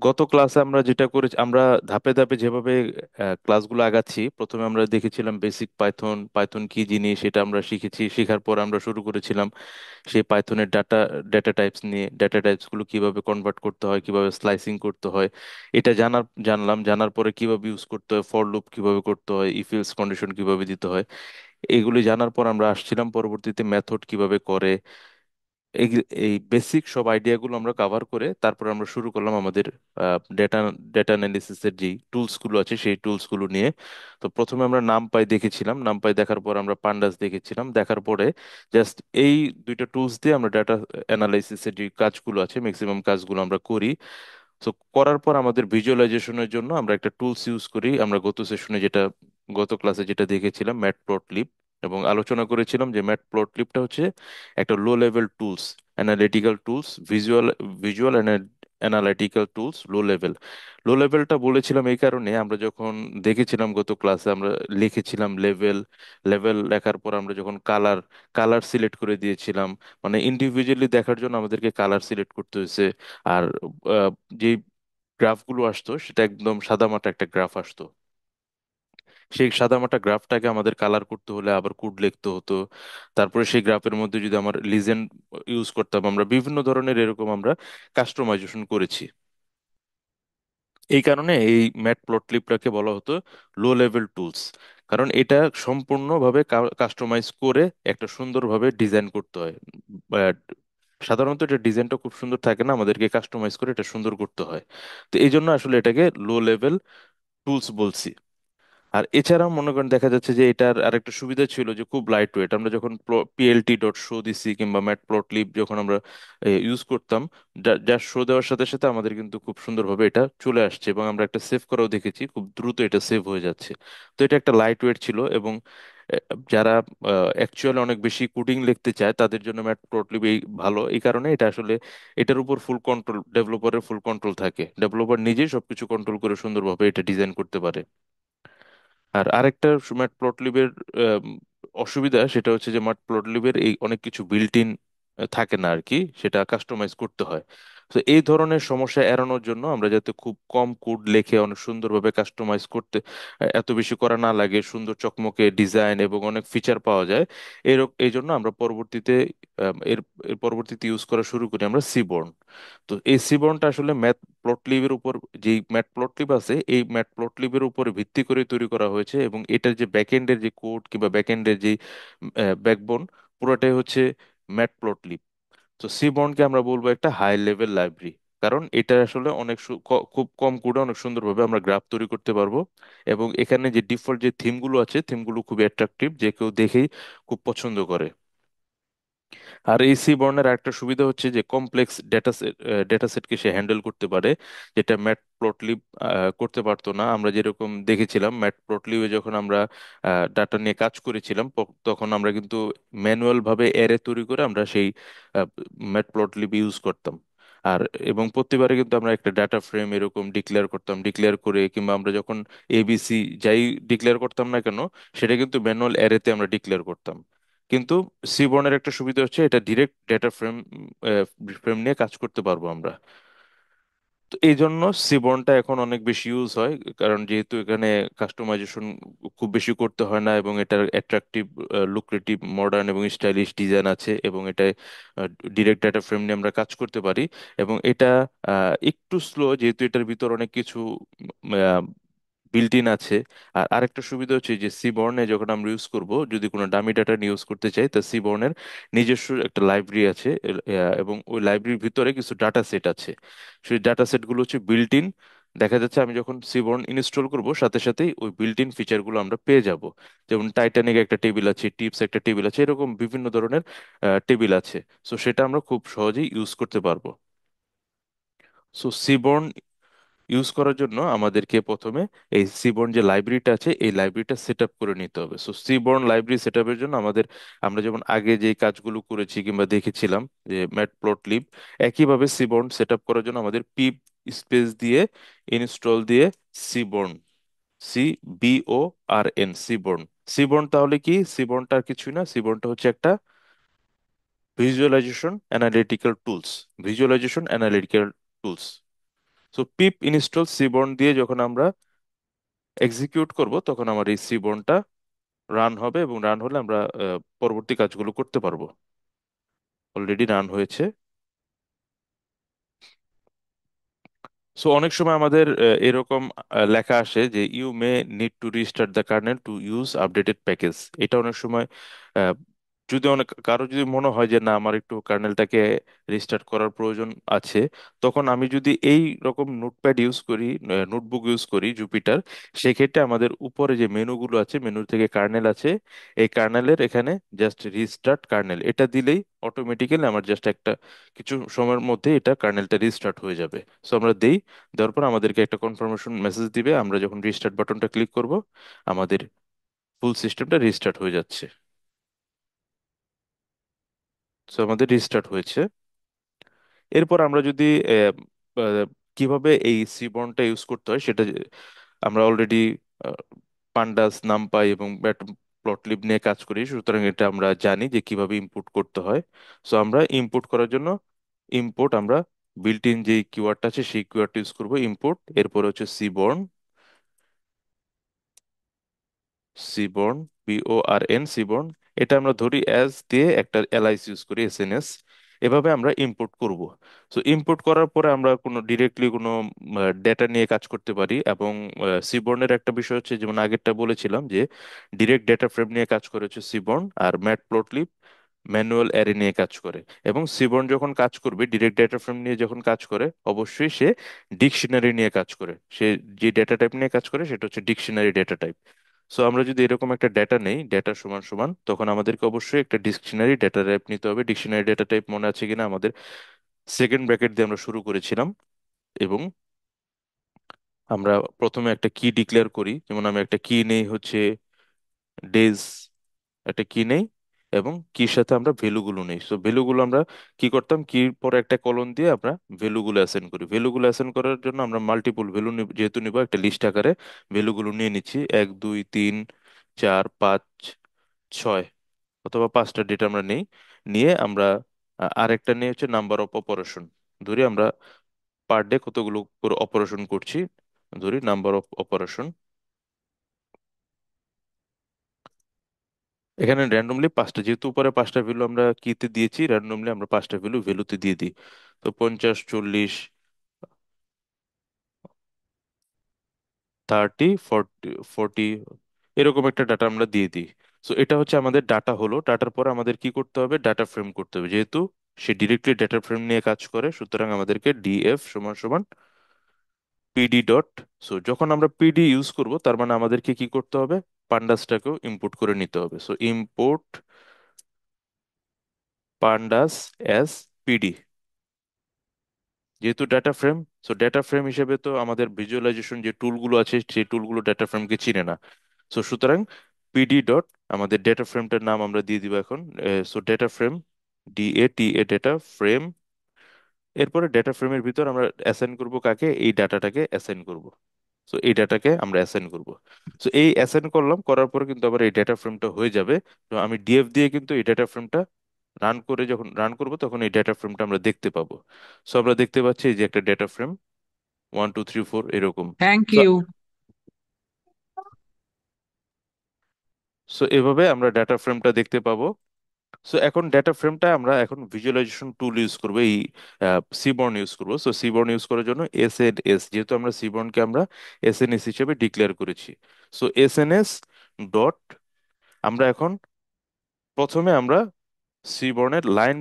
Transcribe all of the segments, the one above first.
গত ক্লাসে আমরা যেটা করেছি, আমরা ধাপে ধাপে যেভাবে ক্লাসগুলো আগাচ্ছি, প্রথমে আমরা দেখেছিলাম বেসিক পাইথন, পাইথন কি জিনিস সেটা আমরা শিখেছি। শেখার পর আমরা শুরু করেছিলাম সেই পাইথনের ডেটা টাইপস নিয়ে, ডেটা টাইপস গুলো কিভাবে কনভার্ট করতে হয়, কিভাবে স্লাইসিং করতে হয় এটা জানলাম। জানার পরে কিভাবে ইউজ করতে হয়, ফর লুপ কিভাবে করতে হয়, ইফ এলস কন্ডিশন কিভাবে দিতে হয়, এগুলি জানার পর আমরা আসছিলাম পরবর্তীতে মেথড কিভাবে করে। এই এই বেসিক সব আইডিয়াগুলো আমরা কাভার করে তারপর আমরা শুরু করলাম আমাদের ডেটা ডেটা অ্যানালিসিসের যে টুলস গুলো আছে সেই টুলস গুলো নিয়ে। তো প্রথমে আমরা নামপাই দেখেছিলাম, নামপাই দেখার পর আমরা পান্ডাস দেখেছিলাম, দেখার পরে জাস্ট এই দুইটা টুলস দিয়ে আমরা ডাটা অ্যানালাইসিসের যে কাজগুলো আছে ম্যাক্সিমাম কাজগুলো আমরা করি। তো করার পর আমাদের ভিজুয়ালাইজেশনের জন্য আমরা একটা টুলস ইউজ করি। আমরা গত ক্লাসে যেটা দেখেছিলাম ম্যাটপ্লটলিব, এবং আলোচনা করেছিলাম যে ম্যাটপ্লটলিবটা হচ্ছে একটা low level tools, analytical tools, visual analytical tools, low লেভেলটা বলেছিলাম এই কারণে, আমরা যখন দেখেছিলাম গত ক্লাসে আমরা লিখেছিলাম লেভেল, লেভেল লেখার পর আমরা যখন কালার সিলেক্ট করে দিয়েছিলাম, মানে ইন্ডিভিজুয়ালি দেখার জন্য আমাদেরকে কালার সিলেক্ট করতে হয়েছে। আর আহ, যে গ্রাফগুলো আসতো সেটা একদম সাদামাটা একটা গ্রাফ আসতো। সেই সাদামাটা গ্রাফটাকে আমাদের কালার করতে হলে আবার কোড লিখতে হতো। তারপরে সেই গ্রাফের মধ্যে যদি আমার লিজেন্ড ইউজ করতাম, আমরা বিভিন্ন ধরনের এরকম আমরা কাস্টমাইজেশন করেছি। এই কারণে এই ম্যাট প্লটলিবটাকে বলা হতো লো লেভেল টুলস, কারণ এটা সম্পূর্ণভাবে কাস্টমাইজ করে একটা সুন্দরভাবে ডিজাইন করতে হয়। But সাধারণত এটা ডিজাইনটা খুব সুন্দর থাকে না, আমাদেরকে কাস্টমাইজ করে এটা সুন্দর করতে হয়। তো এই জন্য আসলে এটাকে লো লেভেল টুলস বলছি। আর এছাড়াও মনে করেন দেখা যাচ্ছে যে এটার আরেকটা সুবিধা ছিল যে খুব লাইট ওয়েট। আমরা যখন পিএলটি ডট শো দিছি কিংবা ম্যাট প্লট লিব যখন আমরা ইউজ করতাম, যা শো দেওয়ার সাথে সাথে আমাদের কিন্তু খুব সুন্দরভাবে এটা চলে আসছে, এবং আমরা একটা সেভ করাও দেখেছি, খুব দ্রুত এটা সেভ হয়ে যাচ্ছে। তো এটা একটা লাইট ওয়েট ছিল, এবং যারা অ্যাকচুয়ালি অনেক বেশি কোডিং লিখতে চায় তাদের জন্য ম্যাট প্লট লিব এই ভালো। এই কারণে এটা আসলে এটার উপর ফুল কন্ট্রোল, ডেভেলপারের ফুল কন্ট্রোল থাকে, ডেভেলপার নিজেই সবকিছু কন্ট্রোল করে সুন্দরভাবে এটা ডিজাইন করতে পারে। আর আরেকটা ম্যাটপ্লটলিবের অসুবিধা সেটা হচ্ছে যে ম্যাটপ্লটলিবের এই অনেক কিছু বিল্ট ইন থাকে না আর কি, সেটা কাস্টমাইজ করতে হয়। তো এই ধরনের সমস্যা এড়ানোর জন্য আমরা যাতে খুব কম কোড লিখে অনেক সুন্দরভাবে কাস্টমাইজ করতে, এত বেশি করা না লাগে, সুন্দর চকমকে ডিজাইন এবং অনেক ফিচার পাওয়া যায়, এই জন্য আমরা পরবর্তীতে এর পরবর্তীতে ইউজ করা শুরু করি আমরা সিবর্ন। তো এই সিবনটা আসলে ম্যাথ প্লটলিবের উপর, যেই ম্যাথ প্লটলিব আছে এই ম্যাথ প্লটলিবের উপর ভিত্তি করে তৈরি করা হয়েছে, এবং এটার যে ব্যাকএন্ডের যে কোড কিংবা ব্যাকএন্ডের যে ব্যাকবোন, পুরোটাই হচ্ছে ম্যাথ প্লটলিব। তো সিবনকে আমরা বলবো একটা হাই লেভেল লাইব্রেরি, কারণ এটা আসলে খুব কম কোডে অনেক সুন্দরভাবে আমরা গ্রাফ তৈরি করতে পারবো। এবং এখানে যে ডিফল্ট যে থিমগুলো আছে, থিমগুলো খুবই অ্যাট্রাকটিভ, যে কেউ দেখেই খুব পছন্দ করে। আর এই সি বর্ণের আরেকটা সুবিধা হচ্ছে যে কমপ্লেক্স ডেটা সেটকে সে হ্যান্ডেল করতে পারে, যেটা ম্যাট প্লটলিব করতে পারতো না। আমরা যেরকম দেখেছিলাম ম্যাট প্লটলিবে যখন আমরা ডাটা নিয়ে কাজ করেছিলাম, তখন আমরা কিন্তু ম্যানুয়াল ভাবে অ্যারে তৈরি করে আমরা সেই ম্যাট প্লটলিব ইউজ করতাম। আর এবং প্রতিবারে কিন্তু আমরা একটা ডাটা ফ্রেম এরকম ডিক্লেয়ার করতাম, ডিক্লেয়ার করে কিংবা আমরা যখন এবিসি যাই ডিক্লেয়ার করতাম না কেন, সেটা কিন্তু ম্যানুয়াল অ্যারেতে আমরা ডিক্লেয়ার করতাম। কিন্তু সিবর্নের একটা সুবিধা হচ্ছে এটা ডিরেক্ট ডেটা ফ্রেম ফ্রেম নিয়ে কাজ করতে পারবো আমরা। তো এই জন্য সিবর্নটা এখন অনেক বেশি ইউজ হয়, কারণ যেহেতু এখানে কাস্টমাইজেশন খুব বেশি করতে হয় না, এবং এটার অ্যাট্রাকটিভ, লুক্রেটিভ, মডার্ন এবং স্টাইলিশ ডিজাইন আছে, এবং এটা ডিরেক্ট ডেটা ফ্রেম নিয়ে আমরা কাজ করতে পারি। এবং এটা একটু স্লো, যেহেতু এটার ভিতর অনেক কিছু বিল্ট ইন আছে। আর আরেকটা সুবিধা হচ্ছে যে সিবর্নে যখন আমরা ইউজ করব, যদি কোনো ডামি ডাটা নিয়ে ইউজ করতে চাই, তা সিবর্নের নিজস্ব একটা লাইব্রেরি আছে, এবং ওই লাইব্রেরির ভিতরে কিছু ডাটা সেট আছে। সেই ডাটা সেটগুলো হচ্ছে বিল্ট ইন। দেখা যাচ্ছে আমি যখন সিবর্ন ইনস্টল করব সাথে সাথেই ওই বিল্ট ইন ফিচারগুলো আমরা পেয়ে যাব। যেমন টাইটানিক একটা টেবিল আছে, টিপস একটা টেবিল আছে, এরকম বিভিন্ন ধরনের টেবিল আছে। সো সেটা আমরা খুব সহজেই ইউজ করতে পারবো। সো সিবর্ন ইউজ করার জন্য আমাদেরকে প্রথমে এই সিবর্ন যে লাইব্রেরিটা আছে এই লাইব্রেরিটা সেট আপ করে নিতে হবে। সো সিবর্ন লাইব্রেরি সেট আপের জন্য আমরা যেমন আগে যে কাজগুলো করেছি কিংবা দেখেছিলাম যে ম্যাট প্লট লিব, একইভাবে সিবর্ন সেট আপ করার জন্য আমাদের পিপ স্পেস দিয়ে ইনস্টল দিয়ে সিবর্ন, সিবিও সিবর্ন। সিবর্ন তাহলে কি? সিবর্নটা আর কিছুই না, সিবর্নটা হচ্ছে একটা visualization analytical tools, visualization analytical tools. So pip install seaborn দিয়ে যখন আমরা এক্সিকিউট করব তখন আমার এই সিবর্নটা রান হবে, এবং রান হলে আমরা পরবর্তী কাজগুলো করতে পারবো। অলরেডি রান হয়েছে। সো অনেক সময় আমাদের এরকম লেখা আসে যে you may need to restart the kernel to use updated package. এটা অনেক সময় আহ, যদি অনেক কারো যদি মনে হয় যে না আমার একটু কার্নেলটাকে রিস্টার্ট করার প্রয়োজন আছে, তখন আমি যদি এই রকম নোটপ্যাড ইউজ করি, নোটবুক ইউজ করি জুপিটার, সেক্ষেত্রে আমাদের উপরে যে মেনুগুলো আছে, মেনু থেকে কার্নেল আছে, এই কার্নেলের এখানে জাস্ট রিস্টার্ট কার্নেল এটা দিলেই অটোমেটিক্যালি আমার জাস্ট একটা কিছু সময়ের মধ্যে এটা কার্নেলটা রিস্টার্ট হয়ে যাবে। সো আমরা দেই, দেওয়ার পর আমাদেরকে একটা কনফার্মেশন মেসেজ দিবে, আমরা যখন রিস্টার্ট বাটনটা ক্লিক করব আমাদের ফুল সিস্টেমটা রিস্টার্ট হয়ে যাচ্ছে। সো আমাদের রিস্টার্ট হয়েছে। এরপর আমরা যদি আহ, আহ, কিভাবে এই সিবর্নটা ইউজ করতে হয় সেটা আমরা অলরেডি পান্ডাস নামপাই এবং প্লটলিব নিয়ে কাজ করি, সুতরাং এটা আমরা জানি যে কিভাবে ইনপুট করতে হয়। সো আমরা ইনপুট করার জন্য ইম্পোর্ট আমরা বিল্ট ইন যে কিওয়ার্ডটা আছে সেই কিওয়ার্ডটা ইউজ করবো, ইম্পোর্ট। এরপর হচ্ছে সিবর্ন, সিবর্ন, বিওআরএন, সিবর্ন। এটা আমরা ধরি অ্যাজ দিয়ে একটা এলআইস ইউজ করি, এসএনএস। এভাবে আমরা ইম্পোর্ট করব। সো ইম্পোর্ট করার পরে আমরা কোনো ডিরেক্টলি কোনো ডেটা নিয়ে কাজ করতে পারি, এবং সিবর্নের একটা বিষয় হচ্ছে যেমন আগেরটা বলেছিলাম যে ডিরেক্ট ডেটা ফ্রেম নিয়ে কাজ করে হচ্ছে সিবর্ন, আর ম্যাটপ্লটলিব ম্যানুয়াল অ্যারে নিয়ে কাজ করে। এবং সিবর্ন যখন কাজ করবে ডিরেক্ট ডেটা ফ্রেম নিয়ে যখন কাজ করে, অবশ্যই সে ডিকশনারি নিয়ে কাজ করে। সে যে ডেটা টাইপ নিয়ে কাজ করে সেটা হচ্ছে ডিকশনারি ডেটা টাইপ। সো আমরা যদি এরকম একটা ডেটা নেই, ডেটা সমান সমান, তখন আমাদেরকে অবশ্যই একটা ডিকশনারি ডেটা টাইপ নিতে হবে। ডিকশনারি ডেটা টাইপ মনে আছে কিনা আমাদের সেকেন্ড ব্র্যাকেট দিয়ে আমরা শুরু করেছিলাম। এবং আমরা প্রথমে একটা কি ডিক্লেয়ার করি, যেমন আমি একটা কি নেই হচ্ছে ডেজ, একটা কি নেই, এবং কির সাথে আমরা ভ্যালুগুলো নেই। সো ভ্যালুগুলো আমরা কি করতাম, কির পরে একটা কলন দিয়ে আমরা ভ্যালুগুলো অ্যাসাইন করি। ভ্যালুগুলো অ্যাসাইন করার জন্য আমরা মাল্টিপল ভ্যালু যেহেতু নিব, একটা লিস্ট আকারে ভ্যালুগুলো নিয়ে নিচ্ছি, 1 2 3 4 5 6, অথবা 5টা ডেটা আমরা নেই। নিয়ে আমরা আরেকটা নিয়ে হচ্ছে নাম্বার অফ অপারেশন। ধরি আমরা পার ডে কতগুলো করে অপারেশন করছি, ধরি নাম্বার অফ অপারেশন। এখানে র্যান্ডমলি 5টা, যেহেতু উপরে 5টা ভ্যালু আমরা কিতে দিয়েছি, র্যান্ডমলি আমরা 5টা ভ্যালু ভ্যালুতে দিয়ে দিই। তো 50 40 30 40 এরকম একটা ডাটা আমরা দিয়ে দিই। সো এটা হচ্ছে আমাদের ডাটা হলো। ডাটার পরে আমাদের কি করতে হবে, ডাটা ফ্রেম করতে হবে। যেহেতু সে ডিরেক্টলি ডাটা ফ্রেম নিয়ে কাজ করে, সুতরাং আমাদেরকে ডিএফ সমান সমান পিডি ডট। সো যখন আমরা পিডি ইউজ করব তার মানে আমাদেরকে কি করতে হবে, পান্ডাসটাকেও ইম্পোর্ট করে নিতে হবে। So import pandas as PD, যেহেতু data frame. So data frame হিসেবে তো আমাদের ভিজুয়ালাইজেশন যে টুলগুলো আছে সেই টুলগুলো ডেটা ফ্রেমকে চিনে না। সো সুতরাং পিডি ডট আমাদের ডেটা ফ্রেমটার নাম আমরা দিয়ে দিব এখন। So data frame, DATA data frame. এরপরে ডেটা ফ্রেমের ভিতর আমরা অ্যাসাইন করব কাকে, এই ডাটাটাকে অ্যাসাইন করব। সো এই ডাটাকে আমরা অ্যাসাইন করব। সো এই অ্যাসাইন করলাম, করার পরে কিন্তু আবার এই ডেটা ফ্রেমটা হয়ে যাবে। তো আমি ডিএফ দিয়ে কিন্তু এই ডেটা ফ্রেমটা রান করে যখন রান করব তখন এই ডেটা ফ্রেমটা আমরা দেখতে পাবো। সো আমরা দেখতে পাচ্ছি এই যে একটা ডেটা ফ্রেম 1 2 3 4 এরকম। Thank so you. সো এভাবে আমরা ডেটা ফ্রেমটা দেখতে পাবো। সো এখন ডেটা ফ্রেমটা আমরা এখন ভিজুয়ালাইজেশন টুল ইউজ করবো, এই সিবর্ন ইউজ করবো। সো সিবর্ন ইউজ করার জন্য এসএনএস, যেহেতু আমরা সিবর্নকে আমরা এসএনএস হিসেবে ডিক্লেয়ার করেছি। সো এসএনএস ডট, আমরা এখন প্রথমে আমরা সিবর্নের লাইন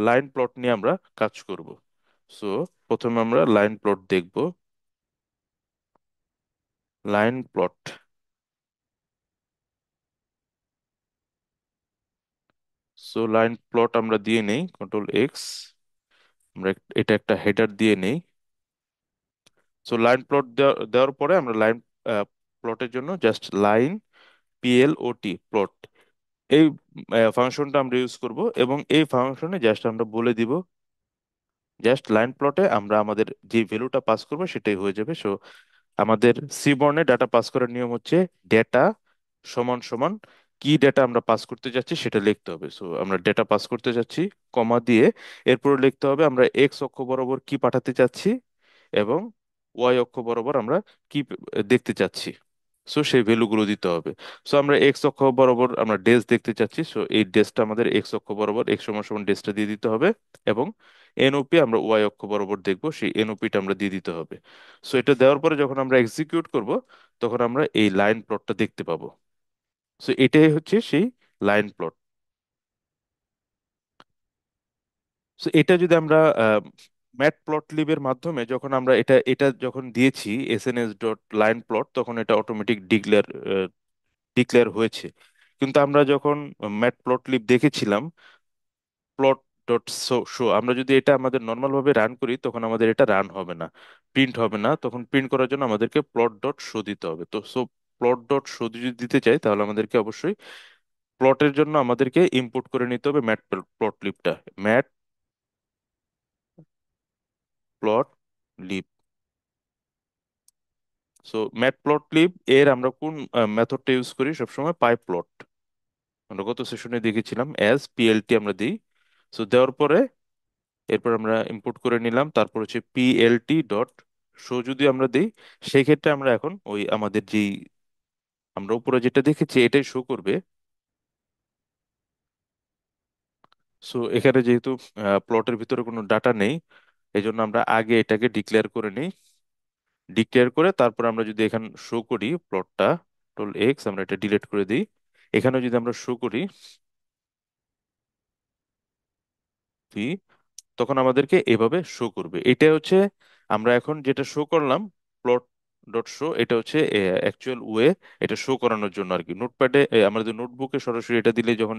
লাইন প্লট নিয়ে আমরা কাজ করব। সো প্রথমে আমরা লাইন প্লট দেখব, line plot. So line plot আমরা দিয়ে নেই Ctrl+X, আমরা এটা একটা হেডার দিয়ে নেই। সো লাইন প্লট দেওয়ার পরে আমরা লাইন প্লটের জন্য জাস্ট লাইন PLOT প্লট, এই ফাংশনটা আমরা ইউজ করব। এবং এই ফাংশনে জাস্ট আমরা বলে দিব, জাস্ট লাইন প্লটে আমরা আমাদের যে ভ্যালুটা পাস করব সেটাই হয়ে যাবে। সো আমাদের সিবর্নে ডাটা পাস করার নিয়ম হচ্ছে ডেটা সমান সমান কি ডেটা আমরা পাস করতে যাচ্ছি সেটা লিখতে হবে। সো আমরা ডেটা পাস করতে যাচ্ছি, কমা দিয়ে এরপর লিখতে হবে আমরা এক্স অক্ষ বরাবর কি পাঠাতে চাচ্ছি, এবং ওয়াই অক্ষ বরাবর আমরা কি দেখতে চাচ্ছি। সো সেই ভ্যালুগুলো দিতে হবে। সো আমরা এক্স অক্ষ বরাবর আমরা ডেজ দেখতে চাচ্ছি, সো এই ডেজটা আমাদের এক্স অক্ষ বরাবর এক্স সমান সমান ডেজটা দিয়ে দিতে হবে, এবং এনওপি আমরা ওয়াই অক্ষ বরাবর দেখবো, সেই এনওপিটা আমরা দিয়ে দিতে হবে। সো এটা দেওয়ার পরে যখন আমরা এক্সিকিউট করব, তখন আমরা এই লাইন প্লটটা দেখতে পাবো। সো এটাই হচ্ছে সেই লাইন প্লট। সো এটা যদি আমরা ম্যাট প্লট লিবের মাধ্যমে যখন আমরা এটা এটা যখন দিয়েছি এসএনএস ডট লাইন প্লট, তখন এটা অটোমেটিক ডিক্লেয়ার হয়েছে। কিন্তু আমরা যখন ম্যাট প্লট লিব দেখেছিলাম প্লট ডট শো শো, আমরা যদি এটা আমাদের নর্মাল ভাবে রান করি, তখন আমাদের এটা রান হবে না, প্রিন্ট হবে না। তখন প্রিন্ট করার জন্য আমাদেরকে প্লট ডট শো দিতে হবে। তো সো প্লট ডট শো যদি দিতে চাই, তাহলে আমাদেরকে অবশ্যই প্লটের জন্য আমাদেরকে ইম্পোর্ট করে নিতে হবে ম্যাট প্লট লিবটা। ম্যাট প্লট লিব। সো ম্যাটপ্লটলিব এর আমরা কোন মেথডটা ইউজ করি সবসময়? পাই প্লট। আমরা গত সেশনে দেখেছিলাম অ্যাজ পিএলটি আমরা দিই। সো দেওয়ার পরে এরপর আমরা ইম্পোর্ট করে নিলাম, তারপর হচ্ছে পিএলটি ডট শো যদি আমরা দিই, সেই ক্ষেত্রে আমরা এখন ওই আমাদের যেই আমরা উপরে যেটা দেখেছি এটাই শো করবে। সো এখানে যেহেতু প্লটের ভিতরে কোনো ডাটা নেই, এই জন্য আমরা আগে এটাকে ডিক্লেয়ার করে নিই। ডিক্লেয়ার করে তারপর আমরা যদি এখানে শো করি প্লটটা টোল এক্স, আমরা এটা ডিলিট করে দিই। এখানে যদি আমরা শো করি ভি, তখন আমাদেরকে এভাবে শো করবে। এটা হচ্ছে আমরা এখন যেটা শো করলাম প্লট ডট শো, এটা হচ্ছে অ্যাকচুয়াল ওয়ে এটা শো করানোর জন্য আর কি। নোটপ্যাডে আমাদের নোটবুকে সরাসরি এটা দিলে যখন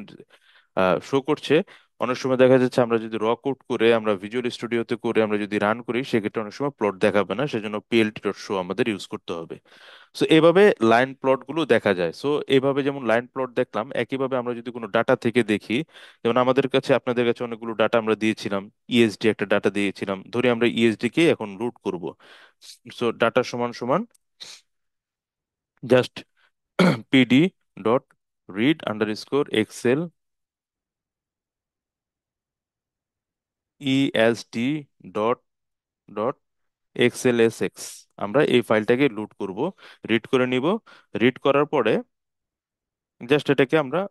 শো করছে, অনেক সময় দেখা যাচ্ছে আমরা যদি র কোড করে আমরা ভিজুয়াল স্টুডিওতে করে আমরা যদি রান করি, সেক্ষেত্রে অনেক সময় প্লট দেখাবে না, সেজন্য পিএলটি ডট শো আমাদের ইউজ করতে হবে। সো এভাবে লাইন প্লট গুলো দেখা যায়। সো এভাবে যেমন লাইন প্লট দেখলাম, একইভাবে আমরা যদি কোনো ডাটা থেকে দেখি, যেমন আমাদের কাছে আপনাদের কাছে অনেকগুলো ডাটা আমরা দিয়েছিলাম, ইএসডি একটা ডাটা দিয়েছিলাম, ধরি আমরা ইএসডি কে এখন রুট করব। সো ডাটা সমান সমান just PD dot read underscore excel ESD dot dot XLSX, আমরা এই ফাইলটাকে লুট করব, রিড করে নিব। রিড করার পরে জাস্ট এটাকে আমরা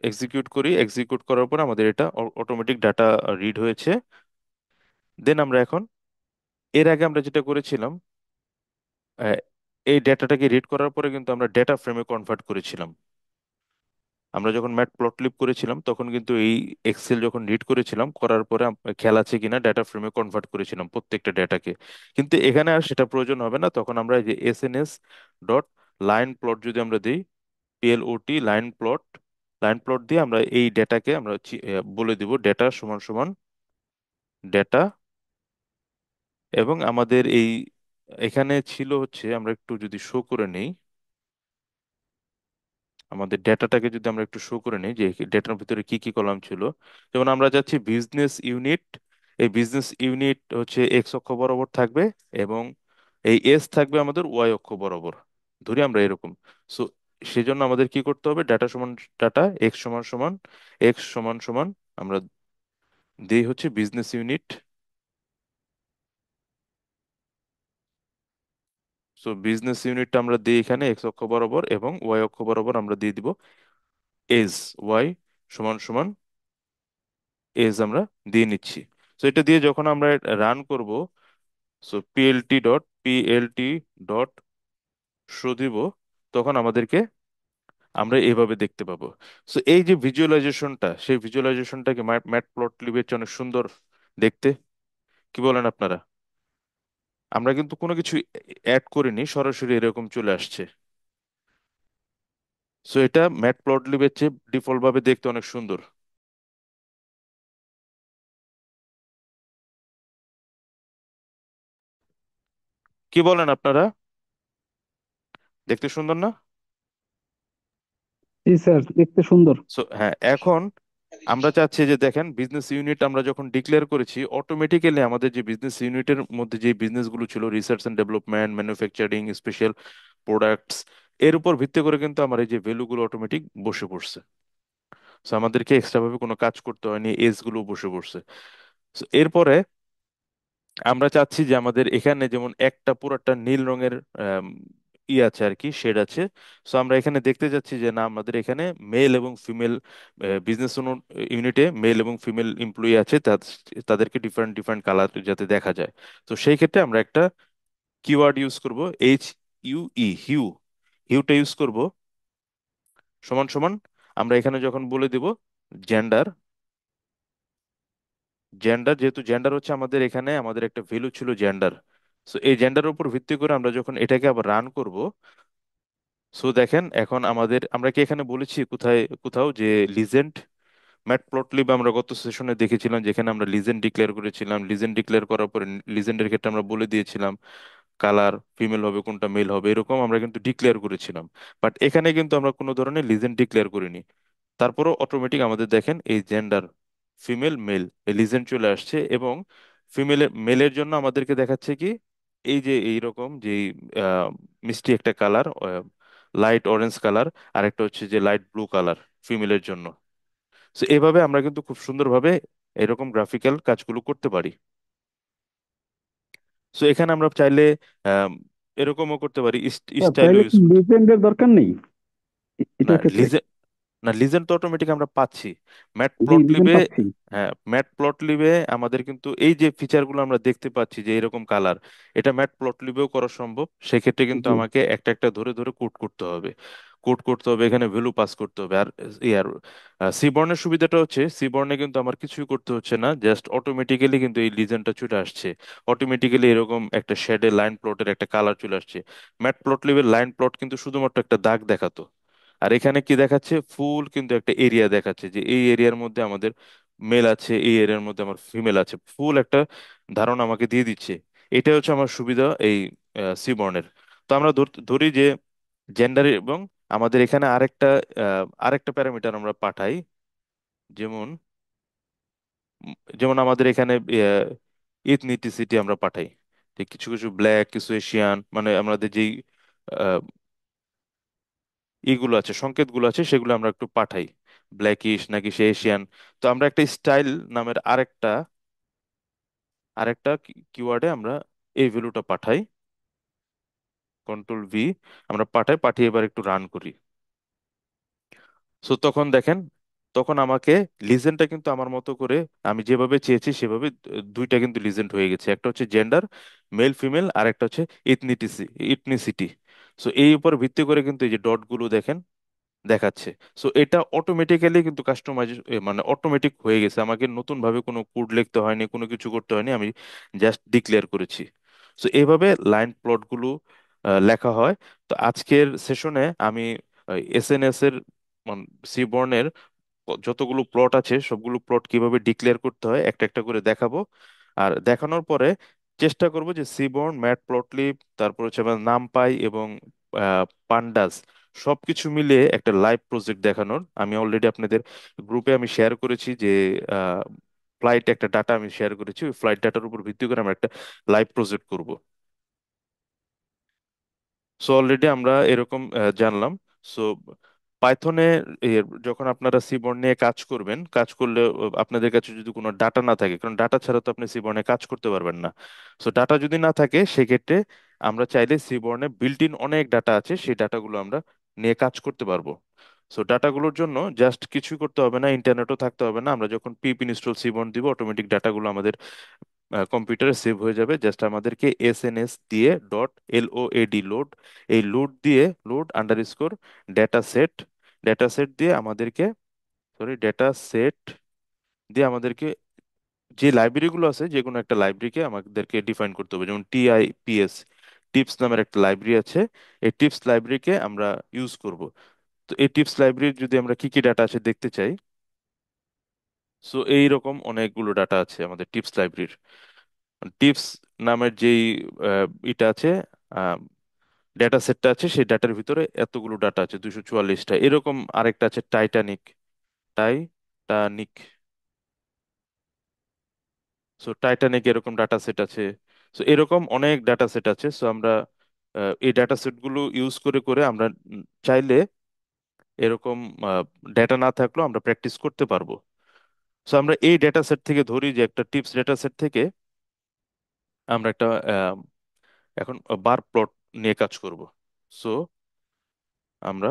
এক্সিকিউট করি। এক্সিকিউট করার পর আমাদের এটা অটোমেটিক ডাটা রিড হয়েছে। দেন আমরা এখন এর আগে আমরা যেটা করেছিলাম, আহ, এই ডেটাটাকে রিড করার পরে কিন্তু আমরা ডেটা ফ্রেমে কনভার্ট করেছিলাম। আমরা যখন ম্যাট প্লটলিব করেছিলাম, তখন কিন্তু এই এক্সেল যখন রিড করেছিলাম, করার পরে খেয়াল আছে কিনা ডেটা ফ্রেমে কনভার্ট করেছিলাম প্রত্যেকটা ডেটাকে। কিন্তু এখানে আর সেটা প্রয়োজন হবে না। তখন আমরা এই যে এসএনএস ডট লাইন প্লট যদি আমরা দিই, পিএলওটি লাইন প্লট, লাইন প্লট দিয়ে আমরা এই ডেটাকে আমরা বলে দিব ডেটা সমান সমান ডেটা। এবং আমাদের এই এখানে ছিল হচ্ছে, আমরা একটু যদি শো করে নেই আমাদের ডেটাটাকে, যদি আমরা একটু শো করে নিই যে ডেটার ভিতরে কি কি কলাম ছিল। যেমন আমরা যাচ্ছি বিজনেস ইউনিট, এই বিজনেস ইউনিট হচ্ছে এক্স অক্ষ বরাবর থাকবে, এবং এই এস থাকবে আমাদের ওয়াই অক্ষ বরাবর, ধরি আমরা এরকম। সো সেজন্য আমাদের কি করতে হবে? ডাটা সমান ডাটা এক্স সমান সমান এক্স সমান সমান আমরা দিই হচ্ছে বিজনেস ইউনিট। সো বিজনেস ইউনিটটা আমরা দিই এখানে এক্স অক্ষ বরাবর, এবং ওয়াই অক্ষ বরাবর আমরা দিয়ে দিব এজ ওয়াই সমান সমান এজ আমরা দিয়ে নিচ্ছি। তো এটা দিয়ে যখন আমরা রান করব, সো পিএলটি ডট শো দিব, তখন আমাদেরকে আমরা এইভাবে দেখতে পাবো। সো এই যে ভিজুয়ালাইজেশনটা, সেই ভিজুয়ালাইজেশনটাকে ম্যাট প্লট লিবের চেয়ে অনেক সুন্দর দেখতে। কি বলেন আপনারা? আমরা কিন্তু কোনো কিছু অ্যাড করিনি, সরাসরি এরকম চলে আসছে। সো এটা ম্যাট প্লট লিবের চেয়ে ডিফল্ট ভাবে দেখতে অনেক সুন্দর। কি বলেন আপনারা? দেখতে সুন্দর না? জি স্যার, দেখতে সুন্দর। সো হ্যাঁ, এখন আমরা চাচ্ছি যে দেখেন বিজনেস ইউনিট আমরা যখন ডিক্লেয়ার করেছি, অটোমেটিক্যালি আমাদের যে বিজনেস ইউনিটের মধ্যে যে বিজনেসগুলো ছিল, research and development, manufacturing, special products, এর উপর ভিত্তি করে কিন্তু আমার এই যে ভ্যালুগুলো অটোমেটিক বসে পড়ছে। তো আমাদেরকে এক্সট্রা ভাবে কোনো কাজ করতে হয়নি, এজ গুলো বসে পড়ছে। So এরপরে আমরা চাচ্ছি যে আমাদের এখানে যেমন একটা পুরোটা নীল রঙের আম, ই আছে আর কি, শেড আছে। সো আমরা এখানে দেখতে যাচ্ছি যে না, আমাদের এখানে মেল এবং ফিমেল বিজনেস ইউনিটে মেল এবং ফিমেল এমপ্লয়ি আছে, তাদেরকে ডিফারেন্ট ডিফারেন্ট কালার যাতে দেখা যায়। তো সেই ক্ষেত্রে আমরা একটা কিওয়ার্ড ইউজ করব, HUE, হিউ। হিউটা ইউজ করব সমান সমান, আমরা এখানে যখন বলে দিব জেন্ডার, জেন্ডার যেহেতু জেন্ডার হচ্ছে আমাদের এখানে আমাদের একটা ভ্যালু ছিল জেন্ডার। সো এই জেন্ডারের উপর ভিত্তি করে আমরা যখন এটাকে আবার রান করব, সো দেখেন এখন আমরা কি এখানে বলেছি কোথায় কোথাও যে লিজেন্ড ম্যাটপ্লটলিব আমরা গত সেশনে দেখেছিলাম, যেখানে আমরা লিজেন্ড ডিক্লেয়ার করেছিলাম। লিজেন্ড ডিক্লেয়ার করার পরে লিজেন্ডের ক্ষেত্রে আমরা বলে দিয়েছিলাম কালার ফিমেল হবে কোনটা মেল হবে, এরকম আমরা কিন্তু ডিক্লেয়ার করেছিলাম। বাট এখানে কিন্তু আমরা কোনো ধরনের লিজেন্ড ডিক্লেয়ার করিনি। তারপরও অটোমেটিক আমাদের দেখেন এই জেন্ডার ফিমেল মেল এই লিজেন্ড চলে আসছে, এবং ফিমেলের মেলের জন্য আমাদেরকে দেখাচ্ছে কি এই যে এইরকম যে আহ, মিষ্টি একটা কালার, লাইট অরেঞ্জ কালার, আর একটা হচ্ছে যে লাইট ব্লু কালার ফিমেলের জন্য। তো এভাবে আমরা কিন্তু খুব সুন্দরভাবে এরকম গ্রাফিক্যাল কাজগুলো করতে পারি। সো এখানে আমরা চাইলে আম, এরকমও করতে পারি, স্টাইলও তাইলে ইউজ কি করতে। লিজেন্ডের দরকার নেই না, এটার ক্ষেত্রে? না, লিজেন্ড তো অটোমেটিক আমরা পাচ্ছি ম্যাট জি, প্লট লিজেন্ড লিবে। পাচ্ছি। হ্যাঁ, ম্যাট প্লট লিবে আমাদের কিন্তু এই যে ফিচারগুলো আমরা দেখতে পাচ্ছি যে এরকম কালার, এটা ম্যাট প্লট লিবেও করা সম্ভব। সেক্ষেত্রে কিন্তু জি। আমাকে একটা একটা ধরে ধরে কোড করতে হবে, কোড করতে হবে, এখানে ভ্যালু পাস করতে হবে। আর ইয়ার সিবর্নের সুবিধাটা হচ্ছে সিবর্নে কিন্তু আমার কিছুই করতে হচ্ছে না, জাস্ট অটোমেটিক্যালি কিন্তু এই লিজেন্ডটা চলে আসছে। অটোমেটিক্যালি এরকম একটা শেডে লাইন প্লটের একটা কালার চলে আসছে। ম্যাট প্লট লিবের লাইন প্লট কিন্তু শুধুমাত্র একটা দাগ দেখাতো, আর এখানে কি দেখাচ্ছে, ফুল কিন্তু একটা এরিয়া দেখাচ্ছে যে এই এরিয়ার মধ্যে আমাদের মেল আছে, এই এরিয়ার মধ্যে আমার ফিমেল আছে, ফুল একটা ধারণা আমাকে দিয়ে দিচ্ছে। এটাই হচ্ছে আমার সুবিধা এই সিবর্নের। তো আমরা ধরি যে জেন্ডার, এবং আমাদের এখানে আরেকটা প্যারামিটার আমরা পাঠাই, যেমন যেমন আমাদের এখানে ইথনিটিসিটি আমরা পাঠাই, যে কিছু কিছু ব্ল্যাক, কিছু এশিয়ান, মানে আমাদের যেই ইগুলো আছে, সংকেতগুলো আছে, সেগুলো আমরা একটু পাঠাই, ব্ল্যাকিশ নাকি সে এশিয়ান। তো আমরা একটা স্টাইল নামের আরেকটা আরেকটা কিওয়ার্ডে আমরা এই ভ্যালুটা পাঠাই, কন্ট্রোল V, আমরা পাঠাই, পাঠিয়ে এবার একটু রান করি। সো তখন দেখেন, তখন আমাকে লিজেন্ডটা কিন্তু আমার মতো করে আমি যেভাবে চেয়েছি সেভাবে দুইটা কিন্তু লিজেন্ড হয়ে গেছে, একটা হচ্ছে জেন্ডার মেল ফিমেল, আর একটা হচ্ছে ইথনিসিটি। সো এই উপর ভিত্তি করে কিন্তু এই যে ডটগুলো দেখেন দেখাচ্ছে। সো এটা অটোমেটিক্যালি কিন্তু কাস্টমাইজ, মানে অটোমেটিক হয়ে গেছে, আমাকে নতুন ভাবে কোনো কোড লিখতে হয়নি, কোনো কিছু করতে হয়নি, আমি জাস্ট ডিক্লেয়ার করেছি। সো এইভাবে লাইন প্লটগুলো লেখা হয়। তো আজকের সেশনে আমি SNS এর সিবর্নের যতগুলো প্লট আছে সবগুলো প্লট কিভাবে ডিক্লেয়ার করতে হয় একটা একটা করে দেখাবো। আর দেখানোর পরে চেষ্টা করব যে সিবর্ন, ম্যাট প্লটলিব, তারপর হচ্ছে আমার নামপাই এবং পান্ডাস সবকিছু মিলিয়ে একটা লাইভ প্রজেক্ট দেখানোর। আমি অলরেডি আপনাদের গ্রুপে আমি শেয়ার করেছি যে ফ্লাইট একটা ডাটা আমি শেয়ার করেছি, ওই ফ্লাইট ডাটার উপর ভিত্তি করে আমরা একটা লাইভ প্রজেক্ট করব। সো অলরেডি আমরা এরকম জানলাম। সো পাইথনে যখন আপনারা সিবর্ন নিয়ে কাজ করবেন, কাজ করলে আপনাদের কাছে যদি কোনো ডাটা না থাকে, কারণ ডাটা ছাড়া তো আপনি সিবর্নে কাজ করতে পারবেন না। সো ডাটা যদি না থাকে সেক্ষেত্রে আমরা চাইলে সিবর্নে বিল্ট ইন অনেক ডাটা আছে, সেই ডাটাগুলো আমরা নিয়ে কাজ করতে পারবো। সো ডাটাগুলোর জন্য জাস্ট কিছু করতে হবে না, ইন্টারনেটও থাকতে হবে না। আমরা যখন পিপ ইনস্টল সিবর্ন দিব, অটোমেটিক ডাটাগুলো আমাদের কম্পিউটারে সেভ হয়ে যাবে। জাস্ট আমাদেরকে SNS দিয়ে .LOAD লোড, এই লোড দিয়ে load underscore data set, data set দিয়ে আমাদেরকে সরি ডেটা সেট দিয়ে আমাদেরকে যে লাইব্রেরিগুলো আছে যে কোনো একটা লাইব্রেরিকে আমাদেরকে ডিফাইন করতে হবে, যেমন TIPS, টিপস নামের একটা লাইব্রেরি আছে। এই টিপস লাইব্রেরিকে আমরা ইউজ করব। তো এই টিপস লাইব্রেরির যদি আমরা কি কি ডাটা আছে দেখতে চাই, সো এইরকম অনেকগুলো ডাটা আছে আমাদের টিপস লাইব্রেরির। টিপস নামের যেই ইটা আছে, ডেটা সেটটা আছে, সেই ডাটার ভিতরে এতগুলো ডাটা আছে, 244টা। এরকম আরেকটা আছে টাইটানিক। সো টাইটানিক এরকম ডাটা সেট আছে। সো এরকম অনেক ডাটা সেট আছে। সো আমরা এই ডেটা সেটগুলো ইউজ করে করে আমরা চাইলে এরকম ডেটা না থাকলেও আমরা প্র্যাকটিস করতে পারবো। সো আমরা এই ডেটা সেট থেকে ধরি যে একটা টিপস ডেটা সেট থেকে আমরা একটা এখন বার প্লট নিয়ে কাজ করব। সো আমরা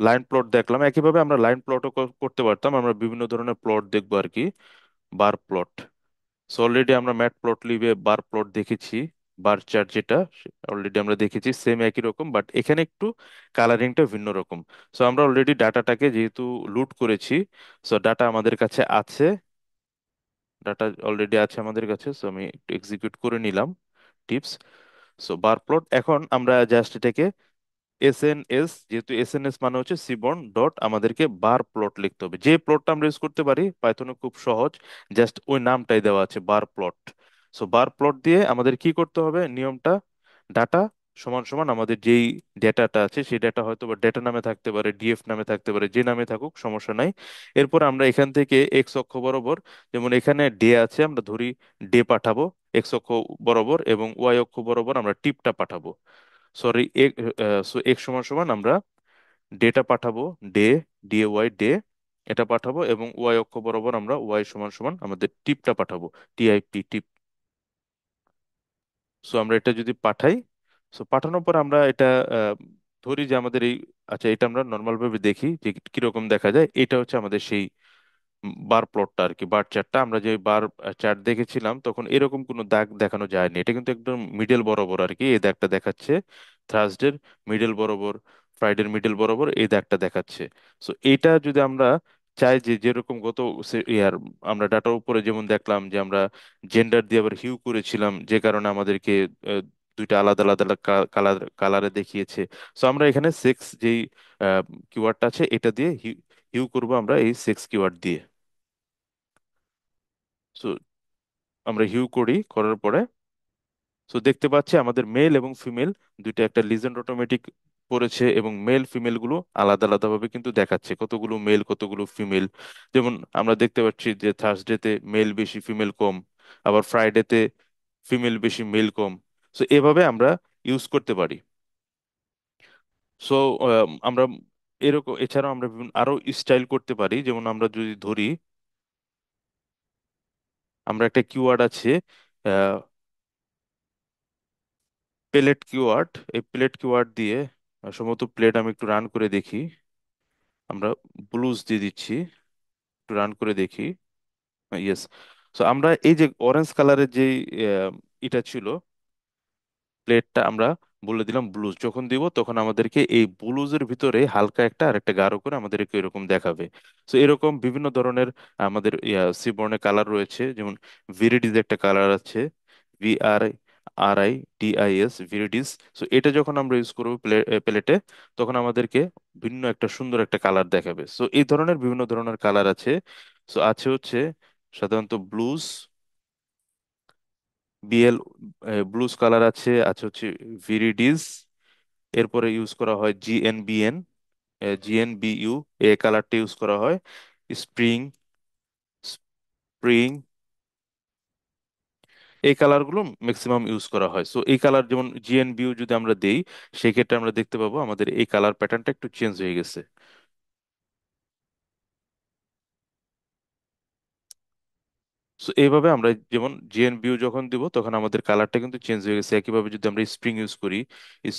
লাইন প্লট দেখলাম, একইভাবে আমরা লাইন প্লটও করতে পারতাম, আমরা বিভিন্ন ধরনের প্লট দেখবো আর কি। বার প্লট, সো অলরেডি আমরা ম্যাট প্লট লিভে বার প্লট দেখেছি, বার চার্ট যেটা অলরেডি আমরা দেখেছি সেম একই রকম, বাট এখানে একটু কালারিংটা ভিন্ন রকম। সো আমরা অলরেডি ডাটাটাকে যেহেতু লুট করেছি, সো ডাটা আমাদের কাছে আছে, ডাটা অলরেডি আছে আমাদের কাছে, সো আমি একটু এক্সিকিউট করে নিলাম টিপস। সো বার প্লট, এখন আমরা জাস্ট এটাকে এসএনএস, যেহেতু এসএনএস মানে হচ্ছে সিবর্ন ডট, আমাদেরকে বার প্লট লিখতে হবে। যে প্লটটা আমরা ইউজ করতে পারি পাইথনে, খুব সহজ, জাস্ট ওই নামটাই দেওয়া আছে বার প্লট। সো বার প্লট দিয়ে আমাদের কি করতে হবে নিয়মটা, ডাটা সমান সমান আমাদের যেই ডেটাটা আছে সেই ডেটা হয়তো বা ডেটা নামে থাকতে পারে, ডিএফ নামে থাকতে পারে, যে নামে থাকুক সমস্যা নাই। এরপর আমরা এখান থেকে এক্স অক্ষ বরাবর, যেমন এখানে ডে আছে আমরা ধরি ডে পাঠাবো এক্স অক্ষ বরাবর, এবং ওয়াই অক্ষ বরাবর আমরা টিপটা পাঠাবো। সরি, সো এক্স সমান সমান আমরা ডেটা পাঠাবো, ডে, ডিএ ওয়াই ডে, এটা পাঠাবো, এবং ওয়াই অক্ষ বরাবর আমরা ওয়াই সমান সমান আমাদের টিপটা পাঠাবো, টিআইপি টিপ। সো আমরা এটা যদি পাঠাই, সো পাঠানোর পর আমরা এটা আহ, ধরি যে আমাদের এই, আচ্ছা এটা আমরা নর্মাল ভাবে দেখি যে কিরকম দেখা যায়। এটা হচ্ছে আমাদের সেই বার প্লটটা আর কি, বার চার্টটা। আমরা যে বার চার্ট দেখেছিলাম তখন এরকম কোনো দাগ দেখানো যায়নি, এটা কিন্তু একদম মিডল বরাবর আর কি এই দাগটা দেখাচ্ছে, থার্সডের মিডল বরাবর, ফ্রাইডের মিডল বরাবর এই দাগটা দেখাচ্ছে। সো এইটা যদি আমরা চাই যে যেরকম গত ইয়ার আমরা ডাটার উপরে যেমন দেখলাম যে আমরা জেন্ডার দিয়ে আবার হিউ করেছিলাম, যে কারণে আমাদেরকে দুইটা আলাদা আলাদা কালার কালারে দেখিয়েছে। সো আমরা এখানে সেক্স যেই কিওয়ার্ডটা আছে এটা দিয়ে হিউ হিউ করবো আমরা এই সেক্স কিওয়ার্ড দিয়ে। সো আমরা হিউ করি, করার পরে সো দেখতে পাচ্ছি আমাদের মেল এবং ফিমেল দুইটা একটা লিজেন্ড অটোমেটিক পড়েছে, এবং মেল ফিমেল গুলো আলাদা আলাদা ভাবে কিন্তু দেখাচ্ছে, কতগুলো মেল কতগুলো ফিমেল। যেমন আমরা দেখতে পাচ্ছি যে থার্সডেতে মেল বেশি ফিমেল কম, আবার ফ্রাইডেতে ফিমেল বেশি মেল কম। সো এভাবে আমরা ইউজ করতে পারি। সো আমরা এরকম, এছাড়াও আমরা বিভিন্ন আরো স্টাইল করতে পারি, যেমন আমরা যদি ধরি আমরা একটা কিওয়ার্ড আছে প্লেট কিওয়ার্ড, এই প্লেট কিওয়ার্ড দিয়ে সম্ভবত প্লেট, আমি একটু রান করে দেখি, আমরা ব্লুজ দিয়ে দিচ্ছি, একটু রান করে দেখি। ইয়েস। সো আমরা এই যে অরেঞ্জ কালারের যে এটা ছিল প্লেটটা, আমরা বলে দিলাম ব্লুজ, যখন দিব তখন আমাদেরকে এই ব্লুজের ভিতরে হালকা একটা আর একটা গাঢ় করে আমাদেরকে এরকম দেখাবে। তো এরকম বিভিন্ন ধরনের আমাদের সিবর্নে কালার রয়েছে, যেমন ভিরিডিজ একটা কালার আছে, VRIDIS, ভিরিডিস। সো এটা যখন আমরা ইউজ করবো প্লেটে, তখন আমাদেরকে ভিন্ন একটা সুন্দর একটা কালার দেখাবে। সো এই ধরনের বিভিন্ন ধরনের কালার আছে। সো আছে হচ্ছে সাধারণত ব্লুজ, বিএল ব্লুজ কালার আছে, আছে হচ্ছে ভিরিডিস, এরপরে ইউজ করা হয় জিএনবিইউ, এ কালারটা ইউজ করা হয়, স্প্রিং, স্প্রিং, এই কালারগুলো ম্যাক্সিমাম ইউজ করা হয়। সো এই কালার যেমন জিএনবিইউ যদি আমরা দেই, সেক্ষেত্রে আমরা দেখতে পাবো আমাদের এই কালার প্যাটার্নটা একটু চেঞ্জ হয়ে গেছে। সো এইভাবে আমরা যেমন জিএনবিইউ যখন দিব তখন আমাদের কালারটা কিন্তু চেঞ্জ হয়ে গেছে। একইভাবে যদি আমরা স্প্রিং ইউজ করি,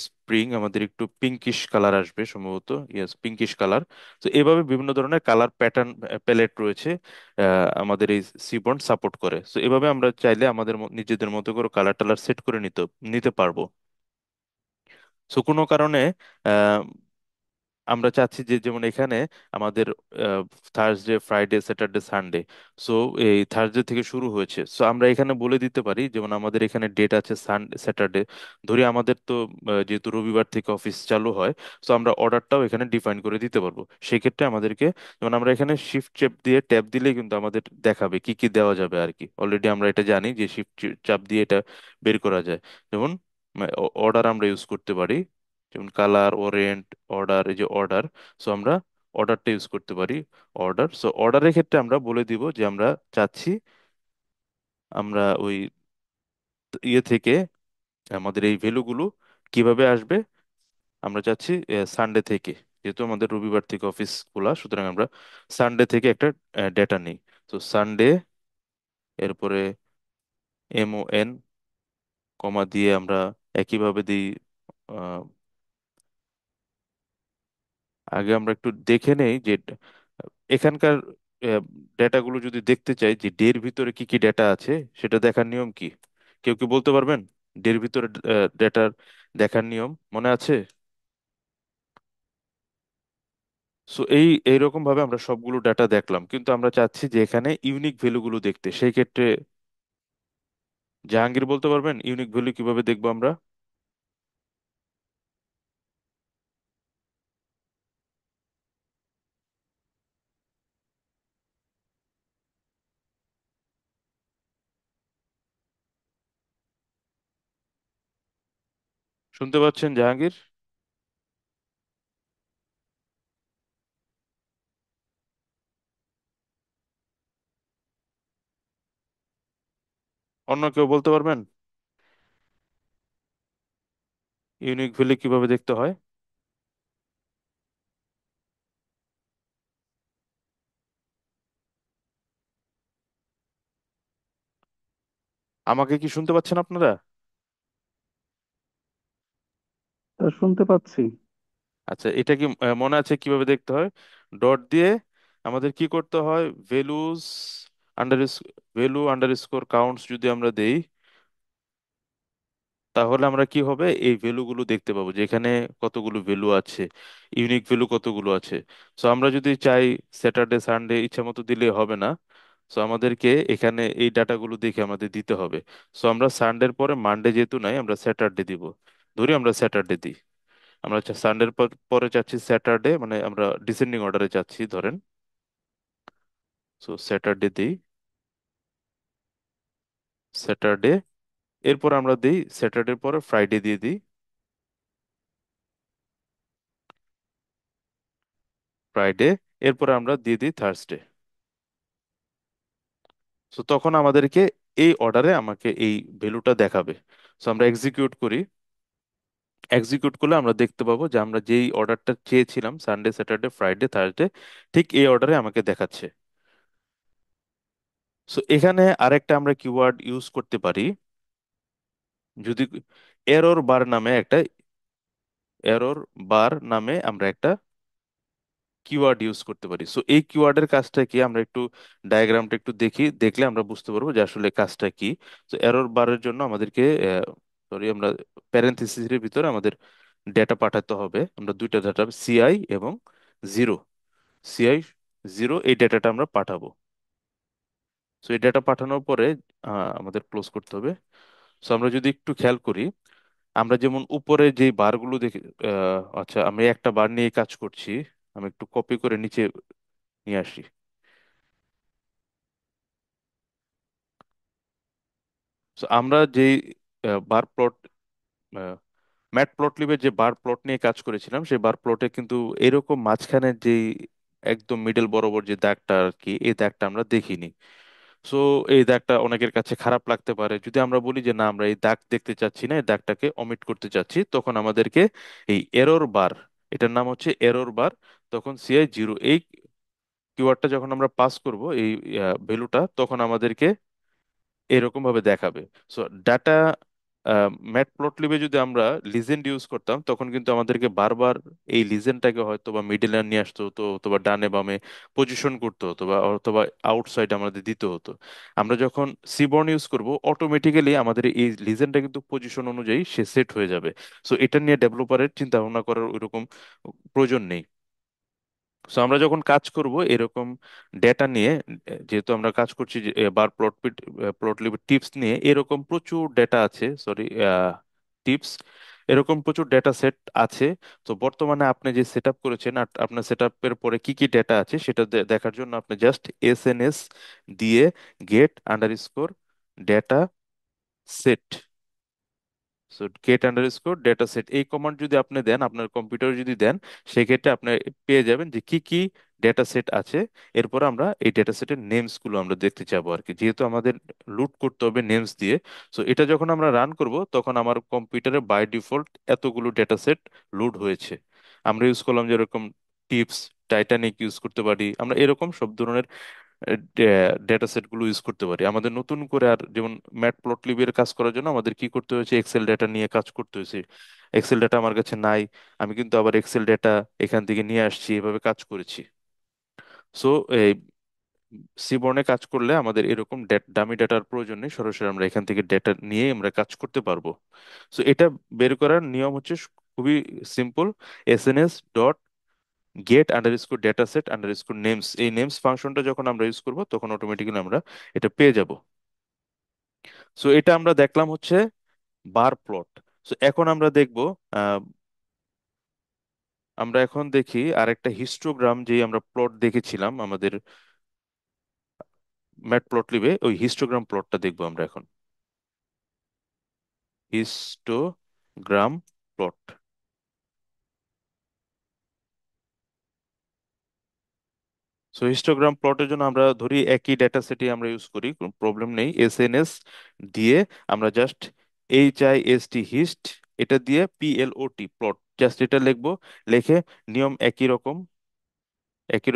স্প্রিং আমাদের একটু পিঙ্কিশ কালার আসবে সম্ভবত, ইয়েস পিঙ্কিশ কালার। তো এইভাবে বিভিন্ন ধরনের কালার প্যাটার্ন প্যালেট রয়েছে আমাদের এই সিবন্ড সাপোর্ট করে। তো এভাবে আমরা চাইলে আমাদের নিজেদের মতো করে কালার টালার সেট করে নিতে নিতে পারবো। সো কোনো কারণে আমরা চাচ্ছি যে যেমন এখানে আমাদের Thursday Friday Saturday Sunday, so এই থার্সডে থেকে শুরু হয়েছে। সো আমরা এখানে বলে দিতে পারি যেমন আমাদের এখানে ডেট আছে সানডে স্যাটারডে, ধরি আমাদের তো যেহেতু রবিবার থেকে অফিস চালু হয়, সো আমরা অর্ডারটাও এখানে ডিফাইন করে দিতে পারবো। সেক্ষেত্রে আমাদেরকে, যেমন আমরা এখানে শিফট চেপ দিয়ে ট্যাব দিলেই কিন্তু আমাদের দেখাবে কি কি দেওয়া যাবে আর কি। অলরেডি আমরা এটা জানি যে শিফট চাপ দিয়ে এটা বের করা যায়। যেমন অর্ডার আমরা ইউজ করতে পারি, যেমন কালার ওরিয়েন্ট অর্ডার, এই যে অর্ডার, সো আমরা অর্ডারটা ইউজ করতে পারি। অর্ডার, সো অর্ডারের ক্ষেত্রে আমরা বলে দিব যে আমরা চাচ্ছি আমরা ওই ইয়ে থেকে আমাদের এই ভ্যালুগুলো কিভাবে আসবে? আমরা চাচ্ছি সানডে থেকে, যেহেতু আমাদের রবিবার থেকে অফিস খোলা, সুতরাং আমরা সানডে থেকে একটা ডেটা নিই। তো সানডে, এরপরে MON কমা দিয়ে আমরা একইভাবে দিই। আহ, আগে আমরা একটু দেখে নেই যে এখানকার ডেটাগুলো যদি দেখতে চাই যে ডের ভিতরে কি কি ডেটা আছে, সেটা দেখার নিয়ম কি? কেউ কি বলতে পারবেন? ডের ভিতরে ডেটার দেখার নিয়ম মনে আছে? সো এইরকম ভাবে আমরা সবগুলো ডাটা দেখলাম, কিন্তু আমরা চাচ্ছি যে এখানে ইউনিক ভ্যালুগুলো দেখতে। সেই ক্ষেত্রে জাহাঙ্গীর বলতে পারবেন ইউনিক ভ্যালু কিভাবে দেখবো আমরা? শুনতে পাচ্ছেন জাহাঙ্গীর? অন্য কেউ বলতে পারবেন ইউনিক ভ্যালু কিভাবে দেখতে হয়? আমাকে কি শুনতে পাচ্ছেন আপনারা? তা শুনতে পাচ্ছি। আচ্ছা, এটা কি মনে আছে কিভাবে দেখতে হয়? ডট দিয়ে আমাদের কি করতে হয়? Values under value underscore counts যদি আমরা দেই, তাহলে আমরা কি হবে, এই ভ্যালুগুলো দেখতে পাবো যে এখানে কতগুলো ভ্যালু আছে, ইউনিক ভ্যালু কতগুলো আছে। সো আমরা যদি চাই স্যাটারডে সানডে ইচ্ছা মতো দিলে হবে না। সো আমাদেরকে এখানে এই ডাটাগুলো দেখে আমাদের দিতে হবে। সো আমরা সানডের পরে মানডে যেহেতু নাই, আমরা স্যাটারডে দিব। ধরি আমরা স্যাটারডে দিই। আমরা সানডের পরে চাচ্ছি স্যাটারডে, মানে আমরা ডিসেন্ডিং অর্ডারে চাচ্ছি ধরেন। সো স্যাটারডে দিই, স্যাটারডে। এরপর আমরা দিই স্যাটারডের পরে ফ্রাইডে দিয়ে দিই, ফ্রাইডে। এরপর আমরা দিয়ে দিই থার্সডে। সো তখন আমাদেরকে এই অর্ডারে আমাকে এই ভ্যালুটা দেখাবে। সো আমরা এক্সিকিউট করি। এক্সিকিউট করলে আমরা দেখতে পাবো যে আমরা যেই অর্ডারটা চেয়েছিলাম সানডে স্যাটারডে ফ্রাইডে থার্সডে, ঠিক এই অর্ডারে আমাকে দেখাচ্ছে। সো এখানে আরেকটা আমরা কিওয়ার্ড ইউজ করতে পারি। যদি এরর বার নামে একটা এরর বার নামে আমরা একটা কিওয়ার্ড ইউজ করতে পারি। সো এই কিওয়ার্ডের কাজটা কি, আমরা একটু ডায়াগ্রামটা একটু দেখি, দেখলে আমরা বুঝতে পারবো যে আসলে কাজটা কি। তো এরর বারের জন্য আমাদেরকে সরি, আমরা প্যারেন্থেসিসের ভিতরে আমাদের ডেটা পাঠাতে হবে। আমরা দুইটা ডেটা, সিআই এবং জিরো, সিআই জিরো, এই ডেটাটা আমরা পাঠাবো। সো এই ডেটা পাঠানোর পরে আমাদের ক্লোজ করতে হবে। সো আমরা যদি একটু খেয়াল করি, আমরা যেমন উপরে যে বারগুলো দেখি, আচ্ছা আমি একটা বার নিয়ে কাজ করছি, আমি একটু কপি করে নিচে নিয়ে আসি। So, আমরা যেই বার প্লট, ম্যাট প্লটলিবের যে বার প্লট নিয়ে কাজ করেছিলাম, সেই বার প্লটে কিন্তু এরকম মাঝখানের যেই একদম মিডল বরাবর যে দাগটা আর কি, এই দাগটা আমরা দেখিনি। সো এই দাগটা অনেকের কাছে খারাপ লাগতে পারে। যদি আমরা বলি যে না, আমরা এই দাগ দেখতে চাচ্ছি না, এই দাগটাকে অমিট করতে চাচ্ছি, তখন আমাদেরকে এই এরর বার, এটার নাম হচ্ছে এরর বার। তখন সিআই জিরো, এই কিওয়ার্ডটা যখন আমরা পাস করব, এই ভ্যালুটা, তখন আমাদেরকে এরকম ভাবে দেখাবে। সো ডাটা ম্যাট প্লটলিবে যদি আমরা লিজেন্ড ইউজ করতাম, তখন কিন্তু আমাদেরকে বারবার এই লিজেন্ডটাকে হয়তো বা মিডলে নিয়ে আসতে হতো, অথবা ডানে বামে পজিশন করতে হতো, বা অথবা আউটসাইড আমাদের দিতে হতো। আমরা যখন সিবর্ন ইউজ করব, অটোমেটিক্যালি আমাদের এই লিজেন্ডটা কিন্তু পজিশন অনুযায়ী সে সেট হয়ে যাবে। সো এটা নিয়ে ডেভেলপারের চিন্তা ভাবনা করার ওইরকম প্রয়োজন নেই। সো আমরা যখন কাজ করব এরকম ডেটা নিয়ে, যেহেতু আমরা কাজ করছি যে, বার প্লট টিপস নিয়ে, এরকম প্রচুর ডেটা আছে, সরি, টিপস, এরকম প্রচুর ডেটা সেট আছে। তো বর্তমানে আপনি যে সেট আপ করেছেন, আর আপনার সেট আপের পরে কি কি ডেটা আছে সেটা দেখার জন্য আপনি জাস্ট SNS দিয়ে get underscore data set, so get underscore data set, এই কমান্ড যদি আপনি দেন, আপনার কম্পিউটারে যদি দেন, সেক্ষেত্রে আপনি পেয়ে যাবেন যে কি কি ডেটা সেট আছে। এরপর আমরা এই ডেটা সেটের নেমস গুলো আমরা দেখতে চাবো আর কি, যেহেতু আমাদের লুট করতে হবে নেমস দিয়ে। সো এটা যখন আমরা রান করব তখন আমার কম্পিউটারে বাই ডিফল্ট এতগুলো ডেটা সেট লোড হয়েছে। আমরা ইউজ করলাম যেরকম টিপস, টাইটানিক ইউজ করতে পারি, আমরা এরকম সব ধরনের ডেটা সেট গুলো ইউজ করতে পারি। আমাদের নতুন করে আর যেমন ম্যাট প্লটলিবের কাজ করার জন্য আমাদের কি করতে হয়েছে, এক্সেল ডেটা নিয়ে কাজ করতে হয়েছে। এক্সেল ডেটা আমার কাছে নাই, আমি কিন্তু আবার এক্সেল ডেটা এখান থেকে নিয়ে আসছি, এভাবে কাজ করেছি। সো এই সিবর্নে কাজ করলে আমাদের এরকম দামি ডেটার প্রয়োজন নেই, সরাসরি আমরা এখান থেকে ডেটা নিয়ে আমরা কাজ করতে পারবো। সো এটা বের করার নিয়ম হচ্ছে খুবই simple. SNS dot gate underscore data set underscore names, এই নেমস ফাংশনটা যখন আমরা ইউজ করব তখন অটোমেটিক্যালি আমরা এটা পেয়ে যাব। সো এটা আমরা দেখলাম হচ্ছে বার প্লট। সো এখন আমরা দেখব, আহ, আমরা এখন দেখি আরেকটা হিস্টোগ্রাম, যে আমরা প্লট দেখেছিলাম আমাদের ম্যাট প্লট লিবে, ওই হিস্টোগ্রাম প্লটটা দেখবো আমরা এখন। Histogram plot. সো হিস্টোগ্রাম প্লটের জন্য আমরা ধরি একই ডেটা সেটই আমরা ইউজ করি, কোনো প্রবলেম নেই। এসএনএস দিয়ে আমরা জাস্ট HIST হিস্ট, এটা দিয়ে PLOT প্লট, জাস্ট এটা লিখবো। লিখে নিয়ম একই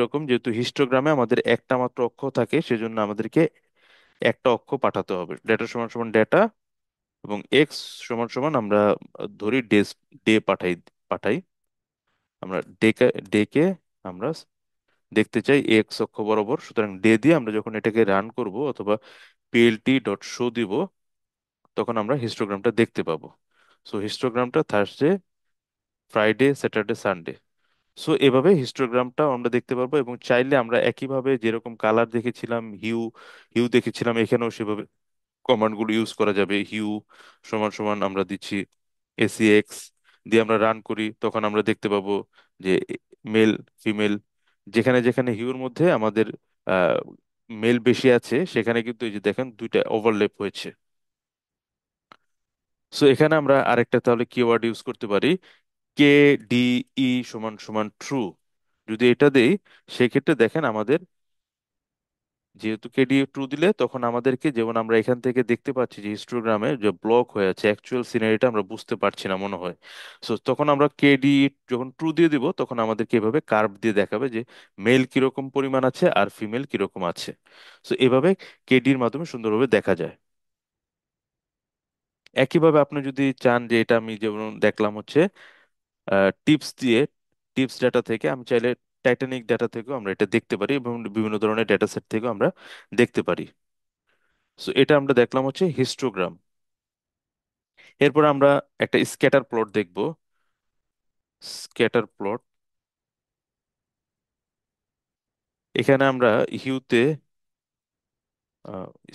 রকম যেহেতু হিস্টোগ্রামে আমাদের একটা মাত্র অক্ষর থাকে, সেজন্য আমাদেরকে একটা অক্ষর পাঠাতে হবে। ডেটা সমান সমান ডেটা, এবং এক্স সমান সমান আমরা ধরি ডেস, ডে পাঠাই পাঠাই আমরা ডেকে ডেকে আমরা দেখতে চাই এক্স অক্ষ বরাবর, সুতরাং ডে দিয়ে আমরা যখন এটাকে রান করব অথবা PLT.শো দিব, তখন আমরা হিস্টোগ্রামটা দেখতে পাবো। সো হিস্টোগ্রামটা Thursday, Friday, Saturday, Sunday. So এভাবে হিস্টোগ্রামটা আমরা দেখতে পারবো, এবং চাইলে আমরা একইভাবে যেরকম কালার দেখেছিলাম, হিউ হিউ দেখেছিলাম, এখানেও সেভাবে কমান্ডগুলো ইউজ করা যাবে। হিউ সমান সমান আমরা দিচ্ছি ACX, দিয়ে আমরা রান করি, তখন আমরা দেখতে পাবো যে মেল, ফিমেল, যেখানে যেখানে হিউর মধ্যে আমাদের মেল বেশি আছে সেখানে কিন্তু এই যে দেখেন দুইটা ওভারল্যাপ হয়েছে। সো এখানে আমরা আরেকটা তাহলে কিওয়ার্ড ইউজ করতে পারি, KDE সমান সমান ট্রু। যদি এটা দেই, সেক্ষেত্রে দেখেন আমাদের, যেহেতু KDE ট্রু দিলে তখন আমাদেরকে, যেমন আমরা এখান থেকে দেখতে পাচ্ছি যে হিস্টোগ্রামে যে ব্লক হয়ে আছে, অ্যাকচুয়াল সিনারিটা আমরা বুঝতে পারছি না মনে হয়। সো তখন আমরা KDE যখন ট্রু দিয়ে দিব তখন আমাদেরকে এভাবে কার্ভ দিয়ে দেখাবে যে মেল কিরকম পরিমাণ আছে আর ফিমেল কিরকম আছে। সো এভাবে KDE-র মাধ্যমে সুন্দরভাবে দেখা যায়। একইভাবে আপনি যদি চান যে এটা আমি যেমন দেখলাম হচ্ছে টিপস দিয়ে, টিপস ডাটা থেকে আমি চাইলে টাইটানিক ডাটা থেকেও আমরা এটা দেখতে পারি, এবং বিভিন্ন ধরনের ডেটা সেট থেকেও আমরা দেখতে পারি। সো এটা আমরা দেখলাম হচ্ছে হিস্টোগ্রাম। এরপর আমরা একটা স্ক্যাটার প্লট দেখব। স্ক্যাটার প্লট, এখানে আমরা হিউতে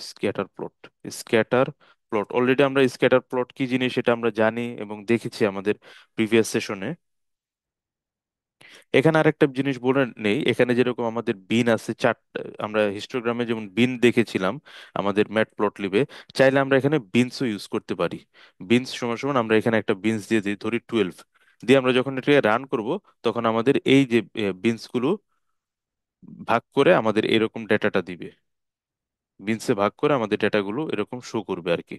scatter plot, scatter plot already আমরা স্ক্যাটার প্লট কি জিনিস সেটা আমরা জানি এবং দেখেছি আমাদের প্রিভিয়াস সেশনে। এখানে আরেকটা জিনিস বলে নেই, এখানে যেরকম আমাদের বিন আছে চারটা, আমরা হিস্টোগ্রামে যেমন বিন দেখেছিলাম আমাদের ম্যাট প্লট লিবে, চাইলে আমরা এখানে বিনসও ইউজ করতে পারি। বিনস সমান সমান আমরা এখানে একটা বিনস দিয়ে দিই, ধরি 12, দিয়ে আমরা যখন এটাকে রান করব তখন আমাদের এই যে বিনস গুলো ভাগ করে আমাদের এরকম ডেটাটা দিবে। বিনসে ভাগ করে আমাদের ডেটাগুলো এরকম শো করবে আর কি।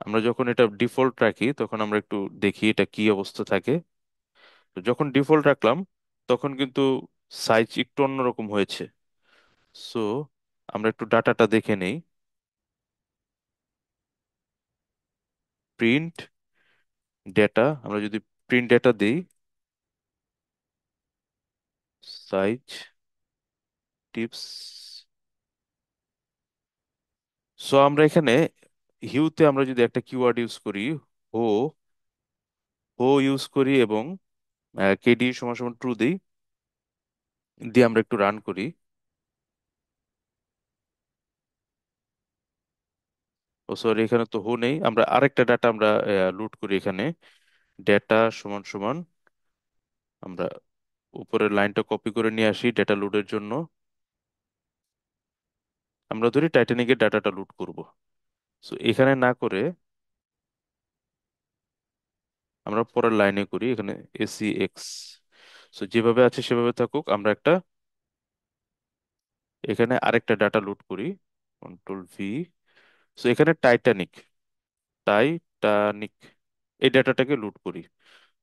আমরা যখন এটা ডিফল্ট রাখি তখন আমরা একটু দেখি এটা কি অবস্থা থাকে। তো যখন ডিফল্ট রাখলাম তখন কিন্তু সাইজ একটু অন্যরকম হয়েছে। সো আমরা একটু ডাটাটা দেখে নেই। প্রিন্ট ডেটা, আমরা যদি প্রিন্ট ডেটা দিই, সাইজ টিপস। সো আমরা এখানে হিউতে আমরা যদি একটা কিওয়ার্ড ইউজ করি, হো, হো ইউজ করি, এবং KD সমান সমান ট্রু দিই, দিয়ে আমরা একটু রান করি। ও সরি, এখানে তো হো নেই, আমরা আরেকটা ডাটা আমরা লোড করি এখানে। ডেটা সমান সমান আমরা উপরের লাইনটা কপি করে নিয়ে আসি ডেটা লোডের জন্য। আমরা ধরি টাইটানিকের ডাটাটা লোড করব। সো এখানে না করে আমরা পরের লাইনে করি, এখানে ACX। সো যেভাবে আছে সেভাবে থাকুক, আমরা একটা এখানে আরেকটা ডাটা লোড করি, কন্ট্রোল V। সো এখানে টাইটানিক, টাইটানিক এই ডাটাটাকে লোড করি।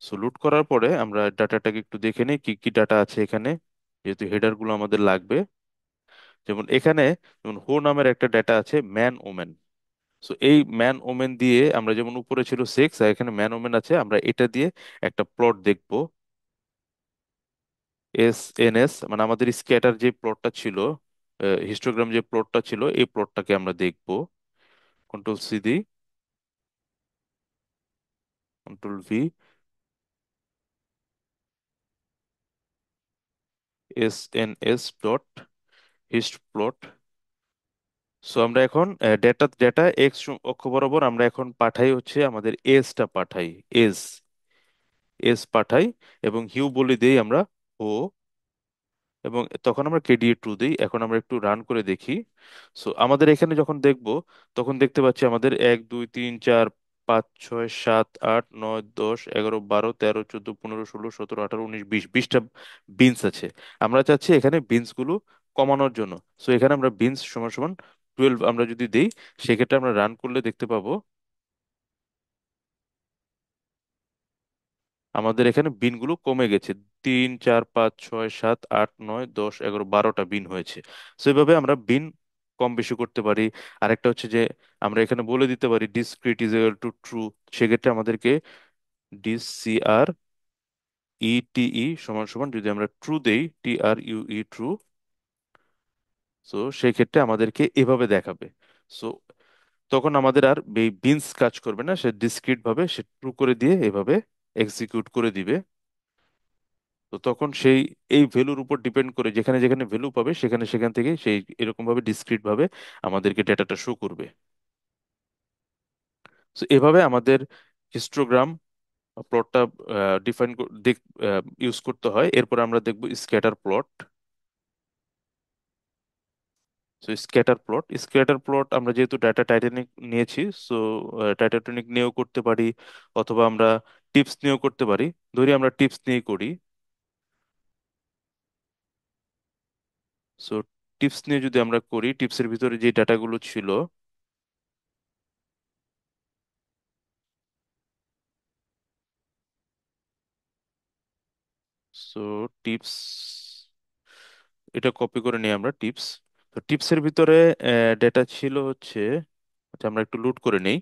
সো লোড করার পরে আমরা ডাটাটাকে একটু দেখে নিই কি কি ডাটা আছে এখানে, যেহেতু হেডার গুলো আমাদের লাগবে। যেমন এখানে, যেমন হো নামের একটা ডাটা আছে, ম্যান ওমেন। সো এই ম্যান ওমেন দিয়ে আমরা, যেমন উপরে ছিল সেক্স আর এখানে ম্যান ওমেন আছে, আমরা এটা দিয়ে একটা প্লট দেখবো। SNS মানে আমাদের স্ক্যাটার যে প্লটটা ছিল, হিস্টোগ্রাম যে প্লটটা ছিল, এই প্লটটাকে আমরা দেখবো। কন্ট্রোল C দিই, কন্ট্রোল V, SNS.HistPlot। সো আমরা এখন ডেটা ডেটা এক্স অক্ষ বরাবর আমরা এখন পাঠাই হচ্ছে আমাদের এজটা পাঠাই, এজ এজ পাঠাই, এবং হিউ বলে দিই আমরা ও, এবং তখন আমরা KDA 2 দিই। এখন আমরা একটু রান করে দেখি। সো আমাদের এখানে যখন দেখব, তখন দেখতে পাচ্ছি আমাদের 1 2 3 4 5 6 7 8 9 10 11 12 13 14 15 16 17 18 19 20, 20টা আছে। আমরা চাচ্ছি এখানে বিনস গুলো কমানোর জন্য। সো এখানে আমরা বিনস সমান সমান 12 আমরা যদি দিই, সেক্ষেত্রে আমরা রান করলে দেখতে পাবো আমাদের এখানে বিনগুলো কমে গেছে। 3 4 5 6 7 8 9 10 11 12টা বিন হয়েছে। সো এইভাবে আমরা বিন কম বেশি করতে পারি। আরেকটা হচ্ছে যে আমরা এখানে বলে দিতে পারি discrete is equal to true. সেক্ষেত্রে আমাদেরকে DCRETE সমান সমান যদি আমরা ট্রু দেই, TRUE ট্রু, সো সেই ক্ষেত্রে আমাদেরকে এভাবে দেখাবে। সো তখন আমাদের আর এই বিনস কাজ করবে না, সে ডিসক্রিট ভাবে সে ট্রু করে দিয়ে এভাবে এক্সিকিউট করে দিবে। তো তখন সেই এই ভ্যালুর উপর ডিপেন্ড করে যেখানে যেখানে ভ্যালু পাবে সেখানে সেখান থেকে সেই এরকম ভাবে ডিসক্রিট ভাবে আমাদেরকে ডেটাটা শো করবে। তো এভাবে আমাদের হিস্টোগ্রাম প্লটটা ডিফাইন ইউজ করতে হয়। এরপর আমরা দেখব scatter plot. So scatter plot আমরা যেহেতু ডাটা টাইটানিক নিয়েছি, সো টাইটানিক নিয়েও করতে পারি, অথবা আমরা টিপস নিয়েও করতে পারি। ধরি আমরা টিপস নিয়ে করি। সো টিপস নিয়ে যদি আমরা করি, টিপসের ভিতরে যে ডাটাগুলো ছিল, সো টিপস, এটা কপি করে নিই আমরা টিপস। তো টিপসের ভিতরে ডেটা ছিল হচ্ছে, আচ্ছা আমরা একটু লুট করে নেই।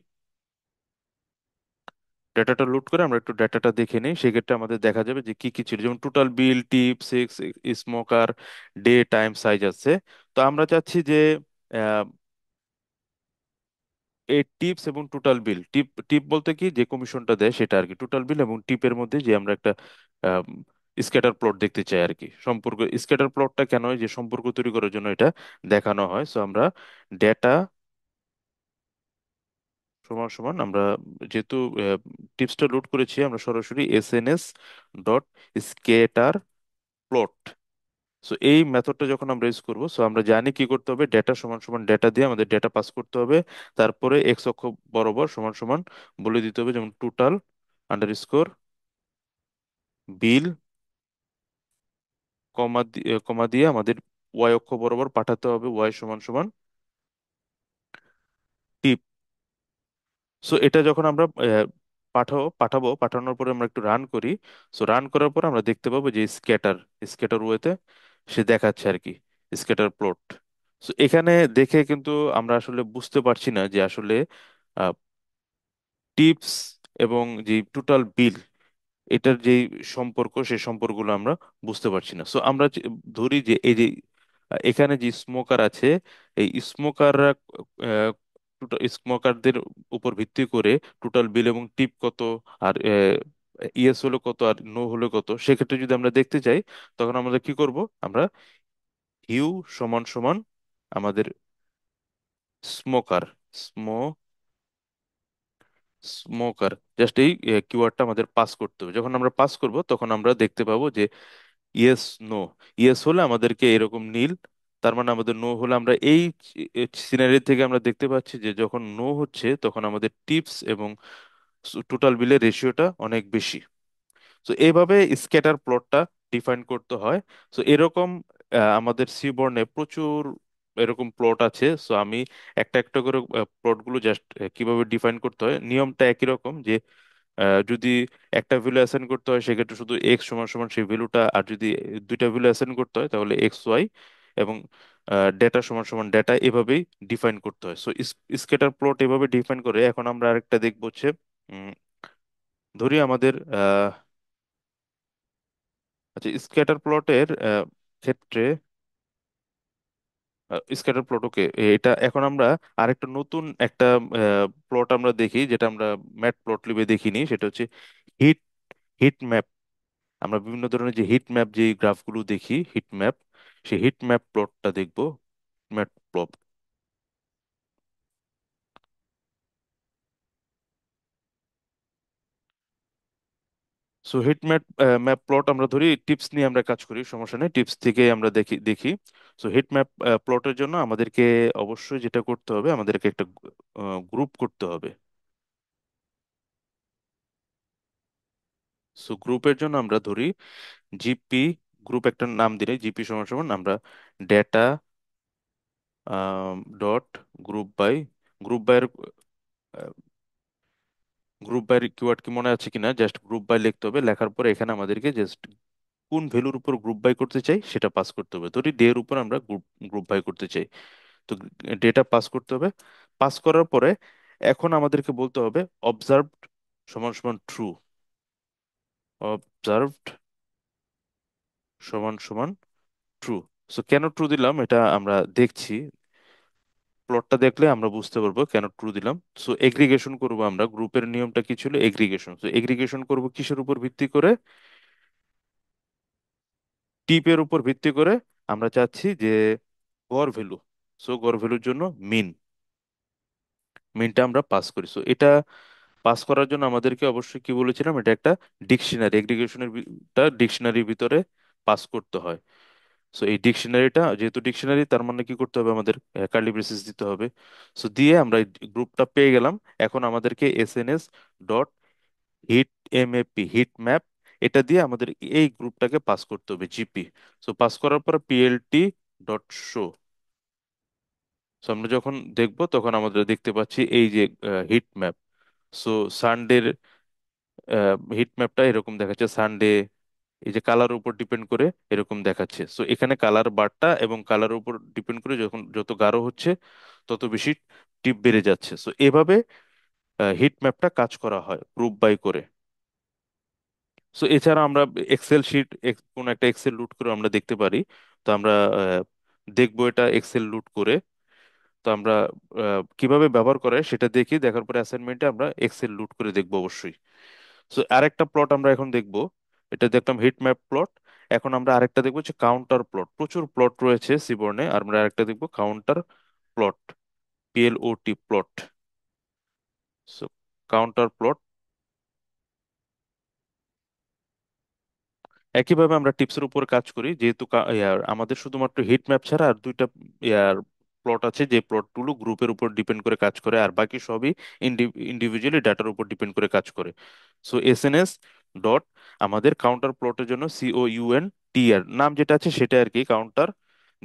ডেটাটা লুট করে আমরা একটু ডেটাটা দেখে নিই, সেক্ষেত্রে আমাদের দেখা যাবে যে কি কি ছিল। যেমন total bill, tip, sex, smoker, day, time, size আছে। তো আমরা চাচ্ছি যে এই টিপস এবং টোটাল বিল, টিপ টিপ বলতে কি যে কমিশনটা দেয় সেটা আর কি, টোটাল বিল এবং টিপের মধ্যে যে আমরা একটা স্ক্যাটার প্লট দেখতে চাই আর কি। সম্পর্ক, স্ক্যাটার প্লটটা কেন হয়, যে সম্পর্ক তৈরি করার জন্য এটা দেখানো হয়। সো আমরা ডেটা সমান সমান আমরা যেহেতু টিপসটা লোড করেছি, আমরা সরাসরি SNS.স্ক্যাটার প্লট। সো এই মেথডটা যখন আমরা ইউজ করবো, সো আমরা জানি কি করতে হবে, ডেটা সমান সমান ডেটা দিয়ে আমাদের ডেটা পাস করতে হবে। তারপরে এক্স অক্ষ বরাবর সমান সমান বলে দিতে হবে, যেমন টোটাল আন্ডারস্কোর বিল, কমা দিয়ে আমাদের ওয়াই অক্ষ বরাবর পাঠাতে হবে, ওয়াই সমান সমান টিপ। সো এটা যখন আমরা পাঠানোর পরে আমরা একটু রান করি। সো রান করার পর আমরা দেখতে পাবো যে স্ক্যাটার স্ক্যাটার ওয়েতে সে দেখাচ্ছে আর কি, স্ক্যাটার প্লট। সো এখানে দেখে কিন্তু আমরা আসলে বুঝতে পারছি না যে আসলে টিপস এবং যে টোটাল বিল, এটার যে সম্পর্ক, সেই সম্পর্কগুলো আমরা বুঝতে পারছি না। সো আমরা ধরি যে এই যে এখানে যে স্মোকার আছে, এই স্মোকাররা, স্মোকারদের উপর ভিত্তি করে টোটাল বিল এবং টিপ কত, আর ইয়েস হলো কত আর নো হলো কত, সেক্ষেত্রে যদি আমরা দেখতে চাই, তখন আমরা কি করব, আমরা হিউ সমান সমান আমাদের স্মোকার, স্মোকার, জাস্ট এই কিওয়ার্ডটা আমাদের পাস করতে হবে। যখন আমরা পাস করব তখন আমরা দেখতে পাবো যে ইয়েস, নো। ইয়েস হলে আমাদেরকে এরকম নীল, তার মানে আমাদের নো হলে আমরা এই সিনারি থেকে আমরা দেখতে পাচ্ছি যে যখন নো হচ্ছে তখন আমাদের টিপস এবং টোটাল বিলের রেশিওটা অনেক বেশি। তো এইভাবে স্ক্যাটার প্লটটা ডিফাইন করতে হয়। তো এরকম আমাদের সিবর্নে প্রচুর এরকম প্লট আছে। সো আমি একটা একটা করে প্লটগুলো জাস্ট কিভাবে ডিফাইন করতে হয়, নিয়মটা একই রকম যে যদি একটা ভ্যালু অ্যাসাইন করতে হয় সেক্ষেত্রে শুধু এক্স সমান সমান সেই ভ্যালুটা, আর যদি দুইটা ভ্যালু অ্যাসাইন করতে হয় তাহলে এক্স ওয়াই এবং ডেটা সমান সমান ডেটা, এভাবেই ডিফাইন করতে হয়। সো স্কেটার প্লট এভাবে ডিফাইন করে। এখন আমরা আরেকটা দেখবো হচ্ছে উম, ধরি আমাদের আচ্ছা, স্ক্যাটার প্লটের ক্ষেত্রে স্ক্যাটার প্লট, ওকে, এটা এখন আমরা আরেকটা নতুন একটা প্লট আমরা দেখি, যেটা আমরা ম্যাট প্লট লিবে দেখিনি, সেটা হচ্ছে হিট হিট ম্যাপ। আমরা বিভিন্ন ধরনের যে হিট ম্যাপ, যে গ্রাফগুলো দেখি হিট ম্যাপ, সেই হিট ম্যাপ প্লটটা দেখবো, mat plot. So heat map map plot আমরা ধরি, টিপস নিয়ে আমরা কাজ করি, সমস্যা নেই, টিপস থেকে আমরা দেখি। সো হিট ম্যাপ প্লটের জন্য আমাদেরকে অবশ্যই যেটা করতে হবে, আমাদেরকে একটা গ্রুপ করতে হবে। সো গ্রুপের জন্য আমরা ধরি জিপি, গ্রুপ একটা নাম দিলে জিপি সমান সমান আমরা data dot group by, group বাইয়ের গ্রুপ বাইয়ের কিওয়ার্ড কি মনে আছে কিনা, জাস্ট গ্রুপ বাই লিখতে হবে। লেখার পরে এখানে আমাদেরকে জাস্ট কোন ভ্যালুর উপর গ্রুপ বাই করতে চাই সেটা পাস করতে হবে। ধরি ডে এর উপর আমরা গ্রুপ গ্রুপ বাই করতে চাই, তো ডেটা পাস করতে হবে। পাস করার পরে এখন আমাদেরকে বলতে হবে অবজার্ভড সমান সমান ট্রু, অবজার্ভড সমান সমান ট্রু। সো কেন ট্রু দিলাম এটা আমরা দেখছি, প্লটটা দেখলে আমরা বুঝতে পারবো কেন ট্রু দিলাম। সো এগ্রিগেশন করব আমরা, গ্রুপের নিয়মটা কি ছিল, এগ্রিগেশন। সো এগ্রিগেশন করব কিসের উপর ভিত্তি করে, টিপের উপর ভিত্তি করে। আমরা চাচ্ছি যে গড় ভ্যালু, সো গড় ভ্যালুর জন্য মিন, মিনটা আমরা পাস করি। সো এটা পাস করার জন্য আমাদেরকে অবশ্যই কি বলেছিলাম, এটা একটা ডিকশনারি, এগ্রিগেশনের ডিকশনারির ভিতরে পাস করতে হয়। সো এই ডিকশনারিটা যেহেতু ডিকশনারি, তার মানে কি করতে হবে, আমাদের কার্লি ব্রেসেস দিতে হবে। সো দিয়ে আমরা গ্রুপটা পেয়ে গেলাম। এখন আমাদেরকে SNS dot heat MAP, heat map, এটা দিয়ে আমাদের এই গ্রুপটাকে পাস করতে হবে জিপি। সো পাস করার পর পিএলটি ডট শো। সো আমরা যখন দেখব তখন আমাদের দেখতে পাচ্ছি এই যে হিট ম্যাপ। সো সানডের হিট ম্যাপটা এরকম দেখাচ্ছে, সানডে এই যে কালার উপর ডিপেন্ড করে এরকম দেখাচ্ছে। সো এখানে কালার বারটা এবং কালার উপর ডিপেন্ড করে যখন যত গাঢ় হচ্ছে তত বেশি টিপ বেড়ে যাচ্ছে। সো এভাবে হিট ম্যাপটা কাজ করা হয় গ্রুপ বাই করে। সো এছাড়া আমরা এক্সেল শিট, কোন একটা এক্সেল লুট করে আমরা দেখতে পারি। তো আমরা দেখবো এটা এক্সেল লুট করে। তো আমরা কিভাবে ব্যবহার করে সেটা দেখি, দেখার পরে অ্যাসাইনমেন্টে আমরা এক্সেল লুট করে দেখবো অবশ্যই। সো আরেকটা প্লট আমরা এখন দেখবো, এটা দেখলাম হিট ম্যাপ প্লট। এখন আমরা আরেকটা দেখবো যে কাউন্টার প্লট। প্রচুর প্লট রয়েছে সিবর্নে, আর আমরা আরেকটা দেখবো counter plot, P L O T plot. So counter plot, একইভাবে আমরা টিপসের উপর কাজ করি, যেহেতু আমাদের শুধুমাত্র হিট ম্যাপ ছাড়া আর দুইটা ইয়ার প্লট আছে, যে প্লটগুলো গ্রুপের উপর ডিপেন্ড করে কাজ করে, আর বাকি সবই ইন্ডিভিজুয়ালি ডাটার উপর ডিপেন্ড করে কাজ করে। সো এসএনএস ডট আমাদের কাউন্টার প্লটের জন্য COUNTR নাম যেটা আছে সেটা আর কি, কাউন্টার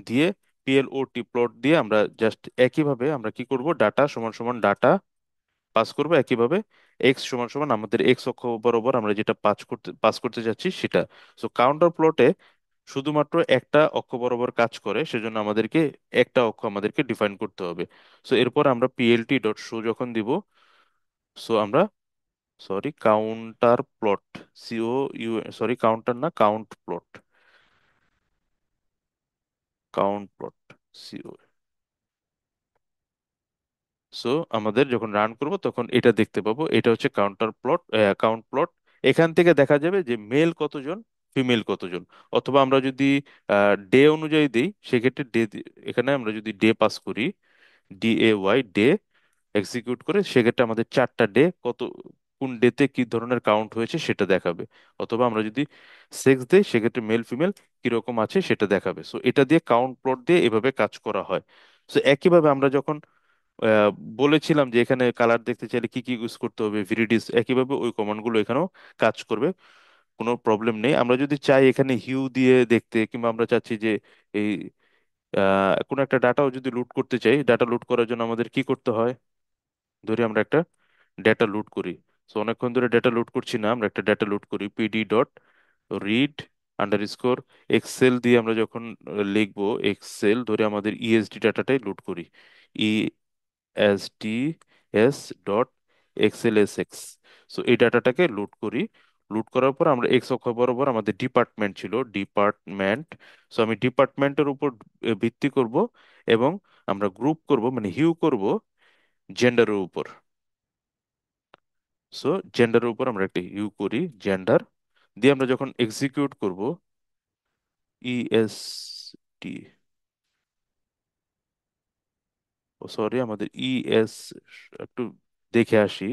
দিয়ে PLOT প্লট দিয়ে আমরা জাস্ট একইভাবে আমরা কি করব, ডাটা সমান সমান ডাটা পাস করবো। একইভাবে এক্স সমান সমান আমাদের এক্স অক্ষ বরাবর আমরা যেটা পাস করতে যাচ্ছি সেটা। সো কাউন্টার প্লটে শুধুমাত্র একটা অক্ষ বরাবর কাজ করে, সেজন্য আমাদেরকে একটা অক্ষ আমাদেরকে ডিফাইন করতে হবে। সো এরপর আমরা পিএলটি ডট শো যখন দিব, সো আমরা sorry counter plot, sorry counter না, count plot, count plot, C O. So আমাদের যখন রান করব তখন এটা দেখতে পাবো, এটা হচ্ছে কাউন্টার প্লট, কাউন্ট প্লট। এখান থেকে দেখা যাবে যে মেল কতজন, ফিমেল কতজন। অথবা আমরা যদি ডে অনুযায়ী দিই সেক্ষেত্রে ডে, এখানে আমরা যদি ডে পাস করি, DAY ডে এক্সিকিউট করে, সেক্ষেত্রে আমাদের চারটা ডে কত, কোন ডেতে কি ধরনের কাউন্ট হয়েছে সেটা দেখাবে। অথবা আমরা যদি সেক্স দেই সেক্ষেত্রে মেল ফিমেল কিরকম আছে সেটা দেখাবে। সো এটা দিয়ে কাউন্ট প্লট দিয়ে এভাবে কাজ করা হয়। সো একইভাবে আমরা যখন আহ, বলেছিলাম যে এখানে কালার দেখতে চাইলে কি কি ইউজ করতে হবে, ভিরিডিস, একইভাবে ওই কমান্ডগুলো এখানেও কাজ করবে। কোনো প্রবলেম নেই। আমরা যদি চাই এখানে হিউ দিয়ে দেখতে, কিংবা আমরা চাচ্ছি যে এই কোনো একটা ডাটাও যদি লুট করতে চাই, ডাটা লুট করার জন্য আমাদের কি করতে হয়? ধরি আমরা একটা ডেটা লুট করি। তো অনেকক্ষণ ধরে ডেটা লুট করছি না, আমরা একটা ডেটা লুট করি, PD dot read underscore excel দিয়ে আমরা যখন লিখবো এক্সেল ধরে আমাদের ইএসডি ডাটাটাই লুট করি, ESD S dot XL S x. So এই ডাটাটাকে লুট করি। লুট করার পর আমরা এক্স অক্ষ বরাবর আমাদের ডিপার্টমেন্ট ছিল, ডিপার্টমেন্ট। সো আমি ডিপার্টমেন্টের উপর ভিত্তি করব, এবং আমরা গ্রুপ করব, মানে হিউ করব জেন্ডারের উপর। সো জেন্ডারের উপর আমরা একটা ইউ করি, জেন্ডার দিয়ে আমরা যখন এক্সিকিউট করব, ইএসটি, ও সরি, আমাদের ইএস, একটু দেখে আসি,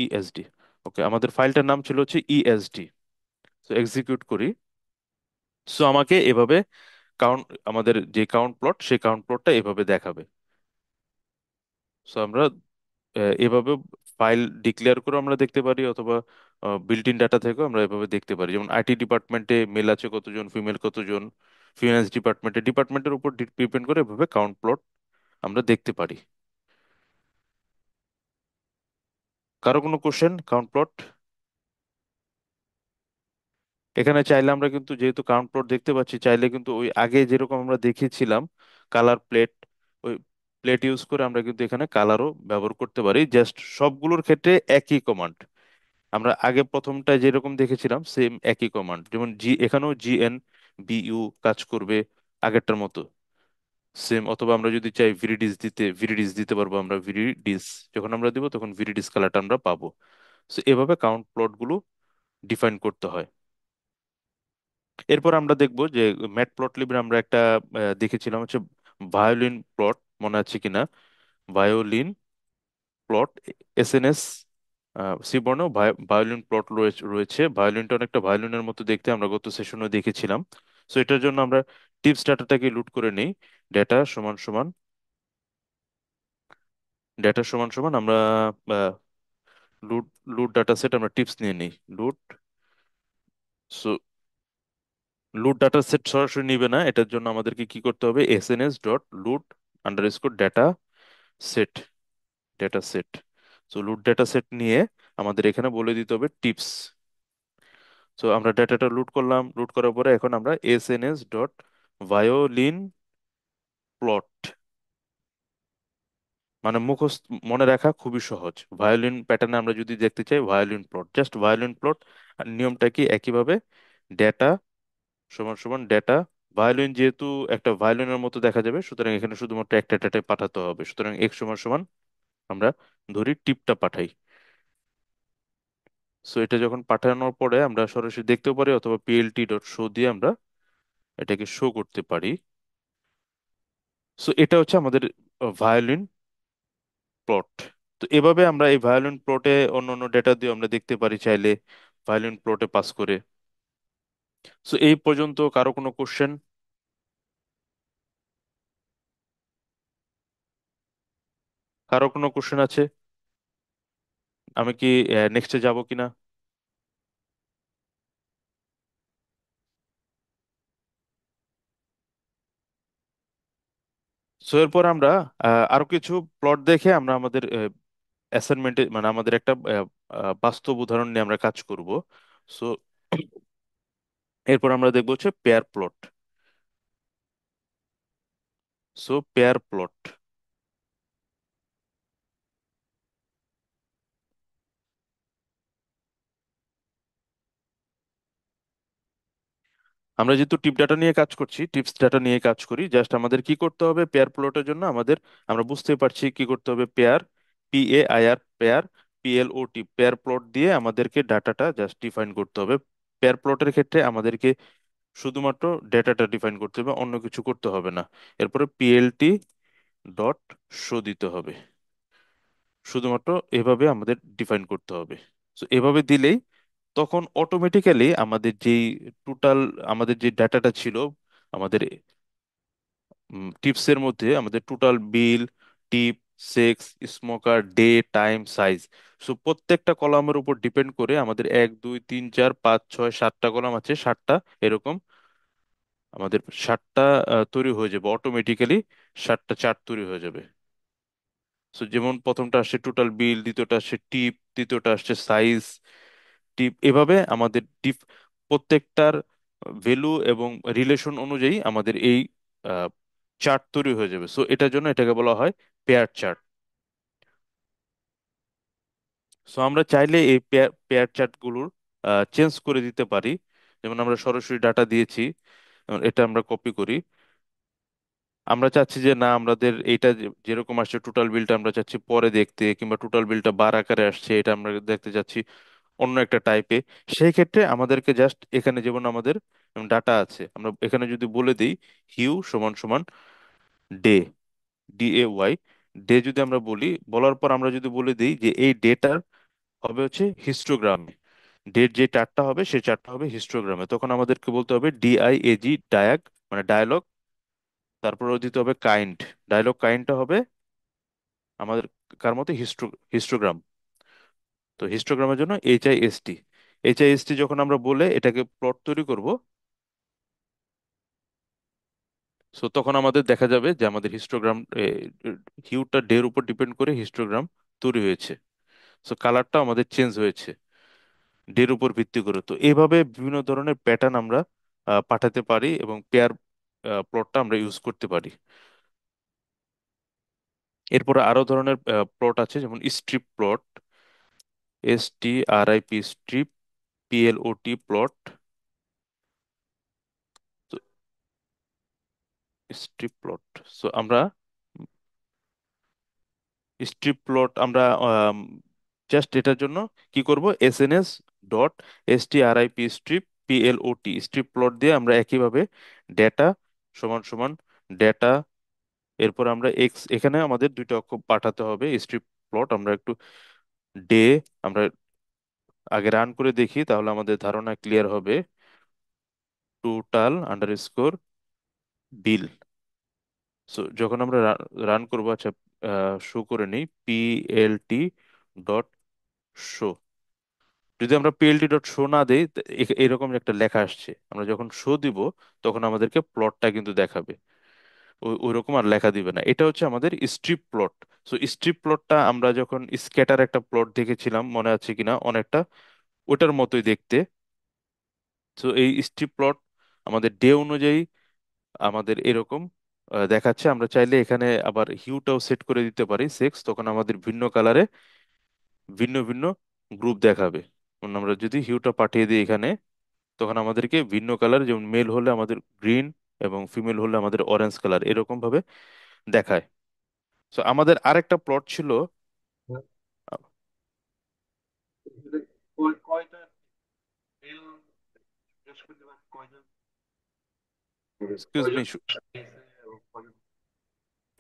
ইএসডি। ওকে, আমাদের ফাইলটার নাম ছিল হচ্ছে ইএসডি। সো এক্সিকিউট করি। সো আমাকে এভাবে কাউন্ট, আমাদের যে কাউন্ট প্লট, সেই কাউন্ট প্লটটা এভাবে দেখাবে। সো আমরা এভাবে ফাইল ডিক্লেয়ার করে আমরা দেখতে পারি, অথবা বিল্ট ইন ডাটা থেকেও আমরা এভাবে দেখতে পারি। যেমন আইটি ডিপার্টমেন্টে মেল আছে কতজন, ফিমেল কতজন, ফিনান্স ডিপার্টমেন্টের উপর ডিপেন্ড করে এভাবে কাউন্ট প্লট আমরা দেখতে পারি। কারো কোনো কোশ্চেন? কাউন্ট প্লট এখানে চাইলে আমরা কিন্তু, যেহেতু কাউন্ট প্লট দেখতে পাচ্ছি, চাইলে কিন্তু ওই আগে যেরকম আমরা দেখেছিলাম কালার প্লেট, ওই প্লেট ইউজ করে আমরা কিন্তু এখানে কালারও ব্যবহার করতে পারি। জাস্ট সবগুলোর ক্ষেত্রে একই কমান্ড। আমরা আগে প্রথমটা যেরকম দেখেছিলাম সেম একই কমান্ড, যেমন এখানেও জিএন বিইউ কাজ করবে আগেরটার মতো সেম। অথবা আমরা যদি চাই ভিরিডিস দিতে, ভিরিডিস দিতে পারবো আমরা, ভিরিডিস যখন আমরা দিব তখন ভিরিডিস কালারটা আমরা পাবো। তো এভাবে কাউন্ট প্লট গুলো ডিফাইন করতে হয়। এরপর আমরা দেখব যে ম্যাট প্লট লিবে আমরা একটা দেখেছিলাম হচ্ছে ভায়োলিন প্লট, মনে আছে কিনা? ভায়োলিন প্লট, এসএনএস সি বর্ণ ভায়োলিন প্লট রয়েছে। ভায়োলিনটা অনেকটা ভায়োলিনের মতো দেখতে, আমরা গত সেশনে দেখেছিলাম। সো এটার জন্য আমরা টিপস ডাটাটাকে লুট করে নেই। ডেটা সমান সমান, ডেটা সমান সমান আমরা লুট, লুট ডাটা সেট আমরা টিপস নিয়ে নিই, লুট। সো লুট ডাটা সেট সরাসরি নিবে না, এটার জন্য আমাদেরকে কি করতে হবে? এসএনএস ডট লুট underscore data set, data set. So লুট ডেটা সেট নিয়ে আমাদের এখানে বলে দিতে হবে টিপস। সো আমরা ডেটাটা লুট করলাম, লুট করার পরে এখন আমরা এসএনএস ডট ভায়োলিন প্লট, মানে মুখস্থ মনে রাখা খুবই সহজ। ভায়োলিন প্যাটার্নে আমরা যদি দেখতে চাই violin plot, just violin plot. আর নিয়মটা কি? একইভাবে ডেটা সমান সমান ডেটা, ভায়োলিন যেহেতু একটা ভায়োলিনের মতো দেখা যাবে, সুতরাং এখানে শুধুমাত্র একটা ডেটায় পাঠাতে হবে। সুতরাং এক্স সমান সমান আমরা ধরি টিপটা পাঠাই। সো এটা যখন পাঠানোর পরে আমরা সরাসরি দেখতেও পারি, অথবা পিএলটি ডট শো দিয়ে আমরা এটাকে শো করতে পারি। সো এটা হচ্ছে আমাদের ভায়োলিন প্লট। তো এভাবে আমরা এই ভায়োলিন প্লটে অন্য অন্য ডেটা দিয়ে আমরা দেখতে পারি চাইলে, ভায়োলিন প্লটে পাস করে। সো এই পর্যন্ত কারো কোনো কোশ্চেন? কারো কোনো কোশ্চেন আছে? আমি কি নেক্সটে যাব কিনা? সো এরপর আমরা আরো কিছু প্লট দেখে আমরা আমাদের অ্যাসাইনমেন্টে, মানে আমাদের একটা বাস্তব উদাহরণ নিয়ে আমরা কাজ করব। সো এরপর আমরা দেখবো হচ্ছে pair plot. So pair plot, আমরা যেহেতু টিপ ডাটা নিয়ে কাজ করছি, টিপস ডাটা নিয়ে কাজ করি, জাস্ট আমাদের কি করতে হবে পেয়ার প্লটের জন্য? আমাদের, আমরা বুঝতে পারছি কি করতে হবে। Pair, PAIR, pair, PLOT, pair plot দিয়ে আমাদেরকে ডাটাটা জাস্ট ডিফাইন করতে হবে। পেয়ার প্লটের ক্ষেত্রে আমাদেরকে শুধুমাত্র ডেটাটা ডিফাইন করতে হবে, অন্য কিছু করতে হবে না। এরপরে PLT ডট শো দিতে হবে, শুধুমাত্র এভাবে আমাদের ডিফাইন করতে হবে। তো এভাবে দিলেই তখন অটোমেটিক্যালি আমাদের যেই টোটাল, আমাদের যে ডাটাটা ছিল, আমাদের টিপস এর মধ্যে আমাদের total bill, tip, sex, smoker, day, time, size. So প্রত্যেকটা কলামের উপর ডিপেন্ড করে আমাদের 1 2 3 4 5 6 7টা কলাম আছে, 60টা এরকম আমাদের 60টা তৈরি হয়ে যাবে অটোমেটিক্যালি। 60টা চার্ট তৈরি হয়ে যাবে। সো যেমন প্রথমটা আসছে টোটাল বিল, দ্বিতীয়টা আসছে টিপ, তৃতীয়টা আসছে সাইজ, টিপ, এভাবে আমাদের টিপ প্রত্যেকটার ভ্যালু এবং রিলেশন অনুযায়ী আমাদের এই চার্ট তৈরি হয়ে যাবে। সো এটার জন্য এটাকে বলা হয় পেয়ার চার্ট। সো আমরা চাইলে এই পেয়ার পেয়ার চার্ট গুলোর চেঞ্জ করে দিতে পারি। যেমন আমরা সরাসরি ডাটা দিয়েছি, যেমন এটা আমরা কপি করি। আমরা চাচ্ছি যে না, আমাদের এইটা যেরকম আসছে টোটাল বিলটা আমরা চাচ্ছি পরে দেখতে, কিংবা টোটাল বিলটা বার আকারে আসছে এটা আমরা দেখতে চাচ্ছি অন্য একটা টাইপে। সেই ক্ষেত্রে আমাদেরকে জাস্ট এখানে যেমন আমাদের ডাটা আছে, আমরা এখানে যদি বলে দিই হিউ সমান সমান ডে, DAY, ডে যদি আমরা বলি, বলার পর আমরা যদি বলে দিই যে এই ডেটার হবে হচ্ছে হিস্টোগ্রামে, ডেট যে চার্টটা হবে সেই চার্টটা হবে হিস্টোগ্রামে, তখন আমাদেরকে বলতে হবে DIAG, ডায়াগ মানে ডায়ালগ, তারপর দিতে হবে কাইন্ড, ডায়লগ কাইন্ডটা হবে আমাদের কার মতো হিস্টোগ্রাম। তো হিস্টোগ্রামের জন্য HIST। HIST যখন আমরা বলে এটাকে প্লট তৈরি করব, সো তখন আমাদের দেখা যাবে যে আমাদের হিস্টোগ্রাম হিউটা ডের উপর ডিপেন্ড করে হিস্টোগ্রাম তৈরি হয়েছে। সো কালারটা আমাদের চেঞ্জ হয়েছে ডের উপর ভিত্তি করে। তো এইভাবে বিভিন্ন ধরনের প্যাটার্ন আমরা পাঠাতে পারি এবং পেয়ার প্লটটা আমরা ইউজ করতে পারি। এরপরে আরো ধরনের প্লট আছে, যেমন strip plot, STRIP, strip, PLOT, plot. তো স্ট্রিপ প্লট, সো আমরা স্ট্রিপ প্লট আমরা জাস্ট এটার জন্য কি করব, SNS.STRIP, strip, PLOT, strip plot দিয়ে আমরা একইভাবে ডেটা সমান সমান ডেটা, এরপর আমরা এক্স, এখানে আমাদের দুইটা অক্ষর পাঠাতে হবে স্ট্রিপ প্লট। আমরা একটু ডে আমরা আগে রান করে দেখি, তাহলে আমাদের ধারণা ক্লিয়ার হবে। টোটাল আন্ডারস্কোর বিল। সো যখন আমরা রান করবো, আচ্ছা শো করে নিই PLT.শো। যদি আমরা PLT.শো না দেই এরকম একটা লেখা আসছে, আমরা যখন শো দিব তখন আমাদেরকে প্লটটা কিন্তু দেখাবে, ওই রকম আর লেখা দিবে না। এটা হচ্ছে আমাদের স্ট্রিপ প্লট। সো স্ট্রিপ প্লটটা আমরা যখন স্ক্যাটার একটা প্লট দেখেছিলাম, মনে আছে কিনা, অনেকটা ওটার মতোই দেখতে। তো এই স্ট্রিপ প্লট আমাদের ডে অনুযায়ী আমাদের এরকম দেখাচ্ছে। আমরা চাইলে এখানে আবার হিউটাও সেট করে দিতে পারি সেক্স, তখন আমাদের ভিন্ন কালারে ভিন্ন ভিন্ন গ্রুপ দেখাবে। যেমন আমরা যদি হিউটা পাঠিয়ে দিই এখানে, তখন আমাদেরকে ভিন্ন কালার, যেমন মেল হলে আমাদের গ্রিন এবং ফিমেল হলে আমাদের অরেঞ্জ কালার এরকম ভাবে দেখায়। তো আমাদের আরেকটা প্লট ছিল। এক্সকিউজ মি,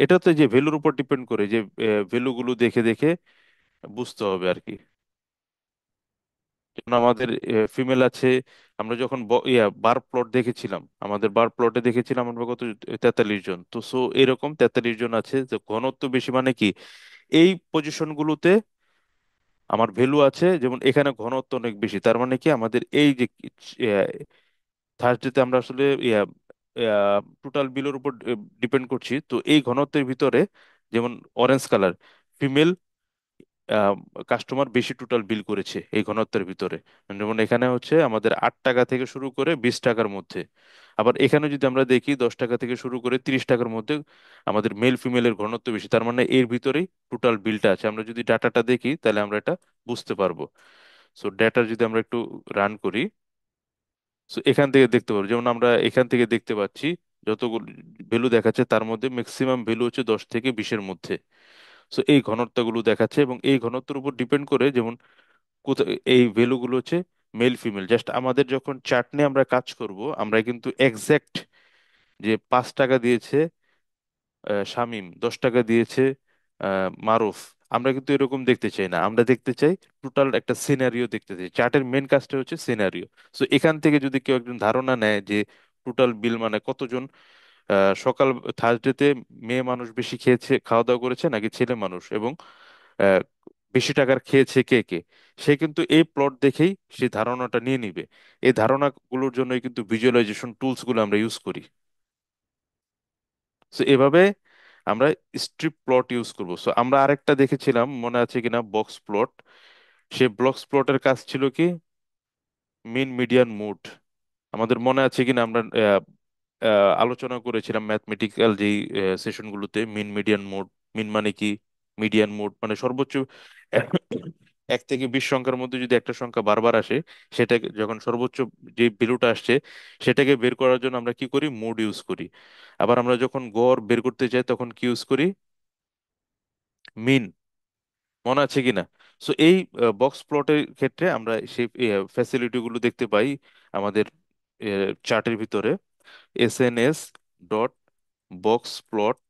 এটা তো যে ভ্যালুর উপর ডিপেন্ড করে, যে ভ্যালুগুলো দেখে দেখে বুঝতে হবে আর কি। যেমন আমাদের ফিমেল আছে, আমরা যখন বার প্লট দেখেছিলাম, আমাদের বার প্লটে দেখেছিলাম আমরা কত, 43 জন। তো সো এরকম 43 জন আছে, যে ঘনত্ব বেশি মানে কি, এই পজিশন গুলোতে আমার ভ্যালু আছে, যেমন এখানে ঘনত্ব অনেক বেশি, তার মানে কি আমাদের এই যে থার্সডেতে আমরা আসলে টোটাল বিলের উপর ডিপেন্ড করছি। তো এই ঘনত্বের ভিতরে যেমন অরেঞ্জ কালার, ফিমেল কাস্টমার বেশি টোটাল বিল করেছে এই ঘনত্বের ভিতরে। যেমন এখানে হচ্ছে আমাদের 8 টাকা থেকে শুরু করে 20 টাকার মধ্যে। আবার এখানে যদি আমরা দেখি 10 টাকা থেকে শুরু করে 30 টাকার মধ্যে আমাদের মেল ফিমেলের ঘনত্ব বেশি, তার মানে এর ভিতরেই টোটাল বিলটা আছে। আমরা যদি ডাটাটা দেখি তাহলে আমরা এটা বুঝতে পারবো। সো ডেটা যদি আমরা একটু রান করি, সো এখান থেকে দেখতে পারবো, যেমন আমরা এখান থেকে দেখতে পাচ্ছি যতগুলো ভ্যালু দেখাচ্ছে তার মধ্যে ম্যাক্সিমাম ভ্যালু হচ্ছে 10 থেকে 20-এর মধ্যে। সো এই ঘনত্বগুলো দেখাচ্ছে, এবং এই ঘনত্বের উপর ডিপেন্ড করে যেমন কোথায় এই ভ্যালুগুলো হচ্ছে মেল ফিমেল। জাস্ট আমাদের যখন চার্ট নিয়ে আমরা কাজ করব, আমরা কিন্তু এক্সাক্ট যে 5 টাকা দিয়েছে শামিম, 10 টাকা দিয়েছে মারুফ, আমরা কিন্তু এরকম দেখতে চাই না। আমরা দেখতে চাই টোটাল একটা সিনারিও দেখতে চাই। চার্টের মেন কাজটা হচ্ছে সিনারিও। সো এখান থেকে যদি কেউ একজন ধারণা নেয় যে টোটাল বিল মানে কতজন সকাল থার্সডেতে মেয়ে মানুষ বেশি খেয়েছে, খাওয়া দাওয়া করেছে নাকি ছেলে মানুষ, এবং আহ, বেশি টাকার খেয়েছে কে কে, সে কিন্তু এই প্লট দেখেই সেই ধারণাটা নিয়ে নিবে। এই ধারণাগুলোর জন্যই কিন্তু ভিজুয়ালাইজেশন টুলস গুলো আমরা ইউজ করি। সো এভাবে আমরা স্ট্রিপ প্লট ইউজ করব। সো আমরা আরেকটা দেখেছিলাম, মনে আছে কিনা, বক্স প্লট। সেই বক্স প্লটের কাজ ছিল কি, মিন মিডিয়ান মুড। আমাদের মনে আছে কিনা, আমরা আলোচনা করেছিলাম ম্যাথমেটিক্যাল যেই সেশনগুলোতে, মিন মিডিয়ান মোড। মিন মানে কি, মিডিয়ান মোড মানে সর্বোচ্চ 1 থেকে 20 সংখ্যার মধ্যে যদি একটা সংখ্যা বারবার আসে, সেটাকে যখন সর্বোচ্চ যে ভ্যালুটা আসছে সেটাকে বের করার জন্য আমরা কি করি, মোড ইউজ করি। আবার আমরা যখন গড় বের করতে চাই তখন কি ইউজ করি, মিন। মনে আছে কিনা? সো এই বক্স প্লটের ক্ষেত্রে আমরা সেই ফ্যাসিলিটি গুলো দেখতে পাই আমাদের চার্টের ভিতরে। এসএনএস ডট বক্স প্লট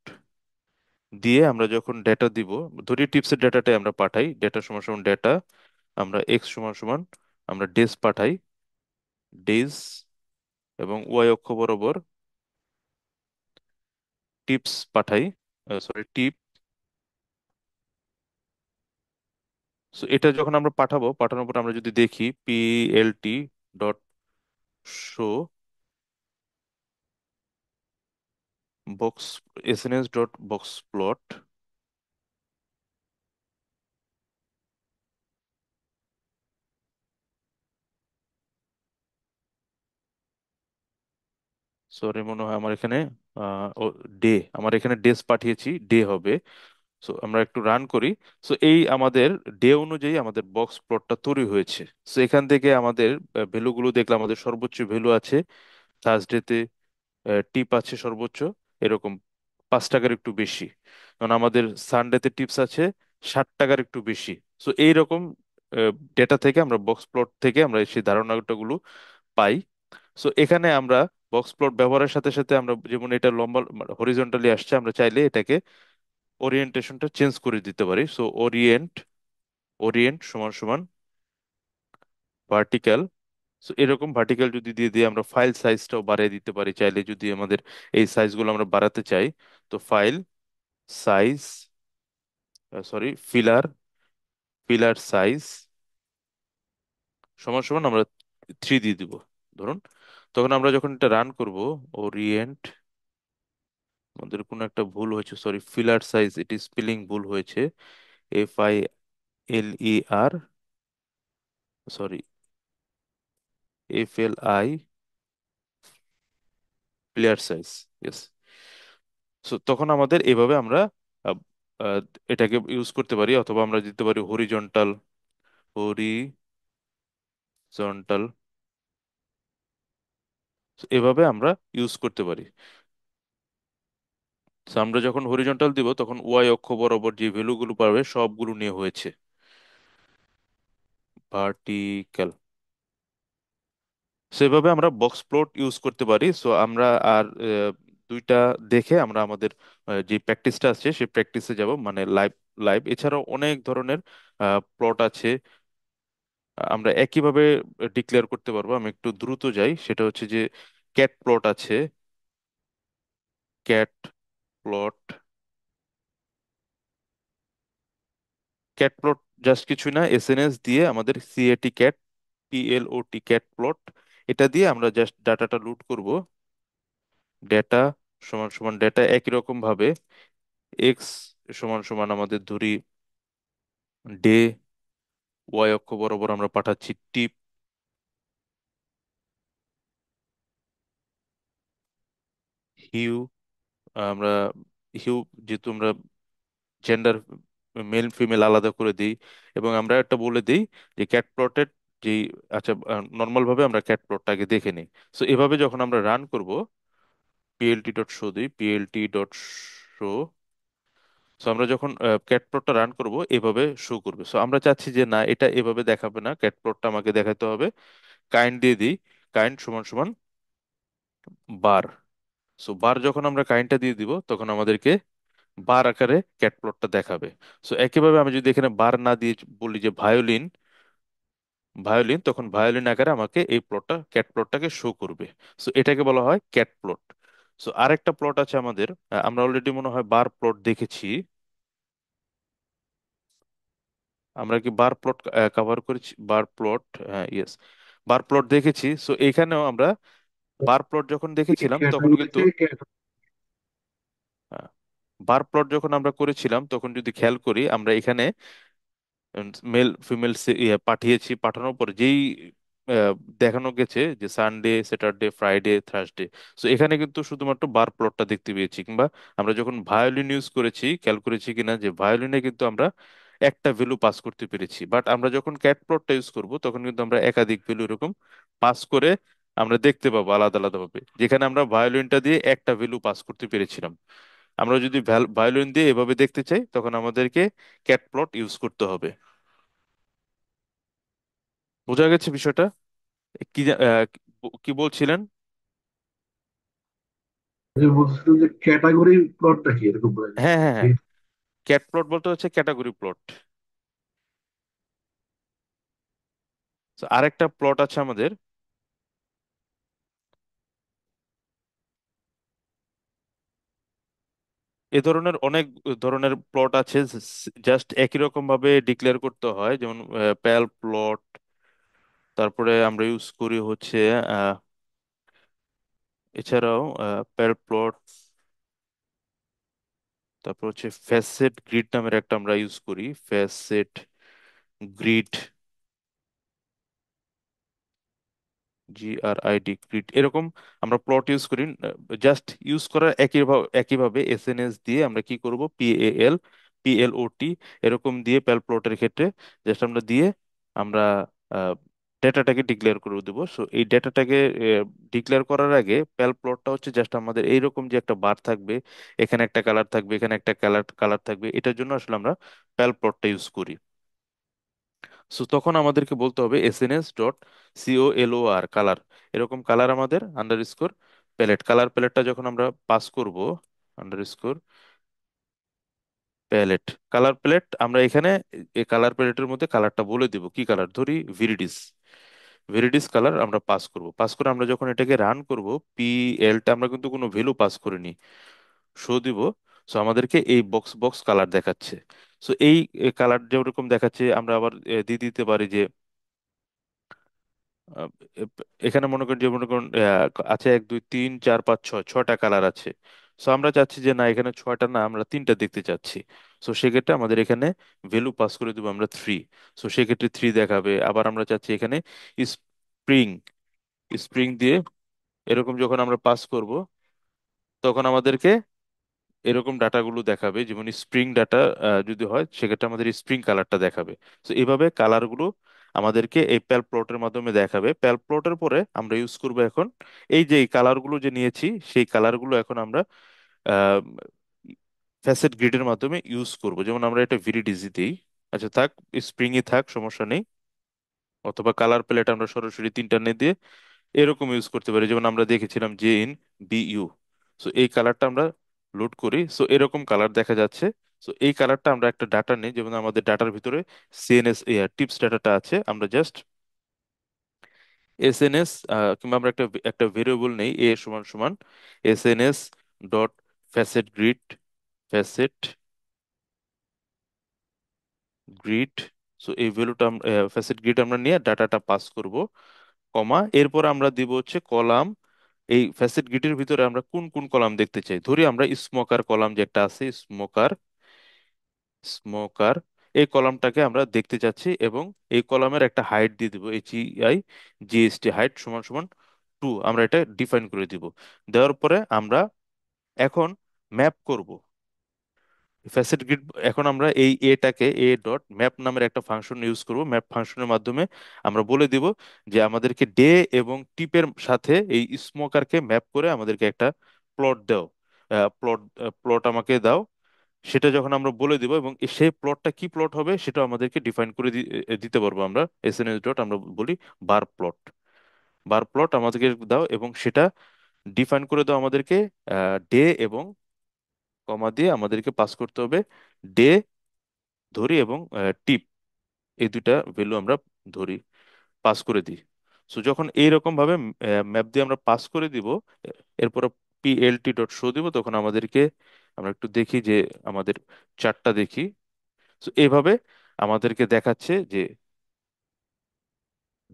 দিয়ে আমরা যখন ডেটা দিব, ধরি টিপসের ডেটাটাই আমরা পাঠাই, ডেটা সমান সমান ডেটা, আমরা এক্স সমান সমান আমরা ডেজ পাঠাই, ডেজ, এবং ওয়াই অক্ষ বরাবর টিপস পাঠাই, সরি টিপ। সো এটা যখন আমরা পাঠাবো, পাঠানোর পর আমরা যদি দেখি PLT dot show box, SNS dot box plot. Sorry, মনে হয় আমার এখানে ডে, আমার এখানে ডেজ পাঠিয়েছি, ডে হবে। সো আমরা একটু রান করি। সো এই আমাদের ডে অনুযায়ী আমাদের বক্স প্লটটা তৈরি হয়েছে। সো এখান থেকে আমাদের ভ্যালুগুলো দেখলাম, আমাদের সর্বোচ্চ ভ্যালু আছে থার্সডেতে, টিপ আছে সর্বোচ্চ এরকম 5 টাকার একটু বেশি। কারণ আমাদের সানডেতে টিপস আছে 60 টাকার একটু বেশি। সো এইরকম ডেটা থেকে আমরা, বক্স প্লট থেকে আমরা সেই ধারণাগুলো পাই। সো এখানে আমরা বক্স প্লট ব্যবহারের সাথে সাথে আমরা, যেমন এটা লম্বা হরিজন্টালি আসছে, আমরা চাইলে এটাকে ওরিয়েন্টেশনটা চেঞ্জ করে দিতে পারি। সো ওরিয়েন্ট, ওরিয়েন্ট সমান সমান ভার্টিক্যাল। সো এরকম ভার্টিক্যাল যদি দিয়ে দিয়ে আমরা ফাইল সাইজটাও বাড়িয়ে দিতে পারি চাইলে, যদি আমাদের এই সাইজগুলো আমরা বাড়াতে চাই। তো file size, sorry filer, filer size সমান সমান আমরা 3 দিয়ে দিব ধরুন। তখন আমরা যখন এটা রান করব, ওরিয়েন্ট, আমাদের কোনো একটা ভুল হয়েছে, সরি, ফিলার সাইজ, এটি স্পেলিং ভুল হয়েছে, FILER, sorry, FLI, filer size, yes. So তখন আমাদের এভাবে আমরা আহ, আহ, এটাকে ইউজ করতে পারি, অথবা আমরা দিতে পারি হরিজন্টাল, হরিজন্টাল। এভাবে আমরা ইউজ করতে পারি। So আমরা যখন হরিজন্টাল দিব তখন ওয়াই অক্ষ বরাবর যে ভ্যালুগুলো পাবে সবগুলো নিয়ে হয়েছে ভার্টিক্যাল। সেভাবে আমরা বক্স প্লট ইউজ করতে পারি। সো আমরা আর দুইটা দেখে আমরা আমাদের যে প্র্যাকটিসটা আছে সেই প্র্যাকটিসে যাব, মানে লাইভ। লাইভ এছাড়াও অনেক ধরনের প্লট আছে, আমরা একইভাবে ডিক্লেয়ার করতে পারবো। আমি একটু দ্রুত যাই, সেটা হচ্ছে যে ক্যাট প্লট আছে, cat plot. Cat plot just কিছু না, এসএনএস দিয়ে আমাদের CAT cat, PLOT cat plot, এটা দিয়ে আমরা জাস্ট ডাটাটা লুট করব। ডেটা সমান সমান ডেটা, একই রকম ভাবে এক্স সমান সমান আমাদের ধরি ডে, ওয়াই অক্ষ বরাবর আমরা পাঠাচ্ছি টিপ, হিউ, আমরা হিউ, যেহেতু আমরা জেন্ডার মেল ফিমেল আলাদা করে দিই, এবং আমরা একটা বলে দিই যে ক্যাট প্লটের যেই, আচ্ছা, নর্মাল ভাবে আমরা ক্যাট প্লটটাকে দেখে নিই। সো এভাবে যখন আমরা রান করব, পিএলটি ডট শো দিই, পিএলটি ডট শো। সো আমরা যখন ক্যাট প্লটটা রান করব এভাবে শো করবে। সো আমরা চাচ্ছি যে না, এটা এভাবে দেখাবে না, ক্যাট প্লটটা আমাকে দেখাতে হবে। কাইন্ড দিয়ে দিই, কাইন্ড সমান সমান বার। সো বার যখন আমরা কাইন্ডটা দিয়ে দিব তখন আমাদেরকে বার আকারে ক্যাট প্লটটা দেখাবে। সো একইভাবে আমি যদি এখানে বার না দিয়ে বলি যে ভায়োলিন, ভায়োলিন, তখন ভায়োলিন আকারে আমাকে এই প্লটটা, ক্যাট প্লটটাকে শো করবে। সো এটাকে বলা হয় ক্যাট প্লট। সো আরেকটা প্লট আছে আমাদের, আমরা অলরেডি মনে হয় বার প্লট দেখেছি। আমরা কি বার প্লট কভার করেছি? বার প্লট, হ্যাঁ, ইয়েস, বার প্লট দেখেছি। সো এখানেও আমরা বার প্লট যখন দেখেছিলাম তখন ক্যাটাগরি কিন্তু, থেকে বার প্লট যখন আমরা করেছিলাম তখন যদি খেয়াল করি আমরা এখানে মেল ফিমেল পাঠিয়েছি, পাঠানোর পর যেই আহ, দেখানো গেছে যে Sunday, Saturday, Friday, Thursday. So এখানে কিন্তু শুধুমাত্র বার প্লটটা দেখতে পেয়েছি। কিংবা আমরা যখন ভায়োলিন ইউজ করেছি, খেয়াল করেছি কিনা যে ভায়োলিনে কিন্তু আমরা একটা ভ্যালু পাস করতে পেরেছি, বাট আমরা যখন ক্যাট প্লটটা ইউজ করব তখন কিন্তু আমরা একাধিক ভ্যালু এরকম পাস করে আমরা দেখতে পাবো আলাদা আলাদা ভাবে, যেখানে আমরা ভায়োলিনটা দিয়ে একটা ভ্যালু পাস করতে পেরেছিলাম। আমরা যদি ভায়োলিন দিয়ে এভাবে দেখতে চাই তখন আমাদেরকে ক্যাট প্লট ইউজ করতে হবে। বোঝা গেছে বিষয়টা? কি কি বলছিলেন? বলছিলাম যে ক্যাটাগরি প্লটটা কি এরকম বোঝা হ্যাঁ, যাচ্ছে হ্যাঁ, যে হ্যাঁ, ক্যাট প্লট বলতে হচ্ছে ক্যাটাগরি প্লট। আরেকটা প্লট আছে আমাদের, এ ধরনের অনেক ধরনের প্লট আছে। জাস্ট একই রকম ভাবে ডিক্লেয়ার করতে হয়, যেমন প্যাল প্লট, তারপরে আমরা ইউজ করি হচ্ছে আহ, এছাড়াও প্যাল প্লট, তারপর হচ্ছে ফ্যাসেট গ্রিড নামের একটা আমরা ইউজ করি, ফ্যাসেট গ্রিড, GRID, গ্রিড, এরকম আমরা প্লট ইউজ করি। জাস্ট ইউজ করার একইভাবে এসএনএস দিয়ে আমরা কি করব, PAL PLOT এরকম দিয়ে প্যাল প্লটের ক্ষেত্রে জাস্ট আমরা দিয়ে আমরা ডেটাটাকে ডিক্লেয়ার করে দেবো। সো এই ডেটাটাকে ডিক্লেয়ার করার আগে প্যাল প্লটটা হচ্ছে জাস্ট আমাদের এইরকম যে একটা বার থাকবে, এখানে একটা কালার থাকবে, এখানে একটা কালার কালার থাকবে, এটার জন্য আসলে আমরা প্যাল প্লটটা ইউজ করি। সো তখন আমাদেরকে বলতে হবে SNS.COLOR কালার, এরকম কালার আমাদের আন্ডারস্কোর প্যালেট, কালার প্যালেটটা যখন আমরা পাস করব, আন্ডারস্কোর প্যালেট, কালার প্যালেট, আমরা এখানে এই কালার প্যালেটের মধ্যে কালারটা বলে দিব কি কালার, ধরি ভিরিডিস, ভিরিডিস কালার আমরা পাস করব। পাস করে আমরা যখন এটাকে রান করব, PLটা আমরা কিন্তু কোনো ভ্যালু পাস করিনি, শো দিব। সো আমাদেরকে এই বক্স বক্স কালার দেখাচ্ছে। সো এই কালার যেরকম দেখাচ্ছে আমরা আবার দিয়ে দিতে পারি যে আহ, এখানে মনে করেন যে মনে করুন আছে 1 2 3 4 5 6, ছয়টা কালার আছে। সো আমরা চাচ্ছি যে না, এখানে ছয়টা না, আমরা তিনটা দেখতে চাচ্ছি। সো সেক্ষেত্রে আমাদের এখানে ভ্যালু পাস করে দেবো আমরা 3। সো সেক্ষেত্রে 3 দেখাবে। আবার আমরা চাচ্ছি এখানে স্প্রিং, স্প্রিং দিয়ে এরকম যখন আমরা পাস করব তখন আমাদেরকে এরকম ডাটাগুলো দেখাবে, যেমন স্প্রিং ডাটা যদি হয় সেক্ষেত্রে আমাদের স্প্রিং কালারটা দেখাবে। তো এইভাবে কালারগুলো আমাদেরকে এই প্যাল প্লটের মাধ্যমে দেখাবে। প্যাল প্লটের পরে আমরা ইউজ করব এখন এই যে এই কালারগুলো যে নিয়েছি সেই কালারগুলো এখন আমরা ফ্যাসেট গ্রিডের মাধ্যমে ইউজ করব। যেমন আমরা এটা ভিরিডিজি দিই, আচ্ছা থাক, স্প্রিংই থাক, সমস্যা নেই। অথবা কালার প্যালেট আমরা সরাসরি তিনটা নিয়ে দিয়ে এরকম ইউজ করতে পারি, যেমন আমরা দেখেছিলাম JNBU। সো এই কালারটা আমরা লোড করি, সো এরকম কালার দেখা যাচ্ছে। সো এই কালারটা আমরা একটা ডাটা নিই, যেমন আমাদের ডাটার ভিতরে CNS টিপস ডাটাটা আছে, আমরা জাস্ট SNS কিংবা আমরা একটা একটা ভেরিয়েবল নেই, সমান সমান SNS.FacetGrid, ফ্যাসেট গ্রিড। সো এই ভ্যালুটা ফ্যাসেট গ্রিড আমরা নিয়ে ডাটাটা পাস করব, কমা, এরপর আমরা দিব হচ্ছে কলাম। এই ফ্যাসেট গ্রিডের ভিতরে আমরা কোন কোন কলাম দেখতে চাই, ধরি আমরা স্মোকার কলাম যে একটা আছে, স্মোকার, স্মোকার, এই কলামটাকে আমরা দেখতে চাচ্ছি, এবং এই কলামের একটা হাইট দিয়ে দিব, HEIGST, হাইট সমান সমান 2, আমরা এটা ডিফাইন করে দিব। দেওয়ার পরে আমরা এখন ম্যাপ করব ফ্যাসেট গ্রিড। এখন আমরা এই এটাকে A.ম্যাপ নামের একটা ফাংশন ইউজ করব। ম্যাপ ফাংশনের মাধ্যমে আমরা বলে দিব যে আমাদেরকে ডে এবং টিপের সাথে এই স্মোকারকে ম্যাপ করে আমাদেরকে একটা প্লট দাও, প্লট প্লট আমাকে দাও। সেটা যখন আমরা বলে দিব এবং সেই প্লটটা কি প্লট হবে সেটা আমাদেরকে ডিফাইন করে দিতে পারবো আমরা, SNS. আমরা বলি বার প্লট, বার প্লট আমাদেরকে দাও এবং সেটা ডিফাইন করে দাও আমাদেরকে ডে এবং কমা দিয়ে আমাদেরকে পাস করতে হবে ডে ধরি এবং টিপ, এই দুইটা ভ্যালু আমরা ধরি, পাস করে দিই। সো যখন এইরকম ভাবে ম্যাপ দিয়ে আমরা পাস করে দিব, এরপর পিএলটি ডট শো দিব, তখন আমাদেরকে, আমরা একটু দেখি যে আমাদের চার্টটা দেখি। তো এইভাবে আমাদেরকে দেখাচ্ছে যে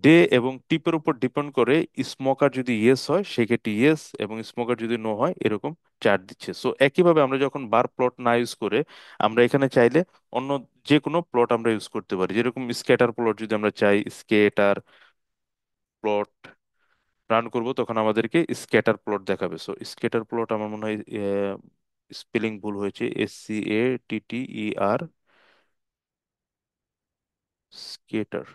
ডে এবং টিপের উপর ডিপেন্ড করে, স্মোকার যদি ইয়েস হয় সেক্ষেত্রে ইয়েস, এবং স্মোকার যদি নো হয় এরকম চার্ট দিচ্ছে। সো একইভাবে আমরা যখন বার প্লট না ইউজ করে আমরা এখানে চাইলে অন্য যে কোনো প্লট আমরা ইউজ করতে পারি। যেরকম স্কেটার প্লট যদি আমরা চাই, স্কেটার প্লট রান করব তখন আমাদেরকে স্ক্যাটার প্লট দেখাবে। সো স্ক্যাটার প্লট আমার মনে হয় স্পেলিং ভুল হয়েছে, SCATTER, স্কেটার,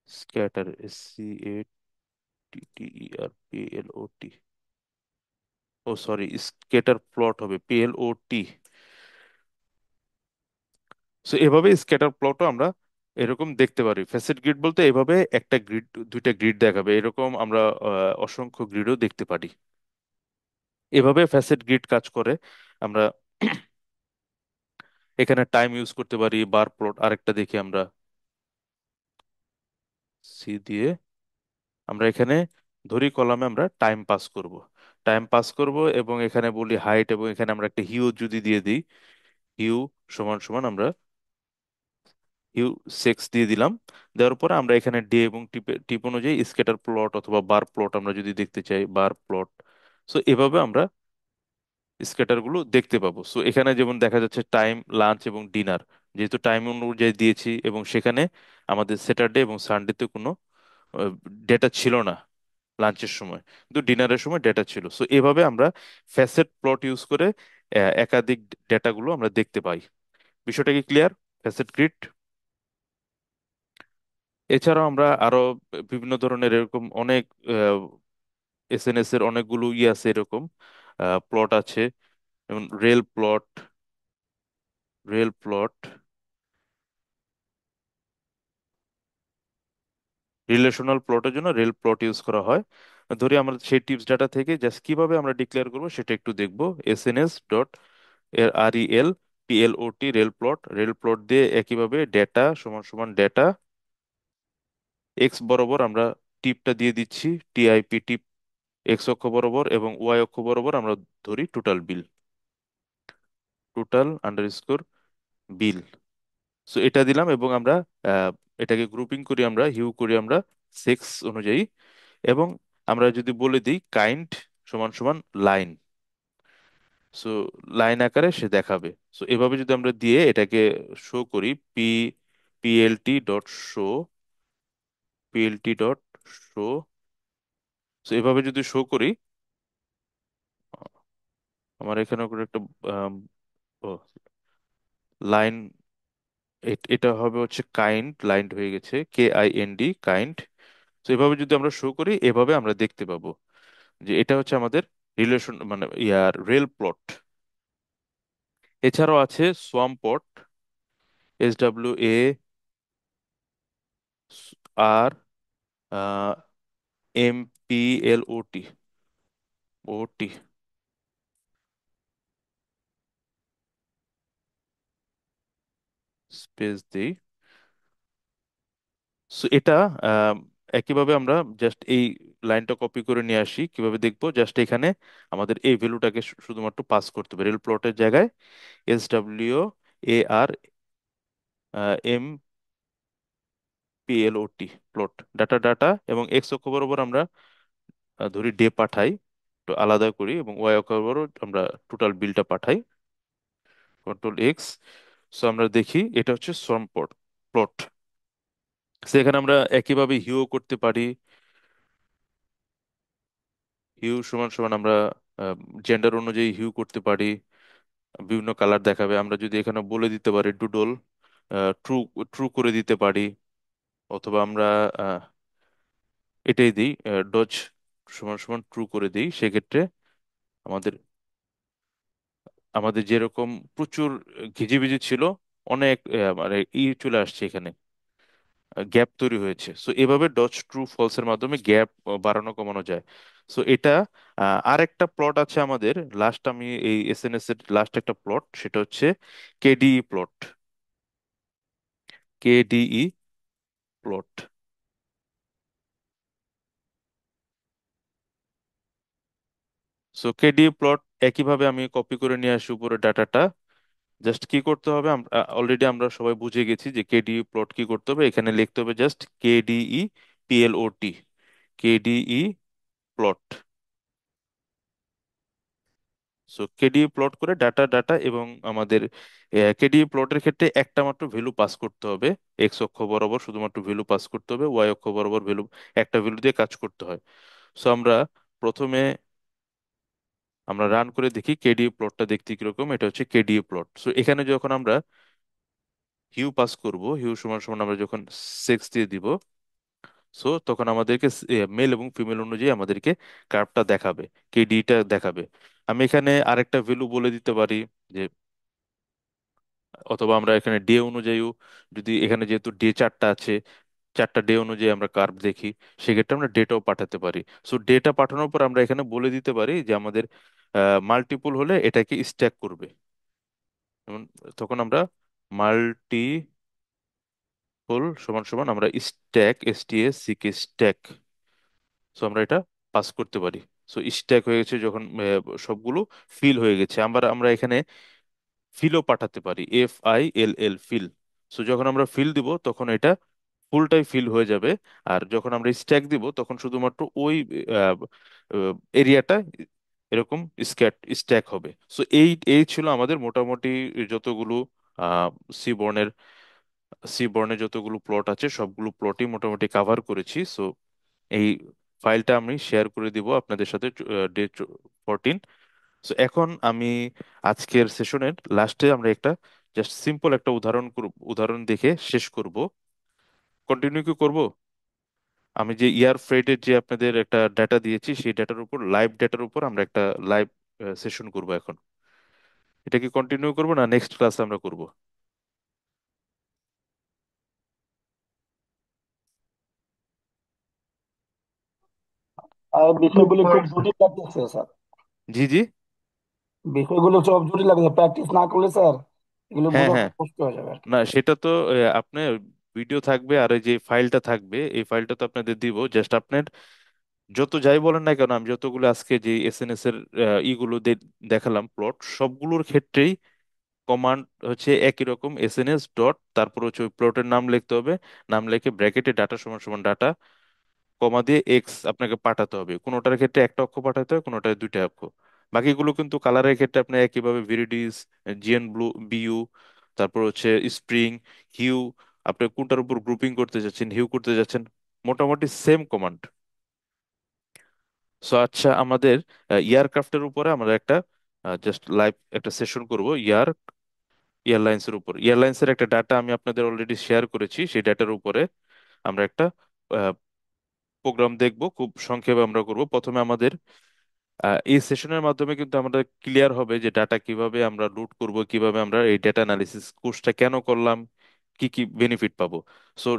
স্ক্যাটার, SCATTERPLOT, ও সরি, স্কেটার প্লট হবে PLOT। সো এভাবে স্ক্যাটার প্লটও আমরা এরকম দেখতে পারি। ফ্যাসেট গ্রিড বলতে এভাবে একটা গ্রিড, দুইটা গ্রিড দেখাবে, এরকম আমরা অসংখ্য গ্রিডও দেখতে পারি। এভাবে ফ্যাসেট গ্রিড কাজ করে। আমরা এখানে টাইম ইউজ করতে পারি, বার প্লট আরেকটা দেখি আমরা, সি দিয়ে আমরা এখানে ধরি কলামে আমরা টাইম পাস করব। টাইম পাস করব এবং এখানে বলি হাইট, এবং এখানে আমরা একটা হিউ যদি দিয়ে দিই, হিউ সমান সমান আমরা হিউ সেক্স দিয়ে দিলাম। দেওয়ার পরে আমরা এখানে ডে এবং টিপ টিপ অনুযায়ী স্ক্যাটার প্লট অথবা বার প্লট আমরা যদি দেখতে চাই, বার প্লট। সো এভাবে আমরা স্ক্যাটার গুলো দেখতে পাবো। সো এখানে যেমন দেখা যাচ্ছে টাইম, লাঞ্চ এবং ডিনার, যেহেতু টাইম অনুযায়ী দিয়েছি, এবং সেখানে আমাদের স্যাটারডে এবং সানডেতে কোনো ডেটা ছিল না লাঞ্চের সময়, কিন্তু ডিনারের সময় ডেটা ছিল। সো এভাবে আমরা ফ্যাসেট প্লট ইউজ করে একাধিক ডেটাগুলো আমরা দেখতে পাই। বিষয়টা কি ক্লিয়ার? ফ্যাসেট গ্রিড এছাড়াও আমরা আরো বিভিন্ন ধরনের এরকম অনেক এসএনএস এর অনেকগুলো আছে, এরকম প্লট আছে, যেমন rail plot, rail plot, relational প্লটের জন্য রেল প্লট ইউজ করা হয়। ধরি আমরা সেই টিপস ডাটা থেকে জাস্ট কিভাবে আমরা ডিক্লেয়ার করবো সেটা একটু দেখবো। SNS dot RELPLOT, rail plot, rail plot দিয়ে একইভাবে ডেটা সমান সমান ডেটা এক্স বরাবর আমরা টিপটা দিয়ে দিচ্ছি, TIP টিপ, এক্স অক্ষ বরাবর, এবং ওয়াই অক্ষ বরাবর আমরা ধরি টোটাল বিল, টোটাল আন্ডারস্কোর বিল। সো এটা দিলাম, এবং আমরা আহ, এটাকে গ্রুপিং করি, আমরা হিউ করি আমরা সেক্স অনুযায়ী, এবং আমরা যদি বলে দিই কাইন্ড সমান সমান লাইন, সো লাইন আকারে সে দেখাবে। সো এভাবে যদি আমরা দিয়ে এটাকে শো করি, P PLT dot show, PLT dot show, so এভাবে যদি শো করি, আমার এখানে করে একটা আম, ও লাইন, এটা হবে হচ্ছে কাইন্ড, লাইন হয়ে গেছে KIND, কাইন্ড। তো এভাবে যদি আমরা শো করি, এভাবে আমরা দেখতে পাবো যে এটা হচ্ছে আমাদের রিলেশন, মানে ইয়ার রেল প্লট। এছাড়াও আছে সোয়াম পট, SWAMPLOT, স্পেস দিই। সো এটা আহ, একইভাবে আমরা জাস্ট এই লাইনটা কপি করে নিয়ে আসি, কিভাবে দেখবো, জাস্ট এখানে আমাদের এই ভ্যালুটাকে শুধুমাত্র পাস করতে হবে রেল প্লটের জায়গায়, SWARMPLOT, প্লট, ডাটা ডাটা, এবং এক্স অক্ষ বরাবর আমরা ধরি ডে পাঠাই, তো আলাদা করি, এবং ওয়াই অক্ষ বরাবর আমরা টোটাল বিলটা পাঠাই, কন্ট্রোল X। সো আমরা দেখি এটা হচ্ছে সোয়াম প্লট, প্লট। সেখানে আমরা একইভাবে হিউ করতে পারি, হিউ সমান সমান আমরা জেন্ডার অনুযায়ী হিউ করতে পারি, বিভিন্ন কালার দেখাবে। আমরা যদি এখানে বলে দিতে পারি ডুডল ট্রু, ট্রু করে দিতে পারি, অথবা আমরা আহ, এটাই দিই, ডজ সমান সমান ট্রু করে দিই, সেক্ষেত্রে আমাদের আমাদের যেরকম প্রচুর ঘিজিবিজি ছিল, অনেক মানে চলে আসছে এখানে, গ্যাপ তৈরি হয়েছে। সো এভাবে ডজ ট্রু ফলস এর মাধ্যমে গ্যাপ বাড়ানো কমানো যায়। সো এটা আরেকটা প্লট আছে আমাদের লাস্ট, আমি এই এসএনএস এর লাস্ট একটা প্লট, সেটা হচ্ছে KDE plot, KDE plot. So KD plot একইভাবে আমি কপি করে নিয়ে আসি উপরে ডাটাটা। জাস্ট কি করতে হবে, অলরেডি আমরা সবাই বুঝে গেছি যে কেডি প্লট কি করতে হবে। এখানে লিখতে হবে just KDE PLOT, KDE plot. So KDE plot করে ডাটা ডাটা, এবং আমাদের কেডিই প্লটের ক্ষেত্রে একটা মাত্র ভ্যালু পাস করতে হবে। এক্স অক্ষ বরাবর শুধুমাত্র ভ্যালু পাস করতে হবে, ওয়াই অক্ষ বরাবর ভ্যালু, একটা ভ্যালু দিয়ে কাজ করতে হয়। সো আমরা প্রথমে আমরা রান করে দেখি কেডিই প্লটটা দেখতে কিরকম। এটা হচ্ছে কেডিই প্লট। সো এখানে যখন আমরা হিউ পাস করব, হিউ সমান সমান আমরা যখন সেক্স দিয়ে দিব, সো তখন আমাদেরকে মেল এবং ফিমেল অনুযায়ী আমাদেরকে কার্ভটা দেখাবে, কেডিটা দেখাবে। আমি এখানে আরেকটা ভ্যালু বলে দিতে পারি যে, অথবা আমরা এখানে ডে অনুযায়ীও, যদি এখানে যেহেতু ডে চারটা আছে, চারটা ডে অনুযায়ী আমরা কার্ভ দেখি, সেক্ষেত্রে আমরা ডেটাও পাঠাতে পারি। সো ডেটা পাঠানোর পর আমরা এখানে বলে দিতে পারি যে আমাদের মাল্টিপল হলে এটাকে স্ট্যাক করবে। যেমন তখন আমরা মাল্টিপল সমান সমান আমরা স্ট্যাক, STACK স্ট্যাক, সো আমরা এটা পাস করতে পারি। সো স্ট্যাক হয়ে গেছে যখন সবগুলো ফিল হয়ে গেছে, আমরা আমরা এখানে ফিলও পাঠাতে পারি, FILL ফিল। সো যখন আমরা ফিল দিব তখন এটা ফুলটাই ফিল হয়ে যাবে। আর যখন আমরা স্ট্যাক দিব তখন শুধুমাত্র ওই এরিয়াটা এরকম স্ট্যাক হবে। সো এই এই ছিল আমাদের মোটামুটি যতগুলো সি বর্ণের সি বর্ণে যতগুলো প্লট আছে সবগুলো প্লটই মোটামুটি কাভার করেছি। সো এই ফাইলটা আমি শেয়ার করে দিব আপনাদের সাথে ডে 14। সো এখন আমি আজকের সেশনের লাস্টে আমরা একটা জাস্ট সিম্পল একটা উদাহরণ দেখে শেষ করব। কন্টিনিউ কি করব? আমি যে ইয়ার ফ্রেডের যে আপনাদের একটা ডাটা দিয়েছি, সেই ডাটার উপর, লাইভ ডাটার উপর আমরা একটা লাইভ সেশন করব এখন। এটা কি কন্টিনিউ করব না নেক্সট ক্লাসে আমরা করব? আর টু বিষয়গুলো খুব পার্টস। জটিল লাগতেছে স্যার। জি জি। বিষয়গুলো সব জটিল লাগছে, প্র্যাকটিস না করলে স্যার এগুলো হ্যাঁ বোঝা হ্যাঁ। খুব কষ্ট হয়ে যাবে আর কি। না সেটা তো আপনার ভিডিও থাকবে, আর এই যে ফাইলটা থাকবে, এই ফাইলটা তো আপনাদের দিব। জাস্ট আপনার যত যাই বলেন না কেন, আমি যতগুলো আজকে যে SNS এর ইগুলো দেখালাম প্লট, সবগুলোর ক্ষেত্রেই কমান্ড হচ্ছে একই রকম, SNS ডট, তারপর হচ্ছে ওই প্লটের নাম লিখতে হবে। নাম লিখে ব্র্যাকেটে ডাটা সমান সমান ডাটা, কমা দিয়ে এক্স আপনাকে পাঠাতে হবে। কোনোটার ক্ষেত্রে একটা অক্ষ পাঠাতে হয়, কোনোটায় দুইটা অক্ষ। বাকিগুলো কিন্তু কালারের ক্ষেত্রে আপনি একইভাবে ভিরিডিস, GN ব্লু, BU, তারপর হচ্ছে স্প্রিং, হিউ, আপনি কোনটার উপর গ্রুপিং করতে যাচ্ছেন, হিউ করতে যাচ্ছেন, মোটামুটি সেম কমান্ড। সো আচ্ছা, আমাদের এয়ারক্রাফটের উপরে আমরা একটা জাস্ট লাইভ একটা সেশন করব এয়ারলাইন্সের উপর। এয়ারলাইন্সের একটা ডাটা আমি আপনাদের অলরেডি শেয়ার করেছি, সেই ডাটার উপরে আমরা একটা প্রোগ্রাম দেখব। খুব সংক্ষেপে আমরা করব। প্রথমে আমাদের এই সেশনের মাধ্যমে কিন্তু আমরা ক্লিয়ার হবে যে ডাটা কিভাবে আমরা লুট করব, কিভাবে আমরা এই ডেটা অ্যানালিসিস কোর্সটা কেন করলাম, কি কি বেনিফিট পাবো। সো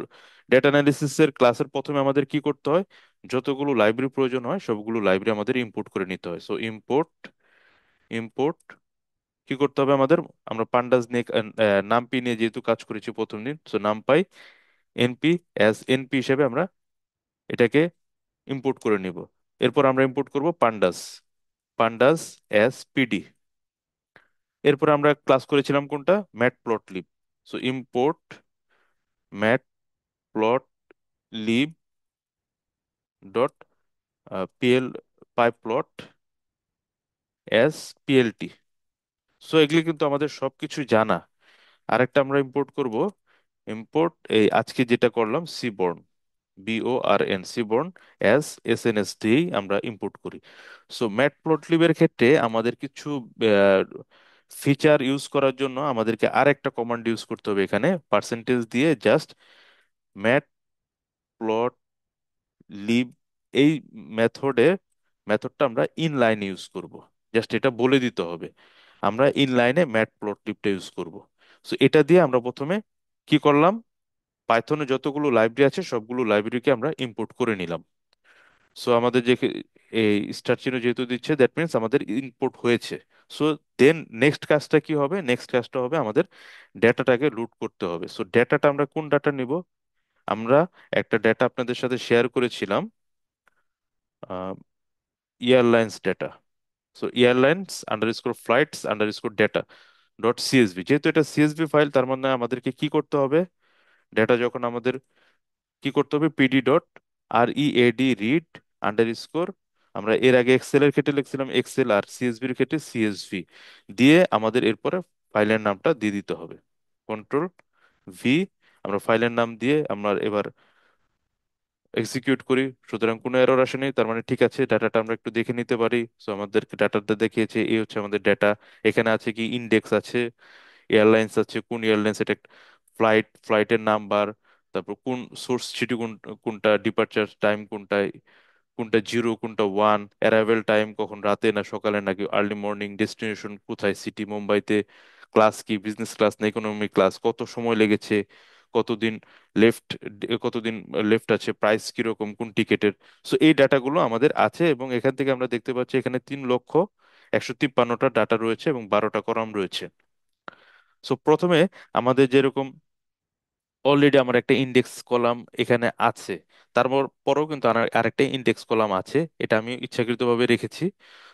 ডেটা অ্যানালিসিসের ক্লাসের প্রথমে আমাদের কি করতে হয়, যতগুলো লাইব্রেরি প্রয়োজন হয় সবগুলো লাইব্রেরি আমাদের ইম্পোর্ট করে নিতে হয়। সো ইম্পোর্ট ইম্পোর্ট কি করতে হবে আমাদের, আমরা পান্ডাস নিয়ে নামপি নিয়ে যেহেতু কাজ করেছি প্রথম দিন, সো নামপাই NP, NP হিসেবে আমরা এটাকে ইম্পোর্ট করে নিব। এরপর আমরা ইম্পোর্ট করব পান্ডাস, পান্ডাস PD। এরপর আমরা ক্লাস করেছিলাম কোনটা, ম্যাট প্লট লিব। সো ইম্পোর্ট ম্যাট প্লট লিব ডট PL পাই প্লট PLT। সো এগুলি কিন্তু আমাদের সবকিছু জানা। আরেকটা আমরা ইম্পোর্ট করব, ইম্পোর্ট এই আজকে যেটা করলাম সিবর্ন, BORN সিবর্ন SNS দিয়েই আমরা ইম্পোর্ট করি। সো ম্যাটপ্লটলিবের ক্ষেত্রে আমাদের কিছু ফিচার ইউজ করার জন্য আমাদেরকে আরেকটা কমান্ড ইউজ করতে হবে। এখানে পার্সেন্টেজ দিয়ে জাস্ট ম্যাট প্লট লিব, এই মেথডে মেথডটা আমরা ইনলাইন ইউজ করব। জাস্ট এটা বলে দিতে হবে আমরা ইনলাইনে ম্যাট প্লট লিবটা ইউজ করব। সো এটা দিয়ে আমরা প্রথমে কি করলাম, পাইথনে যতগুলো লাইব্রেরি আছে সবগুলো লাইব্রেরিকে আমরা ইম্পোর্ট করে নিলাম। সো আমাদের যে এই স্টার চিহ্ন যেহেতু দিচ্ছে, দ্যাট মিনস আমাদের ইম্পোর্ট হয়েছে। সো দেন নেক্সট কাজটা কি হবে, নেক্সট কাজটা হবে আমাদের ডেটাটাকে লুট করতে হবে। সো ডেটাটা আমরা কোন ডাটা নিব, আমরা একটা ডেটা আপনাদের সাথে শেয়ার করেছিলাম, airlines data. So airlines underscore flights underscore data dot CSV, যেহেতু এটা সিএসভি ফাইল, তার মানে আমাদেরকে কি করতে হবে, ডেটা যখন আমাদের কি করতে হবে, PD dot R E A D read underscore, আমরা এর আগে এক্সেল এর ক্ষেত্রে লিখছিলাম এক্সেল, আর সিএসভি এর ক্ষেত্রে সিএসভি দিয়ে আমাদের এরপরে ফাইলের নামটা দিয়ে দিতে হবে, কন্ট্রোল ভি। আমরা ফাইলের নাম দিয়ে আমরা এবার এক্সিকিউট করি। সুতরাং কোনো এরর আসেনি, তার মানে ঠিক আছে, ডাটাটা আমরা একটু দেখে নিতে পারি। সো আমাদেরকে ডাটাটা দেখিয়েছে, এই হচ্ছে আমাদের ডাটা। এখানে আছে কি, ইন্ডেক্স আছে, এয়ারলাইন্স আছে, কোন এয়ারলাইন্স এটা, ফ্লাইটের নাম্বার, তারপর কোন সোর্স সিটি কোনটা, ডিপার্চার টাইম কোনটা, কোনটা জিরো কোনটা ওয়ান, অ্যারাইভেল টাইম কখন, রাতে না সকালে নাকি আর্লি মর্নিং, ডেস্টিনেশন কোথায়, সিটি মুম্বাইতে, ক্লাস কি বিজনেস ক্লাস না ইকোনমি ক্লাস, কত সময় লেগেছে, কতদিন লেফট, কতদিন লেফট আছে, প্রাইস কিরকম কোন টিকেটের। সো এই ডাটাগুলো আমাদের আছে, এবং এখান থেকে আমরা দেখতে পাচ্ছি এখানে 3,153টা ডাটা রয়েছে এবং 12টা কলাম রয়েছে। সো প্রথমে আমাদের যেরকম অলরেডি আমার একটা ইন্ডেক্স কলাম এখানে আছে, পরেও কিন্তু আরেকটা ইন্ডেক্স কলাম আছে, এটা আমি ইচ্ছাকৃতভাবে রেখেছি।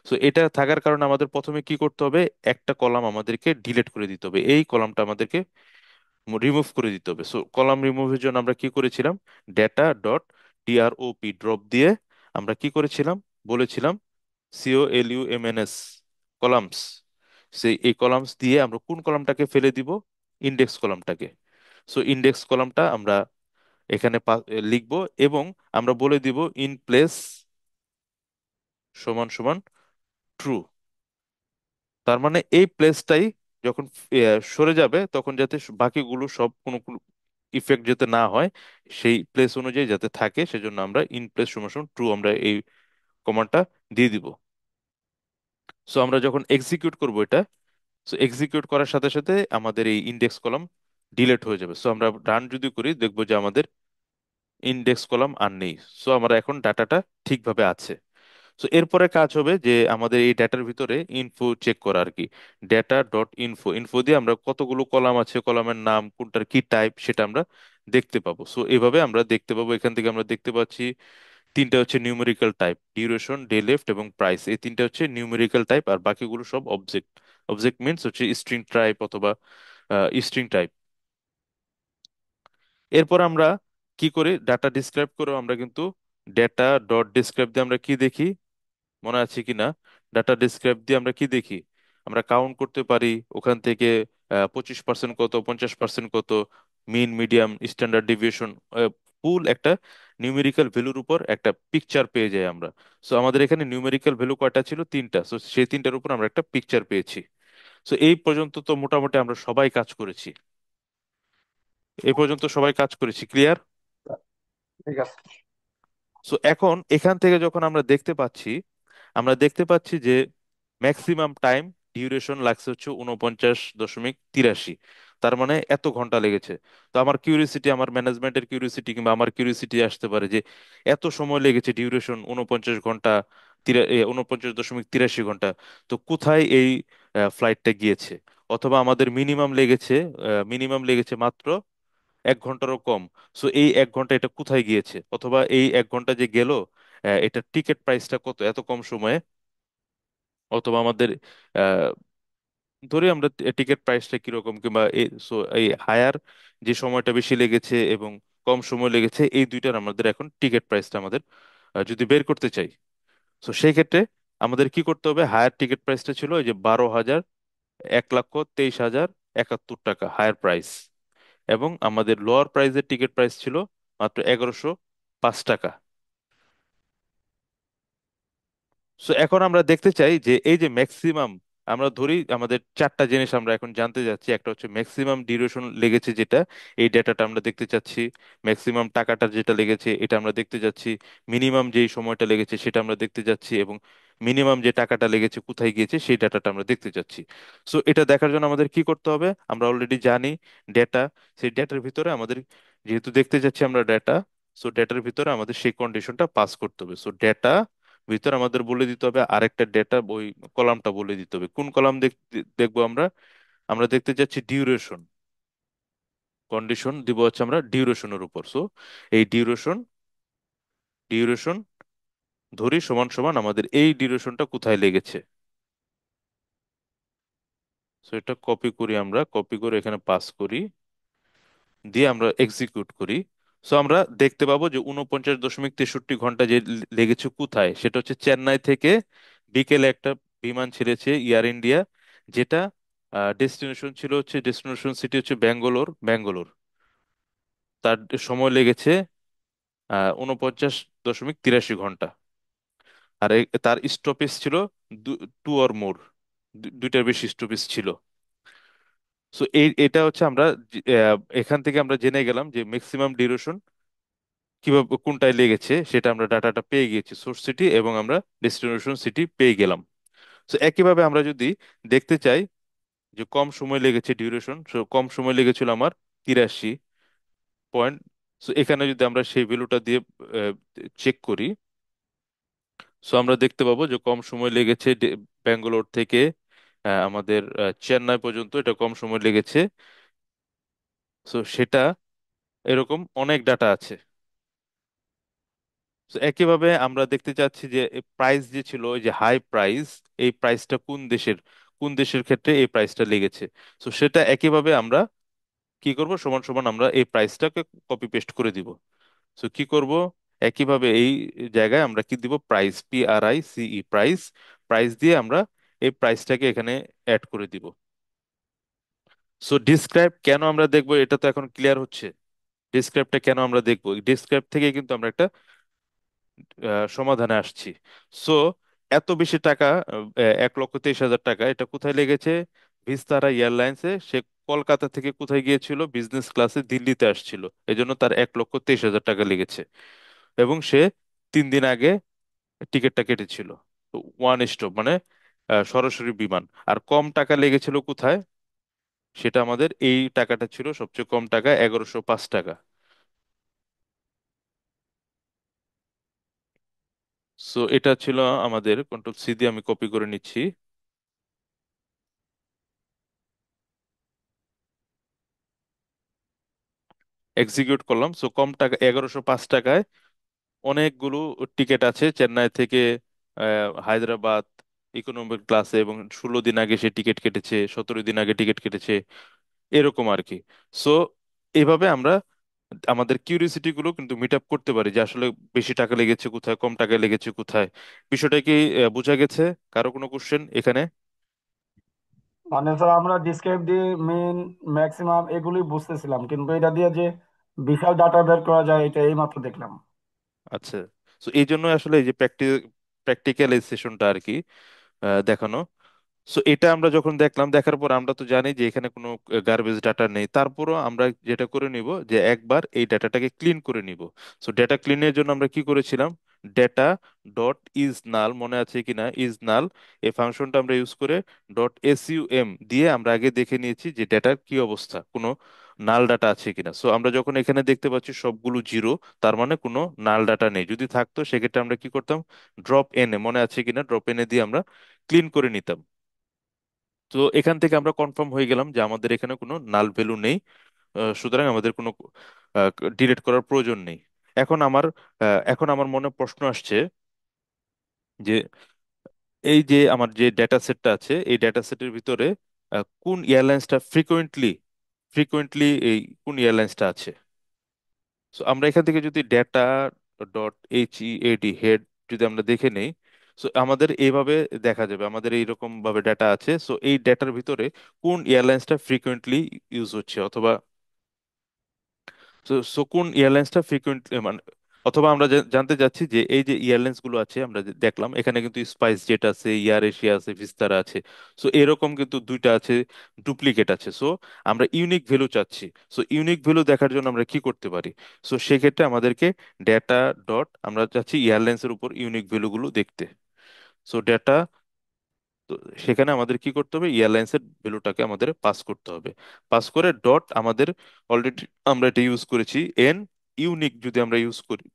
সো এটা থাকার কারণে আমাদের প্রথমে কি করতে হবে, একটা কলাম আমাদেরকে ডিলিট করে দিতে হবে, এই কলামটা আমাদেরকে রিমুভ করে দিতে হবে। সো কলাম রিমুভের জন্য আমরা কি করেছিলাম, ডেটা ডট ডিআরওপি ড্রপ দিয়ে আমরা কি করেছিলাম, বলেছিলাম COLUMNS, কলামস। সেই এই কলামস দিয়ে আমরা কোন কলামটাকে ফেলে দিব, ইন্ডেক্স কলামটাকে। সো ইন্ডেক্স কলামটা আমরা এখানে লিখবো, এবং আমরা বলে দিব ইন প্লেস সমান সমান ট্রু। তার মানে এই প্লেসটাই যখন সরে যাবে তখন যাতে বাকিগুলো সব কোনো ইফেক্ট যাতে না হয়, সেই প্লেস অনুযায়ী যাতে থাকে, সেজন্য আমরা ইন প্লেস সমান সমান ট্রু আমরা এই কমান্ডটা দিয়ে দিব। সো আমরা যখন এক্সিকিউট করব এটা, সো এক্সিকিউট করার সাথে সাথে আমাদের এই ইন্ডেক্স কলাম ডিলিট হয়ে যাবে। সো আমরা রান যদি করি দেখবো যে আমাদের ইন্ডেক্স কলাম আর নেই। সো আমরা এখন ডাটাটা ঠিকভাবে আছে। সো এরপরে কাজ হবে যে আমাদের এই ডেটার ভিতরে ইনফো চেক করা আর কি, ডেটা ডট ইনফো, ইনফো দিয়ে আমরা কতগুলো কলাম আছে, কলামের নাম কোনটার কি টাইপ সেটা আমরা দেখতে পাবো। সো এভাবে আমরা দেখতে পাবো, এখান থেকে আমরা দেখতে পাচ্ছি তিনটা হচ্ছে numerical type, duration, day left এবং প্রাইস, এই তিনটা হচ্ছে নিউমেরিক্যাল টাইপ, আর বাকিগুলো সব অবজেক্ট। অবজেক্ট মিনস হচ্ছে স্ট্রিং টাইপ অথবা স্ট্রিং টাইপ। এরপর আমরা কি করি, ডাটা ডিসক্রাইব করে আমরা কিন্তু ডেটা ডট ডিসক্রাইব দিয়ে আমরা কি দেখি, মনে আছে কিনা, ডাটা ডিসক্রাইব দিয়ে আমরা কি দেখি, আমরা কাউন্ট করতে পারি ওখান থেকে 25% কত, 50% কত, মিন মিডিয়াম স্ট্যান্ডার্ড ডিভিয়েশন, ফুল একটা নিউমেরিক্যাল ভ্যালুর উপর একটা পিকচার পেয়ে যাই আমরা। সো আমাদের এখানে নিউমেরিক্যাল ভ্যালু কয়টা ছিল, তিনটা। সো সেই তিনটার উপর আমরা একটা পিকচার পেয়েছি। সো এই পর্যন্ত তো মোটামুটি আমরা সবাই কাজ করেছি, এই পর্যন্ত সবাই কাজ করেছি, ক্লিয়ার। ঠিক আছে। সো এখন এখান থেকে যখন আমরা দেখতে পাচ্ছি যে ম্যাক্সিমাম টাইম ডিউরেশন লাগছে হচ্ছে 49.83, তার মানে এত ঘন্টা লেগেছে। তো আমার কিউরিসিটি, আমার ম্যানেজমেন্টের কিউরিসিটি কিংবা আমার কিউরিসিটি আসতে পারে যে এত সময় লেগেছে, ডিউরেশন 49 ঘন্টা, 49.83 ঘন্টা, তো কোথায় এই ফ্লাইটটা গিয়েছে, অথবা আমাদের মিনিমাম লেগেছে মাত্র 1 ঘন্টারও কম। সো এই 1 ঘন্টা এটা কোথায় গিয়েছে, অথবা এই 1 ঘন্টা যে গেল, এটা টিকিট প্রাইসটা কত এত কম সময়ে, অথবা আমাদের ধরি আমরা টিকিট প্রাইসটা কিরকম, কিংবা এই হায়ার যে সময়টা বেশি লেগেছে এবং কম সময় লেগেছে, এই দুইটার আমাদের এখন টিকিট প্রাইসটা আমাদের যদি বের করতে চাই, তো সেই ক্ষেত্রে আমাদের কি করতে হবে, হায়ার টিকিট প্রাইসটা ছিল ওই যে 12,000, 1,23,071 টাকা হায়ার প্রাইস, এবং আমাদের লোয়ার প্রাইসের টিকিট প্রাইস ছিল মাত্র 1,105 টাকা। সো এখন আমরা দেখতে চাই যে এই যে ম্যাক্সিমাম, আমরা ধরি আমাদের চারটা জিনিস আমরা এখন জানতে যাচ্ছি, একটা হচ্ছে ম্যাক্সিমাম ডিউরেশন লেগেছে যেটা, এই ডেটাটা আমরা দেখতে চাচ্ছি, ম্যাক্সিমাম টাকাটা যেটা লেগেছে এটা আমরা দেখতে যাচ্ছি, মিনিমাম যেই সময়টা লেগেছে সেটা আমরা দেখতে যাচ্ছি, এবং মিনিমাম যে টাকাটা লেগেছে কোথায় গিয়েছে সেই ডাটাটা আমরা দেখতে যাচ্ছি। সো এটা দেখার জন্য আমাদের কি করতে হবে, আমরা অলরেডি জানি ডেটা, সেই ডেটার ভিতরে আমাদের যেহেতু দেখতে যাচ্ছি আমরা ডেটা, সো ডেটার ভিতরে আমাদের সেই কন্ডিশনটা পাস করতে হবে। সো ডেটা ভিতরে আমাদের বলে দিতে হবে আরেকটা ডেটা, ওই কলামটা বলে দিতে হবে, কোন কলাম দেখবো আমরা, আমরা দেখতে যাচ্ছি ডিউরেশন, কন্ডিশন দিব হচ্ছে আমরা ডিউরেশনের উপর। সো এই ডিউরেশন ধরি সমান সমান আমাদের এই ডিউরেশনটা কোথায় লেগেছে, সো এটা কপি করি, আমরা কপি করে এখানে পাস করি, দিয়ে আমরা এক্সিকিউট করি। সো আমরা দেখতে পাবো যে 49.63 ঘন্টা যে লেগেছে কোথায়, সেটা হচ্ছে চেন্নাই থেকে বিকেলে একটা বিমান ছেড়েছে এয়ার ইন্ডিয়া, যেটা ডেস্টিনেশন ছিল হচ্ছে, ডেস্টিনেশন সিটি হচ্ছে ব্যাঙ্গালোর। তার সময় লেগেছে 49.83 ঘন্টা। আর তার স্টপেজ ছিল টু অর মোর, দুইটার বেশি স্টপেজ ছিল। সো এটা হচ্ছে আমরা এখান থেকে আমরা জেনে গেলাম যে ম্যাক্সিমাম ডিউরেশন কিভাবে কোনটায় লেগেছে, সেটা আমরা ডাটাটা পেয়ে গিয়েছি, সোর্স সিটি এবং আমরা ডেস্টিনেশন সিটি পেয়ে গেলাম। তো একইভাবে আমরা যদি দেখতে চাই যে কম সময় লেগেছে ডিউরেশন, কম সময় লেগেছিল আমার 83 পয়েন্ট। সো এখানে যদি আমরা সেই ভ্যালুটা দিয়ে চেক করি, সো আমরা দেখতে পাবো যে কম সময় লেগেছে ব্যাঙ্গালোর থেকে আমাদের চেন্নাই পর্যন্ত, এটা কম সময় লেগেছে। সো সেটা এরকম অনেক ডাটা আছে। তো একইভাবে আমরা দেখতে চাচ্ছি যে প্রাইস যে ছিল, ওই যে হাই প্রাইস, এই প্রাইসটা কোন দেশের ক্ষেত্রে এই প্রাইসটা লেগেছে। তো সেটা একইভাবে আমরা কি করব, সমান সমান আমরা এই প্রাইসটাকে কপি পেস্ট করে দিব। তো কি করব, একইভাবে এই জায়গায় আমরা কি দিব, প্রাইস, PRICE, প্রাইস, প্রাইস দিয়ে আমরা এই প্রাইসটাকে এখানে অ্যাড করে দিব। সো ডিসক্রাইব কেন আমরা দেখবো, এটা তো এখন ক্লিয়ার হচ্ছে। ডিসক্রাইবটা কেন আমরা দেখবো, ডিসক্রাইব থেকে কিন্তু আমরা একটা সমাধানে আসছি। সো এত বেশি টাকা, 1,23,000 টাকা, এটা কোথায় লেগেছে? ভিস্তারা এয়ারলাইন্সে। সে কলকাতা থেকে কোথায় গিয়েছিল? বিজনেস ক্লাসে দিল্লিতে আসছিল, এজন্য তার 1,23,000 টাকা লেগেছে। এবং সে 3 দিন আগে টিকিটটা কেটেছিল, ওয়ান স্টপ মানে সরাসরি বিমান। আর কম টাকা লেগেছিল কোথায়? সেটা আমাদের এই টাকাটা ছিল সবচেয়ে কম টাকা, 1,105 টাকা। সো এটা ছিল আমাদের, কন্ট্রোল C দিয়ে আমি কপি করে নিচ্ছি, এক্সিকিউট করলাম। সো কম টাকা, 1,105 টাকায় অনেকগুলো টিকিট আছে চেন্নাই থেকে হায়দ্রাবাদ ইকোনমিক ক্লাসে, এবং 16 দিন আগে সে টিকিট কেটেছে, 17 দিন আগে টিকিট কেটেছে, এরকম আর কি। সো এইভাবে আমরা আমাদের কিউরিওসিটি গুলো কিন্তু মিট আপ করতে পারি, যে আসলে বেশি টাকা লেগেছে কোথায়, কম টাকা লেগেছে কোথায়। বিষয়টা কি বোঝা গেছে? কারো কোনো কোশ্চেন এখানে? মানে স্যার আমরা ডিসক্রাইব দিয়ে মেন ম্যাক্সিমাম এগুলোই বুঝতেছিলাম, কিন্তু এটা দিয়ে যে বিশাল ডাটা বের করা যায় এটা এই মাত্র দেখলাম। আচ্ছা, তো এই জন্য আসলে এই যে প্র্যাকটিক্যাল এই সেশনটা আর কি দেখানো। সো এটা আমরা যখন দেখলাম, দেখার পর আমরা তো জানি যে এখানে কোনো গার্বেজ ডাটা নেই, তারপরও আমরা যেটা করে নিব যে একবার এই ডাটাটাকে ক্লিন করে নিব। সো ডেটা ক্লিনের জন্য আমরা কি করেছিলাম, ডেটা ডট ইজ নাল, মনে আছে কিনা, ইজ নাল, এই ফাংশনটা আমরা ইউজ করে .sum দিয়ে আমরা আগে দেখে নিয়েছি যে ডেটার কি অবস্থা, কোনো নাল ডাটা আছে কিনা। সো আমরা যখন এখানে দেখতে পাচ্ছি সবগুলো জিরো, তার মানে কোনো নাল ডাটা নেই। যদি থাকতো সেক্ষেত্রে আমরা কি করতাম, ড্রপ এনে, মনে আছে কিনা, ড্রপ এনে দিয়ে আমরা ক্লিন করে নিতাম। তো এখান থেকে আমরা কনফার্ম হয়ে গেলাম যে আমাদের এখানে কোনো নাল ভ্যালু নেই। সুতরাং আমাদের কোনো ডিলিট করার প্রয়োজন নেই। এখন আমার এখন আমার মনে প্রশ্ন আসছে যে এই যে আমার যে ডেটা সেটটা আছে, এই ডেটা সেটের ভিতরে কোন এয়ারলাইন্সটা ফ্রিকোয়েন্টলি এই কোন এয়ারলাইন্সটা আছে। সো আমরা এখান থেকে যদি data.HEAD হেড যদি আমরা দেখে নেই, সো আমাদের এইভাবে দেখা যাবে, আমাদের এইরকম ভাবে ডেটা আছে। সো এই ডেটার ভিতরে কোন এয়ারলাইন্সটা ফ্রিকোয়েন্টলি ইউজ হচ্ছে, অথবা কোন এয়ারলাইন্সটা ফ্রিকোয়েন্টলি মানে, অথবা আমরা জানতে চাচ্ছি যে এই যে এয়ারলাইন্স গুলো আছে, আমরা যে দেখলাম এখানে কিন্তু স্পাইস জেট আছে, এয়ার এশিয়া আছে, ভিস্তারা আছে। সো এরকম কিন্তু দুইটা আছে, ডুপ্লিকেট আছে। সো আমরা ইউনিক ভ্যালু চাচ্ছি। সো ইউনিক ভ্যালু দেখার জন্য আমরা কি করতে পারি? সো সেক্ষেত্রে আমাদেরকে ডেটা ডট, আমরা চাচ্ছি এয়ারলাইন্সের উপর ইউনিক ভ্যালু গুলো দেখতে। সো ডেটা, তো সেখানে আমাদের কি করতে হবে, এয়ারলাইন্সের ভ্যালুটাকে আমাদের পাস করতে হবে। পাস করে ডট, আমাদের অলরেডি আমরা এটা ইউজ করেছি, এন ইউনিক যদি আমরা ইউজ করি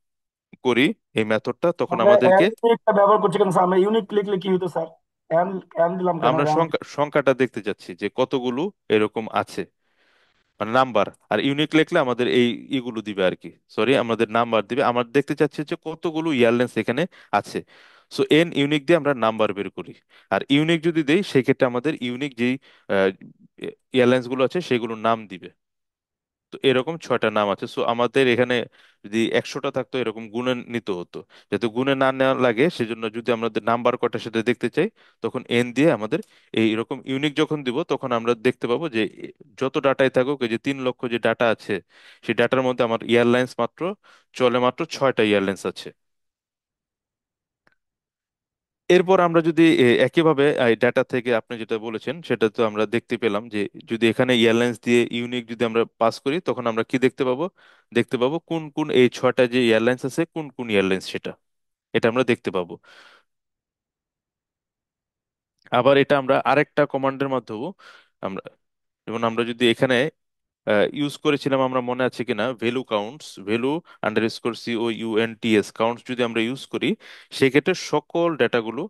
করি এই মেথডটা, তখন আমরা আমাদেরকে, ইউনিকটা ব্যবহার করছি কেন স্যার? আমরা ইউনিক লিখলে কি হতো স্যার? এম এম দিলাম কেন? আমরা এম সংখ্যাটা দেখতে যাচ্ছি যে কতগুলো এরকম আছে, মানে নাম্বার। আর ইউনিক লিখলে আমাদের এই ইগুলো দিবে আর কি, সরি, আমাদের নাম্বার দিবে। আমরা দেখতে চাচ্ছি যে কতগুলো এয়ারলাইন্স এখানে আছে। সো এন ইউনিক দিয়ে আমরা নাম্বার বের করি। আর ইউনিক যদি দেই সেক্ষেত্রে আমাদের ইউনিক যেই এয়ারলাইন্স গুলো আছে সেগুলোর নাম দিবে। তো এরকম 6টা নাম আছে। সো আমাদের এখানে যদি 100টা থাকতো এরকম গুণে নিতে হতো। যাতে গুণে না নেওয়া লাগে সেজন্য যদি আমাদের নাম্বার কটা সেটা দেখতে চাই, তখন এন দিয়ে আমাদের এইরকম ইউনিক যখন দিব তখন আমরা দেখতে পাবো যে যত ডাটাই থাকুক, এই যে 3 লক্ষ যে ডাটা আছে সেই ডাটার মধ্যে আমার এয়ারলাইন্স মাত্র চলে মাত্র 6টা এয়ারলাইন্স আছে। এরপর আমরা যদি একইভাবে ডাটা থেকে আপনি যেটা বলেছেন সেটা তো আমরা দেখতে পেলাম যে যদি এখানে এয়ারলাইন্স দিয়ে ইউনিক যদি আমরা পাস করি তখন আমরা কি দেখতে পাবো, দেখতে পাবো কোন কোন এই 6টা যে এয়ারলাইন্স আছে কোন কোন এয়ারলাইন্স সেটা, এটা আমরা দেখতে পাবো। আবার এটা আমরা আরেকটা কমান্ডের মাধ্যমে আমরা, যেমন আমরা যদি এখানে ইউজ করেছিলাম, আমরা মনে আছে কিনা, value counts, value underscore COUNTS counts যদি আমরা ইউজ করি সেক্ষেত্রে সকল ডেটাগুলো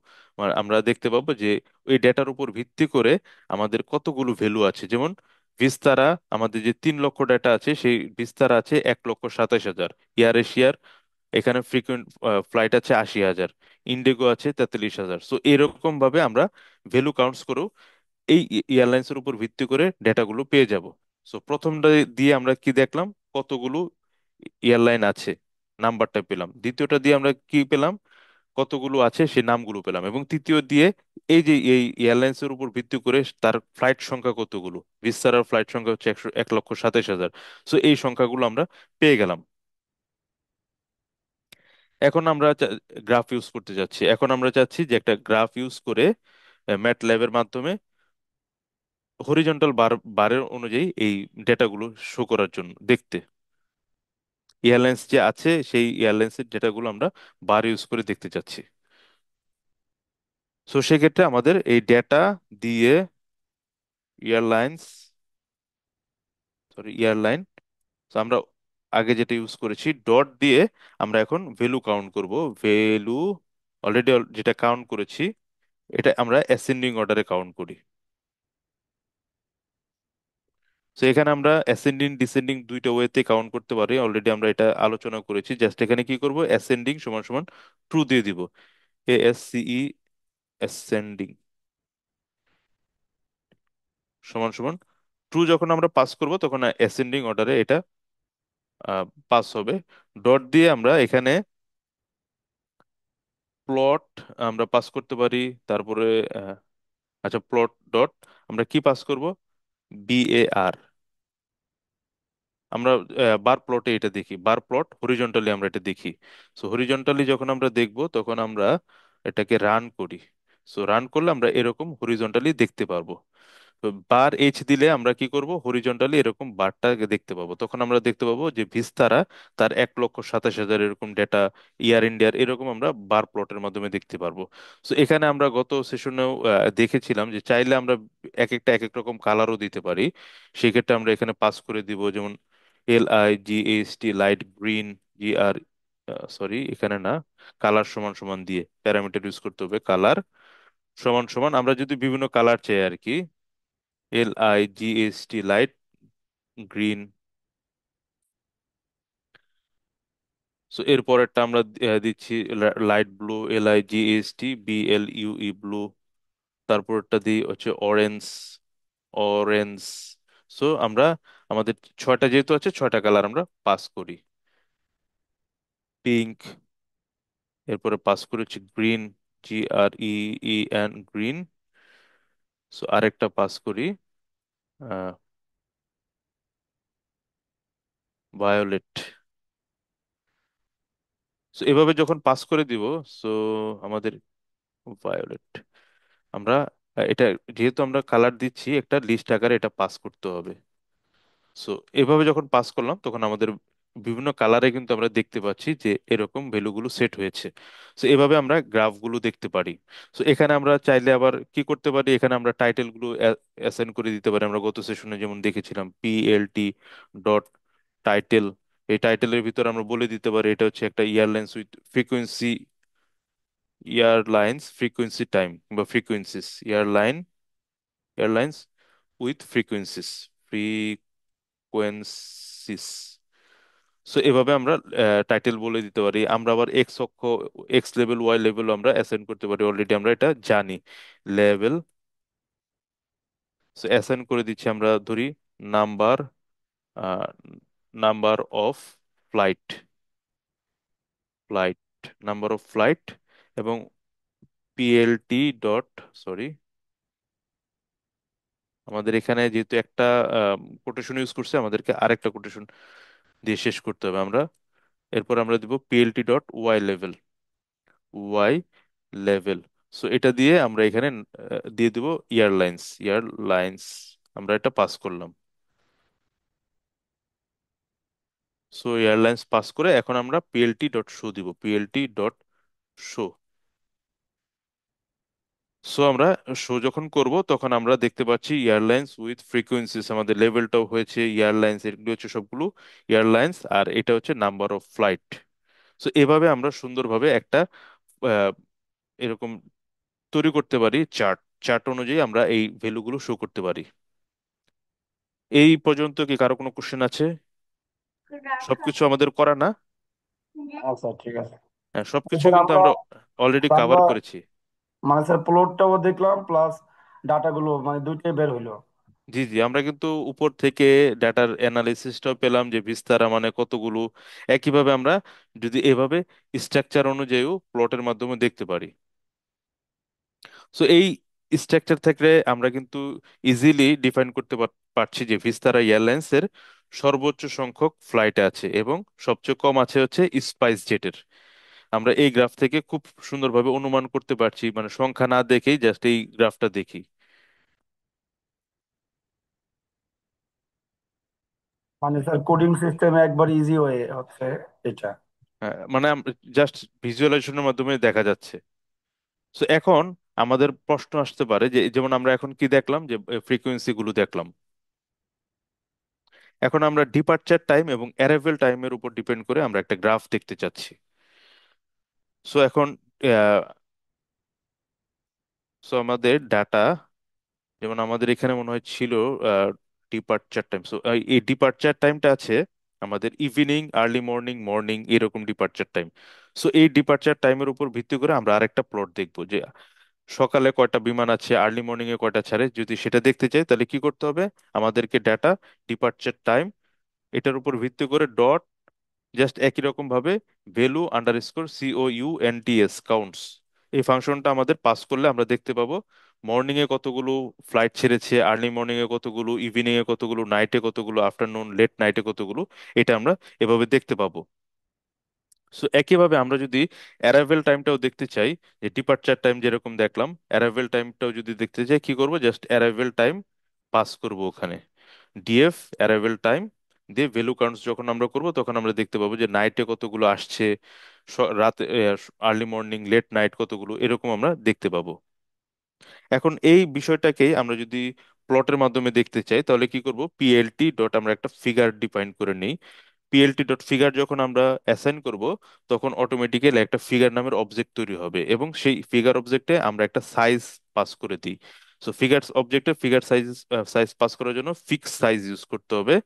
আমরা দেখতে পাবো যে ওই ডেটার উপর ভিত্তি করে আমাদের কতগুলো ভ্যালু আছে। যেমন বিস্তারা, আমাদের যে 3 লক্ষ ডেটা আছে সেই বিস্তারা আছে 1,27,000, এয়ার এশিয়ার এখানে ফ্রিকুয়েন্ট ফ্লাইট আছে 80,000, ইন্ডিগো আছে 43,000। সো এরকম ভাবে আমরা ভ্যালু কাউন্টস করেও এই এয়ারলাইন্স এর উপর ভিত্তি করে ডেটাগুলো পেয়ে যাব। সো প্রথমটা দিয়ে আমরা কি দেখলাম, কতগুলো এয়ারলাইন আছে নাম্বারটা পেলাম, দ্বিতীয়টা দিয়ে আমরা কি পেলাম, কতগুলো আছে সেই নামগুলো পেলাম, এবং তৃতীয় দিয়ে এই যে এই এয়ারলাইন্স এর উপর ভিত্তি করে তার ফ্লাইট সংখ্যা কতগুলো, বিস্তারার ফ্লাইট সংখ্যা হচ্ছে 1,27,000। সো এই সংখ্যাগুলো আমরা পেয়ে গেলাম। এখন আমরা গ্রাফ ইউজ করতে যাচ্ছি। এখন আমরা চাচ্ছি যে একটা গ্রাফ ইউজ করে ম্যাটল্যাবের মাধ্যমে হরিজন্টাল বারের অনুযায়ী এই ডেটাগুলো শো করার জন্য দেখতে, এয়ারলাইন্স যে আছে সেই এয়ারলাইন্সের ডেটাগুলো আমরা বার ইউজ করে দেখতে চাচ্ছি। সো সেক্ষেত্রে আমাদের এই ডেটা দিয়ে এয়ারলাইন্স, সরি এয়ারলাইন, তো আমরা আগে যেটা ইউজ করেছি ডট দিয়ে আমরা এখন ভ্যালু কাউন্ট করব। ভ্যালু অলরেডি যেটা কাউন্ট করেছি এটা আমরা অ্যাসেন্ডিং অর্ডারে কাউন্ট করি। তো এখানে আমরা অ্যাসেন্ডিং ডিসেন্ডিং দুইটা ওয়েতে কাউন্ট করতে পারি, অলরেডি আমরা এটা আলোচনা করেছি। জাস্ট এখানে কি করব, অ্যাসেন্ডিং সমান সমান ট্রু দিয়ে দিব, ASCE অ্যাসেন্ডিং সমান সমান ট্রু যখন আমরা পাস করব তখন অ্যাসেন্ডিং অর্ডারে এটা পাস হবে। ডট দিয়ে আমরা এখানে প্লট আমরা পাস করতে পারি। তারপরে আহ, আচ্ছা প্লট ডট আমরা কি পাস করব, BAR। আমরা বার প্লটে এটা দেখি, বার প্লট হরিজন্টালি আমরা এটা দেখি। সো হরিজন্টালি যখন আমরা দেখব তখন আমরা এটাকে রান করি। সো রান করলে আমরা এরকম হরিজন্টালি দেখতে পারবো। তো বার দিলে আমরা কি করব, হরিজন্টালি এরকম বারটা দেখতে পাবো। তখন আমরা দেখতে পাবো যে ভিস্তারা তার 1,27,000 এরকম ডেটা, ইয়ার ইন্ডিয়ার এরকম আমরা বার প্লটের মাধ্যমে দেখতে পারবো। তো এখানে আমরা গত সেশনেও দেখেছিলাম যে চাইলে আমরা এক একটা এক এক রকম কালারও দিতে পারি। সেক্ষেত্রে আমরা এখানে পাস করে দিব, যেমন LIGHT light green, GR, sorry এখানে না, কালার সমান সমান দিয়ে প্যারামিটার ইউজ করতে হবে, কালার সমান সমান আমরা যদি বিভিন্ন কালার চাই আর কি, LIGHT লাইট গ্রিন। সো এর পরেরটা আমরা দিচ্ছি লাইট ব্লু, LIGHT ব্লু। তারপরটা দিই হচ্ছে অরেঞ্জ, অরেঞ্জ। সো আমরা আমাদের 6টা যেহেতু আছে 6টা কালার আমরা পাস করি। পিঙ্ক, এরপরে পাস করি হচ্ছে গ্রিন, GREEN গ্রিন। সো আরেকটা পাস করি ভায়োলেট। সো এভাবে যখন পাস করে দিব, সো আমাদের ভায়োলেট, আমরা এটা যেহেতু আমরা কালার দিচ্ছি একটা লিস্ট আকারে এটা পাস করতে হবে। সো এভাবে যখন পাস করলাম তখন আমাদের বিভিন্ন কালারে কিন্তু আমরা দেখতে পাচ্ছি যে এরকম ভ্যালুগুলো সেট হয়েছে। সো এভাবে আমরা গ্রাফগুলো দেখতে পারি। সো এখানে আমরা চাইলে আবার কি করতে পারি, এখানে আমরা টাইটেলগুলো অ্যাসাইন করে দিতে পারি। আমরা গত সেশনে যেমন দেখেছিলাম PLT ডট টাইটেল, এই টাইটেলের ভিতরে আমরা বলে দিতে পারি এটা হচ্ছে একটা airlines with frequency, airlines frequency time বা frequencies, airlines with frequencies, frequencies. So এভাবে আমরা টাইটেল বলে দিতে পারি। আমরা আবার এক্স অক্ষ, এক্স লেভেল, ওয়াই লেভেল আমরা অ্যাসাইন করতে পারি, অলরেডি আমরা এটা জানি। লেভেল, সো অ্যাসাইন করে দিচ্ছি আমরা, ধরি number, number of flight, flight, number of flight, এবং পিএলটি ডট, সরি, আমাদের এখানে যেহেতু একটা কোটেশন ইউজ করছে, আমাদেরকে আরেকটা কোটেশন দিয়ে শেষ করতে হবে আমরা। এরপর আমরা দিব পিএলটি ডট ওয়াই লেভেল, ওয়াই লেভেল। সো এটা দিয়ে আমরা এখানে দিয়ে দিব এয়ারলাইন্স, এয়ারলাইন্স, আমরা এটা পাস করলাম। সো এয়ারলাইন্স পাস করে এখন আমরা পিএলটি ডট শো দিব, পিএলটি ডট শো। সো আমরা শো যখন করব তখন আমরা দেখতে পাচ্ছি এয়ারলাইন্স উইথ ফ্রিকোয়েন্সিস, আমাদের লেভেলটাও হয়েছে এয়ারলাইন্স, এগুলো হচ্ছে সবগুলো এয়ারলাইন্স, আর এটা হচ্ছে নাম্বার অফ ফ্লাইট। সো এভাবে আমরা সুন্দরভাবে একটা আহ, এরকম তৈরি করতে পারি চার্ট। চার্ট অনুযায়ী আমরা এই ভ্যালুগুলো শো করতে পারি। এই পর্যন্ত কি কারো কোনো কোশ্চেন আছে? সবকিছু আমাদের করা না? আচ্ছা ঠিক আছে। হ্যাঁ, সবকিছু স্যার কিন্তু আমরা আমরা অলরেডি কভার বাংলা করেছি। মানে স্যার প্লটটাও দেখলাম প্লাস ডাটাগুলো মানে দুইটাই বের হইলো। জি জি, আমরা কিন্তু উপর থেকে ডাটার অ্যানালিসিসটাও পেলাম যে বিস্তারা মানে কতগুলো। একইভাবে আমরা যদি এভাবে স্ট্রাকচার অনুযায়ীও প্লটের মাধ্যমে দেখতে পারি। সো এই স্ট্রাকচার থেকে আমরা কিন্তু ইজিলি ডিফাইন করতে পারছি যে ভিস্তারা এয়ারলাইন্স এর সর্বোচ্চ সংখ্যক ফ্লাইট আছে এবং সবচেয়ে কম আছে হচ্ছে স্পাইস জেটের। আমরা এই গ্রাফ থেকে খুব সুন্দরভাবে অনুমান করতে পারছি, মানে সংখ্যা না দেখেই, জাস্ট এই গ্রাফটা দেখি। মানে স্যার কোডিং সিস্টেমে একবার ইজি হয়ে হচ্ছে এটা। হ্যাঁ, মানে জাস্ট ভিজুয়ালাইজেশনের মাধ্যমে দেখা যাচ্ছে। তো এখন আমাদের প্রশ্ন আসতে পারে যে, যেমন আমরা এখন কি দেখলাম, যে ফ্রিকোয়েন্সি গুলো দেখলাম। এখন আমরা ডিপার্চার টাইম এবং অ্যারাইভেল টাইমের উপর ডিপেন্ড করে আমরা একটা গ্রাফ দেখতে চাচ্ছি। সো এখন আমাদের ডাটা, যেমন আমাদের এখানে মনে হয় ছিল ডিপার্চার টাইম। সো এই ডিপার্চার টাইমটা আছে আমাদের ইভিনিং, আর্লি মর্নিং, মর্নিং, এরকম ডিপার্চার টাইম। সো এই ডিপার্চার টাইমের উপর ভিত্তি করে আমরা আরেকটা প্লট দেখবো যে সকালে কয়টা বিমান আছে, আর্লি মর্নিং এ কয়টা ছাড়ে। যদি সেটা দেখতে চাই তাহলে কি করতে হবে, আমাদেরকে ডাটা, ডিপার্চার টাইম, এটার উপর ভিত্তি করে ডট, জাস্ট একই রকম ভাবে ভ্যালু আন্ডারস্কোর COUNTS, কাউন্টস, এই ফাংশনটা আমাদের পাস করলে আমরা দেখতে পাবো মর্নিং এ কতগুলো ফ্লাইট ছেড়েছে, আর্লি মর্নিং এ কতগুলো, ইভিনিং এ কতগুলো, নাইটে কতগুলো, আফটারনুন, লেট নাইটে কতগুলো। এটা আমরা এভাবে দেখতে পাবো। সো একইভাবে আমরা যদি অ্যারাইভেল টাইমটাও দেখতে চাই, যে ডিপার্চার টাইম যেরকম দেখলাম, অ্যারাইভেল টাইমটাও যদি দেখতে চাই, কি করব, জাস্ট অ্যারাইভেল টাইম পাস করব ওখানে, ডিএফ অ্যারাইভেল টাইম দিয়ে ভ্যালু কাউন্টস যখন আমরা করব তখন আমরা দেখতে পাবো যে নাইটে কতগুলো আসছে, রাতে, আর্লি মর্নিং, লেট নাইট কতগুলো, এরকম আমরা দেখতে পাবো। এখন এই বিষয়টাকেই আমরা যদি প্লটের মাধ্যমে দেখতে চাই তাহলে কি করব, পিএলটি ডট, আমরা একটা ফিগার ডিফাইন করে নিই। পিএলটি ডট ফিগার যখন আমরা অ্যাসাইন করব তখন অটোমেটিক্যালি একটা ফিগার নামের অবজেক্ট তৈরি হবে এবং সেই ফিগার অবজেক্টে আমরা একটা সাইজ পাস করে দিই। সো ফিগার অবজেক্টে ফিগার সাইজ, সাইজ পাস করার জন্য ফিক্স সাইজ ইউজ করতে হবে।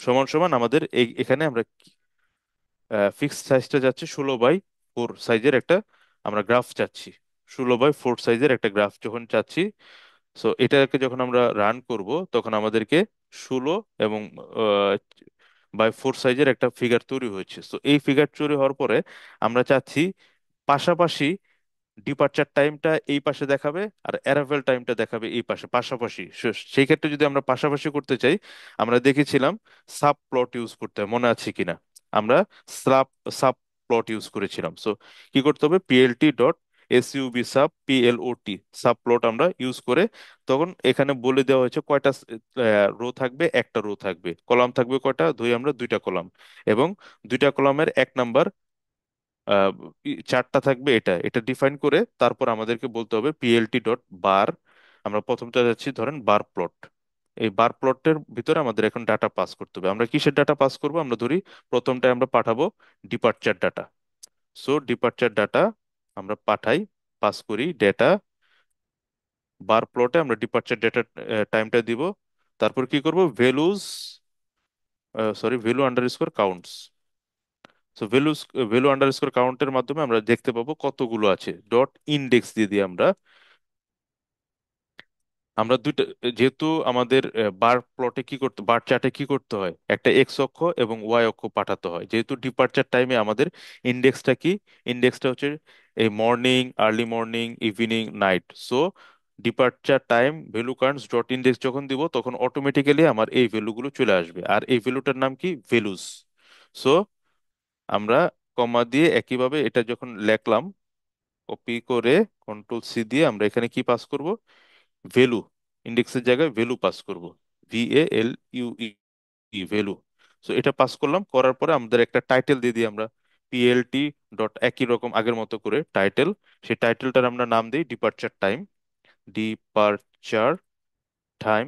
সমান সমান আমাদের এখানে আমরা ফিক্স সাইজটা যাচ্ছে 16/4 সাইজের একটা আমরা গ্রাফ চাচ্ছি। 16/4 সাইজের একটা গ্রাফ যখন চাচ্ছি, সো এটাকে যখন আমরা রান করব তখন আমাদেরকে 16 এবং 4 সাইজের একটা ফিগার তৈরি হয়েছে। তো এই ফিগার তৈরি হওয়ার পরে আমরা চাচ্ছি পাশাপাশি ডিপার্চার টাইমটা এই পাশে দেখাবে আর অ্যারাইভেল টাইমটা দেখাবে এই পাশে, পাশাপাশি। সেই ক্ষেত্রে যদি আমরা পাশাপাশি করতে চাই, আমরা দেখেছিলাম সাব প্লট ইউজ করতে হয়, মনে আছে কিনা? আমরা সাব সাব প্লট ইউজ করেছিলাম। সো কি করতে হবে, PLT dot SUV sub PLOT, sub plot আমরা ইউজ করে, তখন এখানে বলে দেওয়া হয়েছে কয়টা রো থাকবে, একটা রো থাকবে, কলাম থাকবে কয়টা, আমরা দুইটা কলাম, এবং দুইটা কলামের 1 নাম্বার আহ, চারটা থাকবে, এটা এটা ডিফাইন করে তারপর আমাদেরকে বলতে হবে পিএলটি ডট বার। আমরা প্রথমটা যাচ্ছি ধরেন বার প্লট। এই বার প্লটের ভিতরে আমাদের এখন ডাটা পাস করতে হবে। আমরা কিসের ডাটা পাস করব, আমরা ধরি প্রথমটায় আমরা পাঠাবো departure data. So departure data আমরা পাঠাই, পাস করি ডেটা, বার প্লটে আমরা ডিপার্চার ডেটা টাইমটা দিব। তারপর কি করব, values, value underscore counts. So value underscore কাউন্টের মাধ্যমে আমরা দেখতে পাবো কতগুলো আছে। ডট ইন্ডেক্স দিয়ে দিয়ে আমরা আমরা দুইটা, যেহেতু আমাদের বার প্লটে কি করতে, বার চার্টে কি করতে হয়, একটা এক্স অক্ষ এবং ওয়াই অক্ষ পাঠাতে হয়। যেহেতু ডিপার্চার টাইমে আমাদের ইন্ডেক্সটা কি, ইন্ডেক্সটা হচ্ছে এই morning, early morning, evening, night. So departure time value cards dot index যখন দিব তখন অটোমেটিক্যালি আমার এই ভ্যালুগুলো চলে আসবে, আর এই ভ্যালুটার নাম কি, ভ্যালুস। সো আমরা কমা দিয়ে একইভাবে এটা যখন লেখলাম, কপি করে কন্ট্রোল সি দিয়ে আমরা এখানে কি পাস করব, ভ্যালু, ইন্ডেক্সের জায়গায় ভ্যালু পাস করব, VALUE, ভ্যালু। সো এটা পাস করলাম, করার পরে আমাদের একটা টাইটেল দিয়ে দিই আমরা, PLT ডট একই রকম আগের মতো করে টাইটেল। সেই টাইটেলটার আমরা নাম দিই departure time, departure time.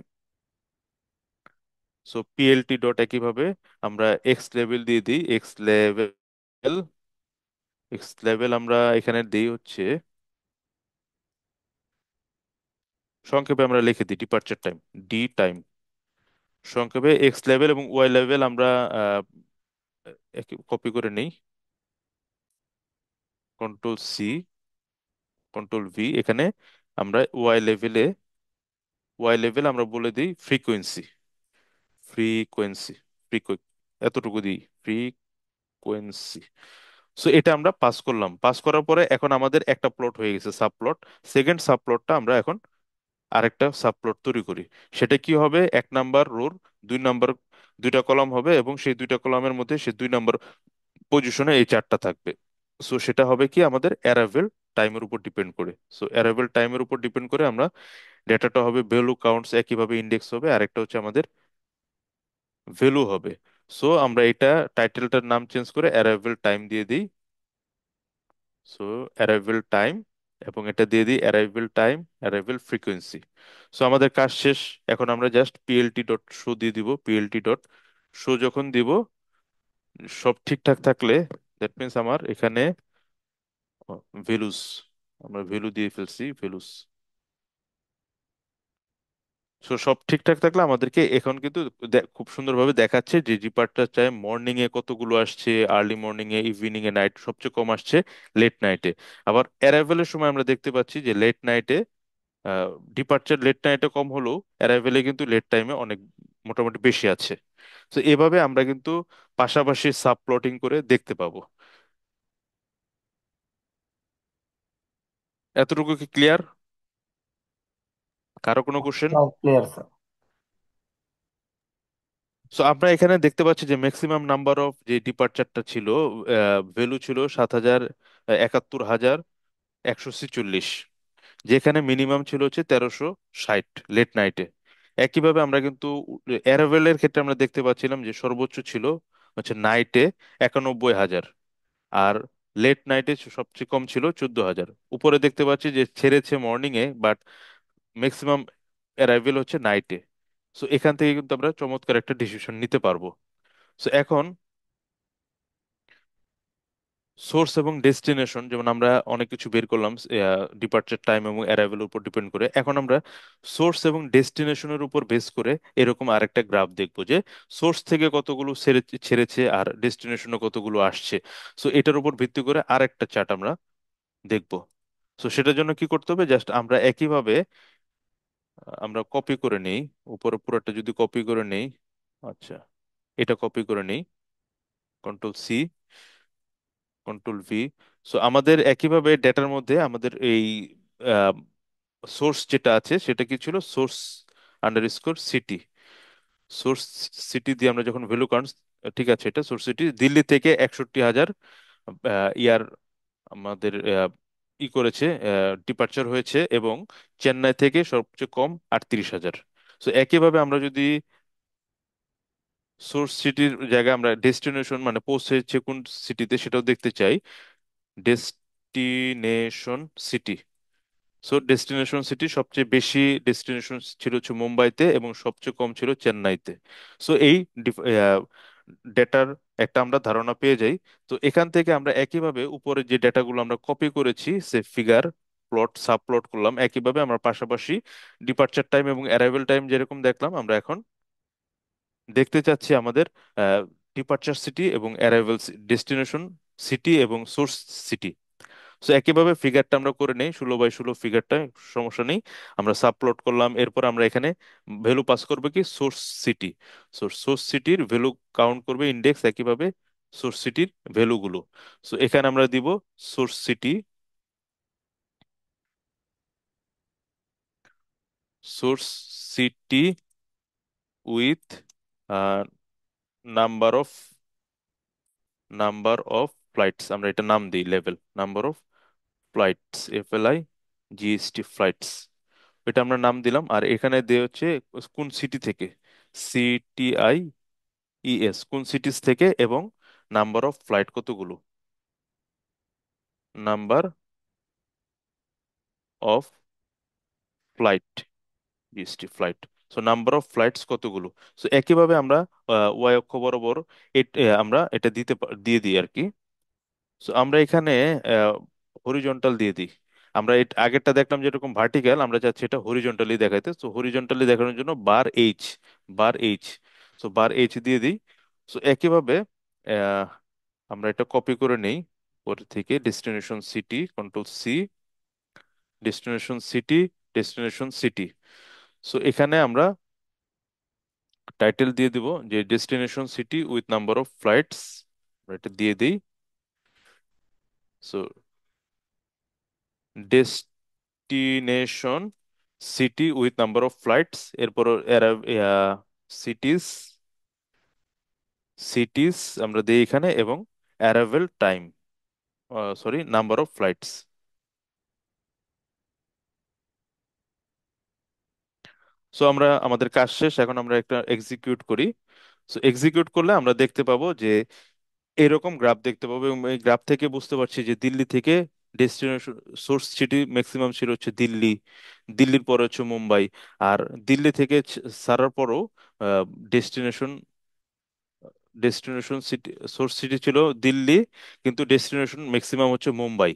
So PLT dot একইভাবে আমরা এক্স লেভেল দিয়ে দিই, এক্স লেভেল আমরা এখানে দিই হচ্ছে, সংক্ষেপে আমরা লিখে দিই ডিপার্চার টাইম, ডি টাইম। সংক্ষেপে এক্স লেভেল এবং ওয়াই লেভেল আমরা কপি করে নেই, কন্ট্রোল সি, কন্ট্রোল ভি। এখানে আমরা ওয়াই লেভেল আমরা বলে দিই ফ্রিকোয়েন্সি, ফ্রিকোয়েন্সি, এতটুকু দিই, ফ্রিকোয়েন্সি। সো এটা আমরা পাস করলাম, পাস করার পরে এখন আমাদের একটা প্লট হয়ে গেছে, সাবপ্লট। সেকেন্ড সাবপ্লটটা আমরা এখন আরেকটা সাবপ্লট তৈরি করি। সেটা কি হবে, 1 নাম্বার রোর 2 নাম্বার, দুইটা কলাম হবে এবং সেই দুইটা কলামের মধ্যে সে 2 নাম্বার পজিশনে এই চারটা থাকবে। সো সেটা হবে কি আমাদের অ্যারাইভেল টাইমের উপর ডিপেন্ড করে। সো অ্যারাইভেল টাইমের উপর ডিপেন্ড করে আমরা ডেটাটা হবে ভ্যালু কাউন্টস, একইভাবে ইন্ডেক্স হবে, আরেকটা হচ্ছে আমাদের ভ্যালু হবে। সো আমরা এটা টাইটেলটার নাম চেঞ্জ করে অ্যারাইভেল টাইম দিয়ে দিই। সো অ্যারাইভেল টাইম, এবং এটা দিয়ে দিই arrival time, arrival frequency. So আমাদের কাজ শেষ। এখন আমরা জাস্ট PLT ডট শো দিয়ে দিব, PLT ডট শো যখন দিব, সব ঠিকঠাক থাকলে দ্যাট মিন্স আমার এখানে ভ্যালুস, আমরা ভ্যালু দিয়ে ফেলছি, ভ্যালুস। সো সব ঠিকঠাক থাকলে আমাদেরকে এখন কিন্তু খুব সুন্দরভাবে দেখাচ্ছে যে ডিপার্চার টাইম মর্নিং এ কতগুলো আসছে, আর্লি মর্নিং এ, ইভিনিং এ, নাইট সবচেয়ে কম আসছে লেট নাইটে। আবার অ্যারাইভেলের সময় আমরা দেখতে পাচ্ছি যে লেট নাইটে, ডিপার্চার লেট নাইটে কম হলেও অ্যারাইভেলে কিন্তু লেট টাইমে অনেক, মোটামুটি বেশি আছে। তো এভাবে আমরা কিন্তু পাশাপাশি সাব প্লটিং করে দেখতে পাবো। এতটুকু কি ক্লিয়ার? কারো কোনো কোশ্চেন? Clear sir. সো আমরা এখানে দেখতে পাচ্ছি যে ম্যাক্সিমাম নাম্বার অফ যে ডিপার্চারটা ছিল, ভ্যালু ছিল 7,71,146, যেখানে মিনিমাম ছিল হচ্ছে 1360 লেট নাইটে। একইভাবে আমরা কিন্তু অ্যারাইভেলের ক্ষেত্রে আমরা দেখতে পাচ্ছিলাম যে সর্বোচ্চ ছিল হচ্ছে নাইটে 91,000, আর লেট নাইটে সবচেয়ে কম ছিল 14,000। উপরে দেখতে পাচ্ছি যে ছেড়েছে morning A, but maximum arrival হচ্ছে নাইটে। সো এখান থেকে কিন্তু আমরা চমৎকার একটা ডিসিশন নিতে পারবো। সো এখন সোর্স এবং ডেস্টিনেশন, যেমন আমরা অনেক কিছু বের করলাম ডিপার্চার টাইম এবং অ্যারাইভেলের উপর ডিপেন্ড করে, এখন আমরা সোর্স এবং ডেস্টিনেশনের উপর বেস করে এরকম আরেকটা গ্রাফ দেখবো যে সোর্স থেকে কতগুলো ছেড়েছে আর ডেস্টিনেশনে কতগুলো আসছে। সো এটার উপর ভিত্তি করে আরেকটা চার্ট আমরা দেখবো। সো সেটার জন্য কি করতে হবে, জাস্ট আমরা একইভাবে আমরা কপি করে নেই, উপরে পুরোটা যদি কপি করে নেই, আচ্ছা এটা কপি করে নেই, control C, control V. So আমাদের একইভাবে ডেটার মধ্যে আমাদের এই সোর্স যেটা আছে সেটা কি ছিল, source underscore city, source city দিয়ে আমরা যখন ভ্যালু কাউন্ট, ঠিক আছে এটা সোর্স সিটি, দিল্লি থেকে 61,000 ইয়ার আমাদের করেছে, ডিপার্চার হয়েছে, এবং চেন্নাই থেকে সবচেয়ে কম 38,000। সো একইভাবে আমরা যদি সোর্স সিটির জায়গায় আমরা ডেস্টিনেশন মানে পৌঁছেছে কোন সিটিতে সেটাও দেখতে চাই, destination city. So destination city সবচেয়ে বেশি ডেস্টিনেশন ছিল হচ্ছে মুম্বাইতে এবং সবচেয়ে কম ছিল চেন্নাইতে। সো এই ডেটার একটা আমরা ধারণা পেয়ে যাই। তো এখান থেকে আমরা একইভাবে উপরে যে ডেটাগুলো আমরা কপি করেছি, সে ফিগার প্লট সাব প্লট করলাম, একইভাবে আমরা পাশাপাশি ডিপার্চার টাইম এবং অ্যারাইভেল টাইম যেরকম দেখলাম, আমরা এখন দেখতে চাচ্ছি আমাদের ডিপার্চার সিটি এবং অ্যারাইভাল ডেস্টিনেশন সিটি এবং সোর্স সিটি। সো একইভাবে ফিগারটা আমরা করে নেই, 16 বাই 16 ফিগারটা, সমস্যা নেই। আমরা সাবপ্লট করলাম, এরপর আমরা এখানে ভ্যালু পাস করবে কি সোর্স সিটি। সোর্স সিটির ভ্যালু কাউন্ট করবে ইন্ডেক্স, একইভাবে সোর্স সিটির ভ্যালুগুলো। সো এখানে আমরা দিব source city with number of flights, আমরা এটা নাম দিই level number of flights, FLIGST, এটা আমরা নাম দিলাম। আর এখানে দিয়ে হচ্ছে কোন সিটি থেকে, CTIES, কোন সিটিজ থেকে, এবং নাম্বার অফ ফ্লাইট কতগুলো, number of flight, flight. So number of flights কতগুলো। সো একইভাবে আমরা ওয়াই অক্ষ বরাবর আমরা এটা দিয়ে দিই আর কি। সো আমরা এখানে হরিজন্টাল দিয়ে দিই। আমরা আগেরটা দেখলাম যেরকম ভার্টিক্যাল, আমরা চাচ্ছি এটা হরিজন্টালি দেখাইতে। সো হরিজন্টালি দেখানোর জন্য বার এইচ, বার এইচ দিয়ে দিই। সো একইভাবে আহ, আমরা এটা কপি করে নেই ওর থেকে, destination city, destination city. So এখানে আমরা টাইটেল দিয়ে দিব যে destination city with number of flights, এটা দিয়ে দিই। So destination city with number of flights, এরপর সিটিস সিটিস আমরা দিই এখানে, এবং arrival time, sorry, number of flights. So আমরা আমাদের কাজ শেষ, এখন আমরা একটা এক্সিকিউট করি। সো এক্সিকিউট করলে আমরা দেখতে পাবো যে এরকম গ্রাফ দেখতে পাবো, এবং এই গ্রাফ থেকে বুঝতে পারছি যে দিল্লি থেকে ডেস্টিনেশন সোর্স সিটি ম্যাক্সিমাম ছিল হচ্ছে দিল্লি, দিল্লির পরে হচ্ছে মুম্বাই। আর দিল্লি থেকে ছাড়ার পরও destination destination city source city ছিল দিল্লি, কিন্তু ডেস্টিনেশন ম্যাক্সিমাম হচ্ছে মুম্বাই।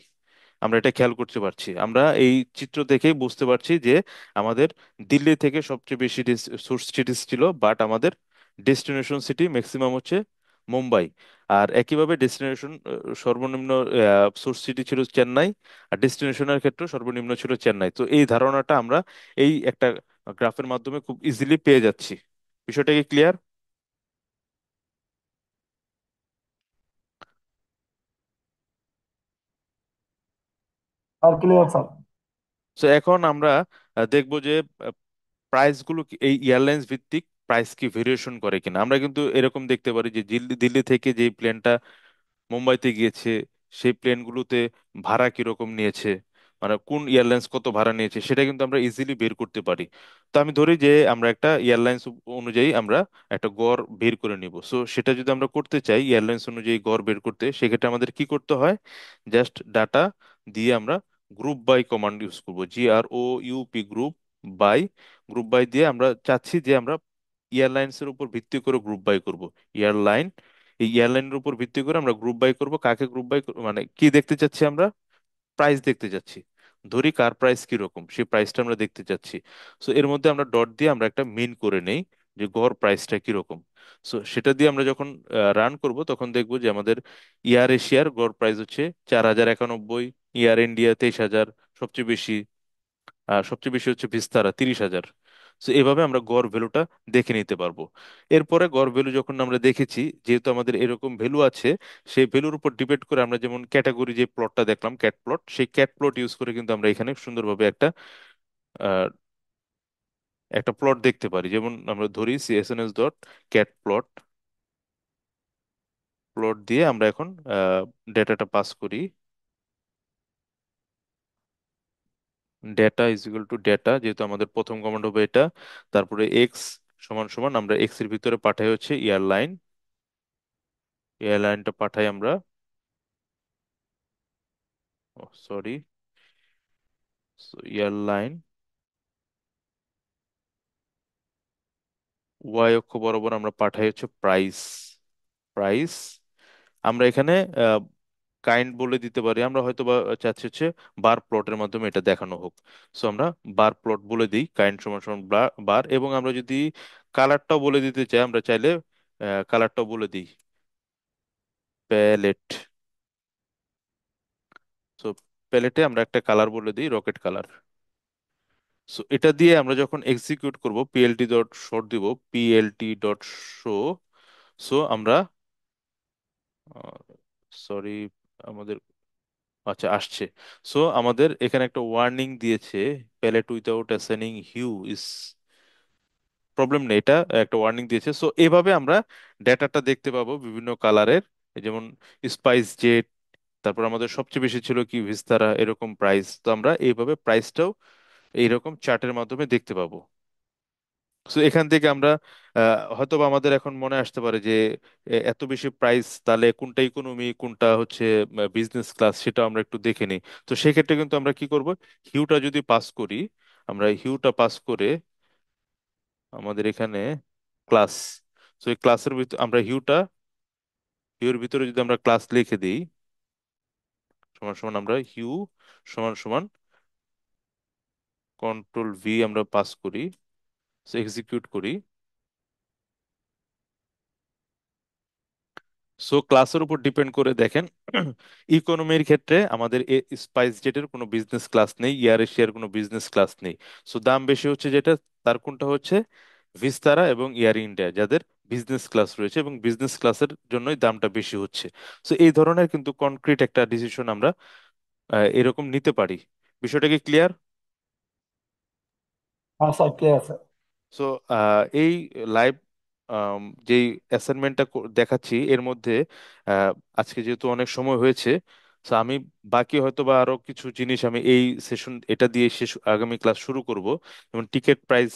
আমরা এটা খেয়াল করতে পারছি, আমরা এই চিত্র দেখেই বুঝতে পারছি যে আমাদের দিল্লি থেকে সবচেয়ে বেশি সোর্স সিটিস ছিল, বাট আমাদের ডেস্টিনেশন সিটি ম্যাক্সিমাম হচ্ছে মুম্বাই। আর একইভাবে ডেস্টিনেশন সর্বনিম্ন সোর্স সিটি ছিল চেন্নাই, আর ডেস্টিনেশনের ক্ষেত্রে সর্বনিম্ন ছিল চেন্নাই। তো এই ধারণাটা আমরা এই একটা গ্রাফের মাধ্যমে খুব ইজিলি পেয়ে যাচ্ছি। বিষয়টা কি ক্লিয়ার? আর ক্লিয়ার স্যার। তো এখন আমরা দেখবো যে প্রাইস গুলো এই এয়ারলাইন্স ভিত্তিক প্রাইস কি ভেরিয়েশন করে কিনা। আমরা কিন্তু এরকম দেখতে পারি যে দিল্লি দিল্লি থেকে যে প্লেনটা মুম্বাইতে গিয়েছে, সেই প্লেনগুলোতে ভাড়া কিরকম নিয়েছে, মানে কোন এয়ারলাইন্স কত ভাড়া নিয়েছে, সেটা কিন্তু আমরা ইজিলি বের করতে পারি। তো আমি ধরি যে আমরা একটা এয়ারলাইন্স অনুযায়ী আমরা একটা গড় বের করে নিব। সো সেটা যদি আমরা করতে চাই এয়ারলাইন্স অনুযায়ী গড় বের করতে, সেক্ষেত্রে আমাদের কি করতে হয়, জাস্ট ডাটা দিয়ে আমরা গ্রুপ বাই কমান্ড ইউজ করব, GROUP, গ্রুপ বাই দিয়ে আমরা চাচ্ছি যে আমরা এয়ারলাইন্সের উপর ভিত্তি করে গ্রুপ বাই করব। এয়ারলাইন, এই এয়ারলাইনের উপর ভিত্তি করে আমরা গ্রুপ বাই করব। কাকে গ্রুপ বাই, মানে কি দেখতে চাচ্ছি আমরা, প্রাইস দেখতে যাচ্ছি। ধরি কার প্রাইস কিরকম, সেই প্রাইসটা আমরা দেখতে চাচ্ছি। সো এর মধ্যে আমরা ডট দিয়ে আমরা একটা মিন করে নেই যে গড় প্রাইসটা কিরকম। সো সেটা দিয়ে আমরা যখন রান করব তখন দেখবো যে আমাদের এয়ার এশিয়ার গড় প্রাইস হচ্ছে 4,091, এয়ার ইন্ডিয়া 23,000 সবচেয়ে বেশি, আর সবচেয়ে বেশি হচ্ছে বিস্তারা 30,000। তো এভাবে আমরা গড় ভ্যালুটা দেখে নিতে পারবো। এরপরে গড় ভ্যালু যখন আমরা দেখেছি, যেহেতু আমাদের এরকম ভ্যালু আছে, সেই ভ্যালুর উপর ডিপেন্ড করে আমরা যেমন ক্যাটাগরি যে প্লটটা দেখলাম ক্যাট প্লট, সেই ক্যাট প্লট ইউজ করে কিন্তু আমরা এখানে সুন্দরভাবে আহ, একটা প্লট দেখতে পারি। যেমন আমরা ধরি CSNS.CAT প্লট দিয়ে আমরা এখন ডেটাটা পাস করি। ডেটা যেহেতু আমাদের প্রথম কমান্ড হবে এটা, তারপরে এক্স সমান সমান আমরা এক্স এর ভিতরে পাঠাই হচ্ছে এয়ারলাইনটা পাঠাই আমরা, সরি, এয়ারলাইন, ওয়াই অক্ষ বরাবর আমরা পাঠাই হচ্ছে প্রাইস। আমরা এখানে কাইন্ড বলে দিতে পারি, আমরা হয়তো বা চাচ্ছি হচ্ছে বার প্লটের মাধ্যমে এটা দেখানো হোক। সো আমরা বার প্লট বলে দিই, কাইন্ড সমান সমান বার। এবং আমরা যদি কালারটাও বলে দিতে চাই, আমরা চাইলে কালারটাও বলে দিই। প্যালেট। সো প্যালেটে আমরা একটা কালার বলে দিই, রকেট কালার। সো এটা দিয়ে আমরা যখন এক্সিকিউট করব, পিএলটি ডট শো দিব, পিএলটি ডট শো। সো আমরা, সরি, আমাদের, আচ্ছা আসছে। সো আমাদের এখানে একটা ওয়ার্নিং দিয়েছে, palette without assigning hue is problem নেই, এটা একটা ওয়ার্নিং দিয়েছে। সো এইভাবে আমরা ডেটাটা দেখতে পাবো বিভিন্ন কালারের, যেমন স্পাইস জেট, তারপর আমাদের সবচেয়ে বেশি ছিল কি ভিস্তারা, এরকম প্রাইস। তো আমরা এইভাবে প্রাইসটাও এইরকম চার্টের মাধ্যমে দেখতে পাবো। তো এখান থেকে আমরা হয়তো বা আমাদের এখন মনে আসতে পারে যে এত বেশি প্রাইস, তাহলে কোনটা ইকোনমি কোনটা হচ্ছে বিজনেস ক্লাস, সেটা আমরা একটু দেখে নিই। তো সেক্ষেত্রে কিন্তু আমরা কি করব, হিউটা যদি পাস করি, আমরা হিউটা পাস করে আমাদের এখানে ক্লাস, তো এই ক্লাসের ভিতর আমরা হিউর ভিতরে যদি আমরা ক্লাস লিখে দিই, সমান সমান আমরা হিউ সমান সমান কন্ট্রোল ভি আমরা পাস করি, এক্সিকিউট করি। সো ক্লাসের উপর ডিপেন্ড করে দেখেন, ইকোনমির ক্ষেত্রে আমাদের স্পাইস জেটের কোনো বিজনেস ক্লাস নেই, এয়ার এশিয়ার কোনো বিজনেস ক্লাস নেই। সো দাম বেশি হচ্ছে যেটা, তার কোনটা হচ্ছে ভিস্তারা এবং এয়ার ইন্ডিয়া, যাদের বিজনেস ক্লাস রয়েছে, এবং বিজনেস ক্লাসের জন্যই দামটা বেশি হচ্ছে। সো এই ধরনের কিন্তু কনক্রিট একটা ডিসিশন আমরা এরকম নিতে পারি। বিষয়টা কি ক্লিয়ার? হ্যাঁ স্যার, ক্লিয়ার আছে। সো এই লাইভ যেই অ্যাসাইনমেন্টটা দেখাচ্ছি এর মধ্যে, আহ, আজকে যেহেতু অনেক সময় হয়েছে, তো আমি বাকি হয়তো বা আরো কিছু জিনিস আমি এই সেশন এটা দিয়ে শেষ, আগামী ক্লাস শুরু করব। যেমন টিকিট প্রাইস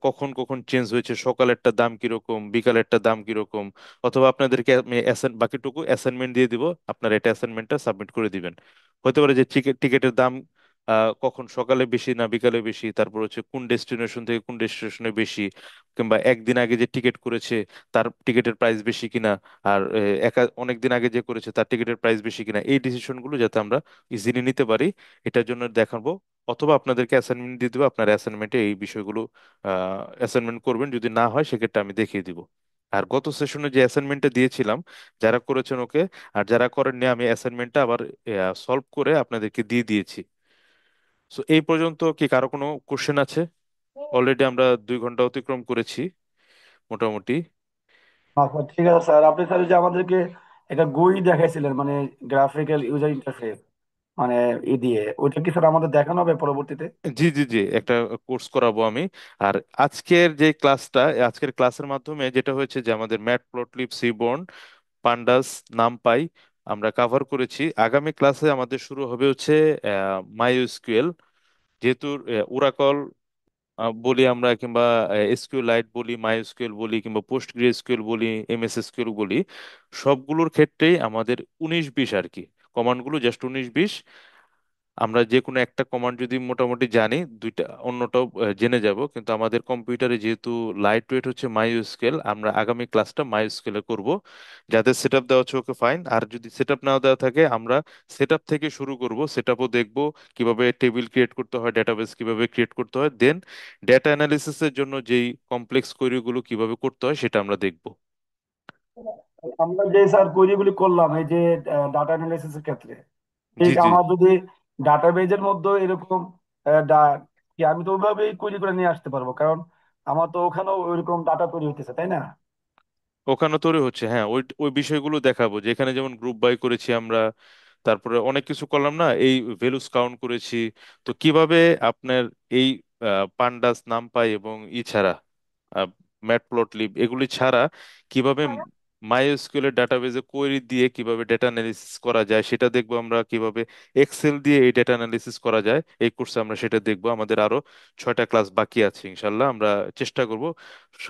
কখন কখন চেঞ্জ হয়েছে, সকালেরটা দাম কিরকম, বিকালেরটা দাম কিরকম, অথবা আপনাদেরকে আমি বাকিটুকু অ্যাসাইনমেন্ট দিয়ে দিব, আপনারা এটা অ্যাসাইনমেন্টটা সাবমিট করে দিবেন। হতে পারে যে টিকিটের দাম কখন সকালে বেশি না বিকালে বেশি, তারপর হচ্ছে কোন ডেস্টিনেশন থেকে কোন ডেস্টিনেশনে বেশি, কিংবা একদিন আগে যে টিকিট করেছে তার টিকিটের প্রাইস বেশি কিনা, আর অনেক দিন আগে যে করেছে তার টিকিটের প্রাইস বেশি কিনা, এই ডিসিশনগুলো যাতে আমরা ইজিলি নিতে পারি, এটার জন্য দেখাবো। অথবা আপনাদেরকে অ্যাসাইনমেন্ট দিয়ে দেবো, আপনার অ্যাসাইনমেন্টে এই বিষয়গুলো অ্যাসাইনমেন্ট করবেন, যদি না হয় সেক্ষেত্রে আমি দেখিয়ে দিব। আর গত সেশনে যে অ্যাসাইনমেন্টটা দিয়েছিলাম, যারা করেছেন ওকে, আর যারা করেননি আমি অ্যাসাইনমেন্টটা আবার সলভ করে আপনাদেরকে দিয়ে দিয়েছি। সো এই পর্যন্ত কি কারো কোনো কোশ্চেন আছে? অলরেডি আমরা 2 ঘন্টা অতিক্রম করেছি মোটামুটি। আচ্ছা ঠিক আছে স্যার, আপনি স্যার যে আমাদেরকে একটা গুই দেখাইছিলেন, মানে গ্রাফিক্যাল ইউজার ইন্টারফেস, মানে দিয়ে ওইটা কি স্যার আমাদের দেখানো হবে পরবর্তীতে? জি জি জি, একটা কোর্স করাবো আমি। আর আজকের যে ক্লাসটা, আজকের ক্লাসের মাধ্যমে যেটা হয়েছে যে আমাদের ম্যাট প্লটলিব, সিবর্ন, পান্ডাস, নামপাই আমরা কভার করেছি। আগামী ক্লাসে আমাদের শুরু হবে হচ্ছে মাইস্কুয়েল। যেহেতু ওরাকল বলি আমরা, কিংবা এসকিউ লাইট বলি, মাই এসকিউএল বলি, কিংবা পোস্ট গ্রে এসকিউএল বলি, এমএস এসকিউএল বলি, সবগুলোর ক্ষেত্রেই আমাদের 19-20 আর কি, কমান্ডগুলো জাস্ট 19-20। আমরা যে কোনো একটা কমান্ড যদি মোটামুটি জানি, দুইটা অন্যটাও জেনে যাব। কিন্তু আমাদের কম্পিউটারে যেহেতু লাইট ওয়েট হচ্ছে মাইস্কুয়েল, আমরা আগামী ক্লাসটা মাইস্কুয়েলে করব। যাদের সেট আপ দেওয়া আছে ওকে ফাইন, আর যদি সেট আপ নাও দেওয়া থাকে আমরা সেট আপ থেকে শুরু করব, সেট আপও দেখবো কিভাবে টেবিল ক্রিয়েট করতে হয়, ডেটাবেস কিভাবে ক্রিয়েট করতে হয়, দেন ডেটা অ্যানালিসিসের জন্য যেই কমপ্লেক্স কোয়েরিগুলো কিভাবে করতে হয় সেটা আমরা দেখব। আমরা যে স্যার কোয়েরিগুলি করলাম এই যে ডাটা অ্যানালাইসিস এর ক্ষেত্রে, জি ঠিক জি, আমার যদি ডাটাবেজের মধ্যে এরকম কি আমি তো ওইভাবেই কোয়েরি করে নিয়ে আসতে পারবো, কারণ আমার তো ওখানেও ওইরকম ডাটা তৈরি হতেছে, তাই না? ওখানে তৈরি হচ্ছে, হ্যাঁ, ওই ওই বিষয়গুলো দেখাবো, যেখানে যেমন গ্রুপ বাই করেছি আমরা, তারপরে অনেক কিছু করলাম না, এই ভ্যালুস কাউন্ট করেছি। তো কিভাবে আপনার এই পান্ডাস, নামপাই এবং ছাড়া, ম্যাটপ্লটলিব এগুলি ছাড়া কিভাবে মাইএসকিউএল এর ডাটাবেজে কোয়েরি দিয়ে কিভাবে ডেটা অ্যানালিসিস করা যায় সেটা দেখবো আমরা, কিভাবে এক্সেল দিয়ে এই ডেটা অ্যানালিসিস করা যায় এই কোর্সে আমরা সেটা দেখবো। আমাদের আরো 6টা ক্লাস বাকি আছে, ইনশাল্লাহ আমরা চেষ্টা করব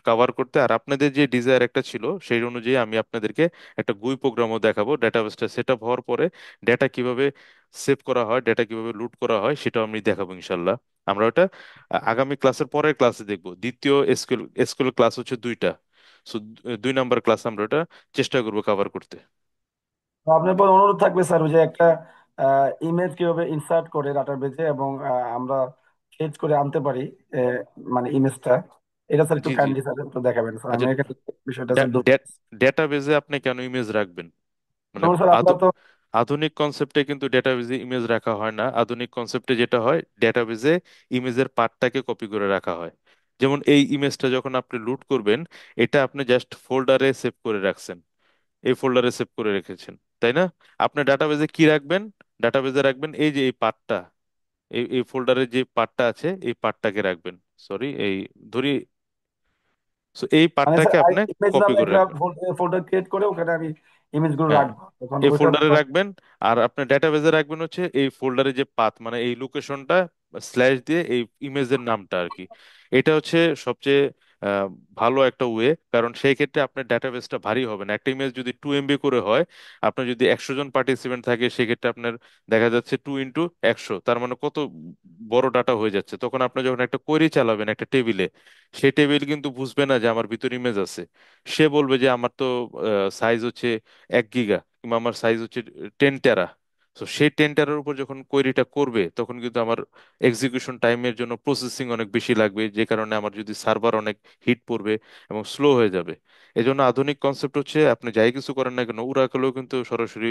কভার করতে। আর আপনাদের যে ডিজায়ার একটা ছিল সেই অনুযায়ী আমি আপনাদেরকে একটা গুই প্রোগ্রামও দেখাবো, ডেটাবেসটা সেট আপ হওয়ার পরে ডেটা কিভাবে সেভ করা হয়, ডেটা কিভাবে লুট করা হয় সেটাও আমি দেখাবো ইনশাল্লাহ। আমরা ওটা আগামী ক্লাসের পরের ক্লাসে দেখবো। দ্বিতীয় এসকিউএল এসকিউএল ক্লাস হচ্ছে 2টা। সো 2 নাম্বার ক্লাস আমরা ওটা চেষ্টা করবো কভার করতে। তো আপনার পর অনুরোধ থাকবে স্যার, ওই যে একটা ইমেজ কিভাবে ইনসার্ট করে ডাটাবেজে এবং আমরা ফেচ করে আনতে পারি, আহ, মানে ইমেজটা, এটা স্যার একটু জি জি, কাইন্ডলি স্যার একটু দেখাবেন স্যার, আচ্ছা, আমি এখানে বিষয়টা স্যার ডেটাবেজে আপনি কেন ইমেজ রাখবেন? মানে যেমন স্যার আমরা আধু- তো আধুনিক কনসেপ্টে কিন্তু ডেটাবেজে ইমেজ রাখা হয় না। আধুনিক কনসেপ্টে যেটা হয়, ডেটাবেজে ইমেজের পার্টটাকে কপি করে রাখা হয়। যেমন এই ইমেজটা যখন আপনি লুট করবেন, এটা আপনি জাস্ট ফোল্ডারে সেভ করে রাখছেন, এই ফোল্ডারে সেভ করে রেখেছেন, তাই না? আপনি ডাটাবেজে কি রাখবেন? ডাটাবেজে রাখবেন এই যে এই পার্টটা, এই ফোল্ডারে যে পার্টটা আছে এই পার্টটাকে রাখবেন। সরি, এই ধরি, so এই মানে স্যার পার্টটাকে আপনি ইমেজ কপি নামে করে একটা রাখবেন। ফোল্ডার ক্রিয়েট করে ওখানে আমি ইমেজ গুলো হ্যাঁ, রাখবো, তখন এই ওইটা ফোল্ডারে ব্যবহার। রাখবেন। আর আপনার ডেটাবেজে রাখবেন হচ্ছে এই ফোল্ডারে যে পাথ, মানে এই লোকেশনটা স্ল্যাশ দিয়ে এই ইমেজের নামটা আর কি। এটা হচ্ছে সবচেয়ে আহ, ভালো একটা ওয়ে, কারণ সেই ক্ষেত্রে আপনার ডেটাবেসটা ভারী হবে না। একটা ইমেজ যদি 2 MB করে হয়, আপনার যদি 100 জন পার্টিসিপেন্ট থাকে, সেক্ষেত্রে আপনার দেখা যাচ্ছে 2 × 100, তার মানে কত বড় ডাটা হয়ে যাচ্ছে। তখন আপনি যখন একটা কোয়েরি চালাবেন একটা টেবিলে, সেই টেবিল কিন্তু বুঝবে না যে আমার ভিতর ইমেজ আছে। সে বলবে যে আমার তো সাইজ হচ্ছে 1 গিগা, কিংবা আমার সাইজ হচ্ছে 10 টেরা। তো সেই 10 টেরার উপর যখন কোয়েরিটা করবে, তখন কিন্তু আমার এক্সিকিউশন টাইমের জন্য প্রসেসিং অনেক বেশি লাগবে, যে কারণে আমার যদি সার্ভার অনেক হিট পড়বে এবং স্লো হয়ে যাবে। এই জন্য আধুনিক কনসেপ্ট হচ্ছে আপনি যাই কিছু করেন না কেন, ওরাকলেও কিন্তু সরাসরি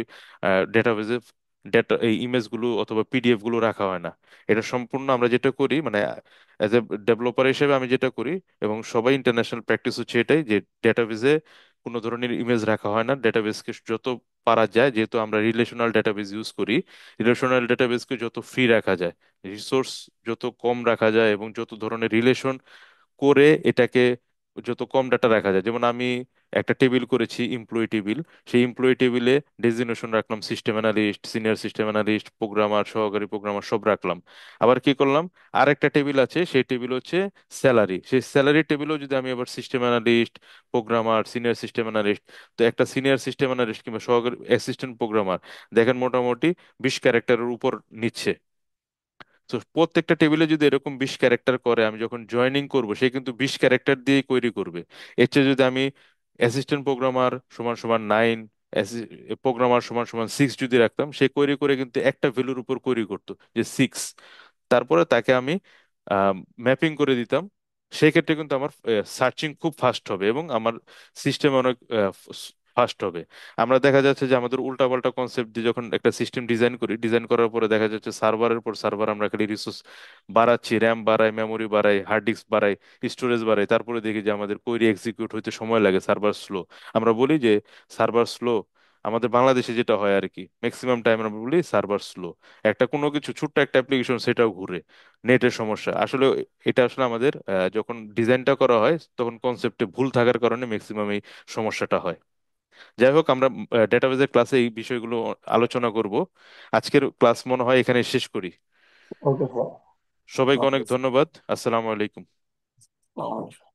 ডেটাবেজে ডেটা এই ইমেজগুলো অথবা পিডিএফ গুলো রাখা হয় না। এটা সম্পূর্ণ আমরা যেটা করি, মানে অ্যাজ এ ডেভেলপার হিসেবে আমি যেটা করি, এবং সবাই ইন্টারন্যাশনাল প্র্যাকটিস হচ্ছে এটাই, যে ডেটাবেজে কোনো ধরনের ইমেজ রাখা হয় না। ডেটাবেসকে যত পারা যায়, যেহেতু আমরা রিলেশনাল ডেটাবেস ইউজ করি, রিলেশনাল ডেটাবেসকে যত ফ্রি রাখা যায়, রিসোর্স যত কম রাখা যায়, এবং যত ধরনের রিলেশন করে এটাকে যত কম ডাটা রাখা যায়। যেমন আমি একটা টেবিল করেছি, এমপ্লয়ি টেবিল। সেই এমপ্লয়ি টেবিলে ডেজিগনেশন রাখলাম system analyst, senior system analyst, programmer, সহকারী প্রোগ্রামার সব রাখলাম। আবার কি করলাম, আরেকটা টেবিল আছে, সেই টেবিল হচ্ছে স্যালারি। সেই স্যালারি টেবিলেও যদি আমি আবার system analyst, programmer, senior system analyst, তো একটা সিনিয়র সিস্টেম অ্যানালিস্ট কিংবা সহকারী অ্যাসিস্ট্যান্ট প্রোগ্রামার দেখেন মোটামুটি 20 ক্যারেক্টারের উপর নিচ্ছে। তো প্রত্যেকটা টেবিলে যদি এরকম 20 ক্যারেক্টার করে, আমি যখন জয়েনিং করব, সে কিন্তু 20 ক্যারেক্টার দিয়ে কোয়েরি করবে। এর চেয়ে যদি আমি অ্যাসিস্ট্যান্ট প্রোগ্রামার সমান সমান 9, প্রোগ্রামার সমান সমান 6 যদি রাখতাম, সে কোয়েরি করে কিন্তু একটা ভ্যালুর উপর কোয়েরি করতো, যে 6। তারপরে তাকে আমি ম্যাপিং করে দিতাম। সেক্ষেত্রে কিন্তু আমার সার্চিং খুব ফাস্ট হবে এবং আমার সিস্টেম অনেক ফাস্ট হবে। আমরা দেখা যাচ্ছে যে আমাদের উল্টাপাল্টা কনসেপ্ট দিয়ে যখন একটা সিস্টেম ডিজাইন করি, ডিজাইন করার পরে দেখা যাচ্ছে সার্ভারের পর সার্ভার আমরা খালি রিসোর্স বাড়াচ্ছি, র্যাম বাড়াই, মেমোরি বাড়াই, হার্ড ডিস্ক বাড়াই, স্টোরেজ বাড়াই, তারপরে দেখি যে আমাদের কোয়েরি এক্সিকিউট হইতে সময় লাগে, সার্ভার স্লো। আমরা বলি যে সার্ভার স্লো, আমাদের বাংলাদেশে যেটা হয় আর কি, ম্যাক্সিমাম টাইম আমরা বলি সার্ভার স্লো। একটা কোনো কিছু ছোট্ট একটা অ্যাপ্লিকেশন সেটাও ঘুরে, নেটের সমস্যা। আসলে এটা আসলে আমাদের যখন ডিজাইনটা করা হয়, তখন কনসেপ্টে ভুল থাকার কারণে ম্যাক্সিমাম এই সমস্যাটা হয়। যাই হোক, আমরা ডেটাবেজের ক্লাসে এই বিষয়গুলো আলোচনা করব। আজকের ক্লাস মনে হয় এখানে শেষ করি। Okay sir. সবাইকে অনেক ধন্যবাদ। আসসালামু আলাইকুম। ওকে।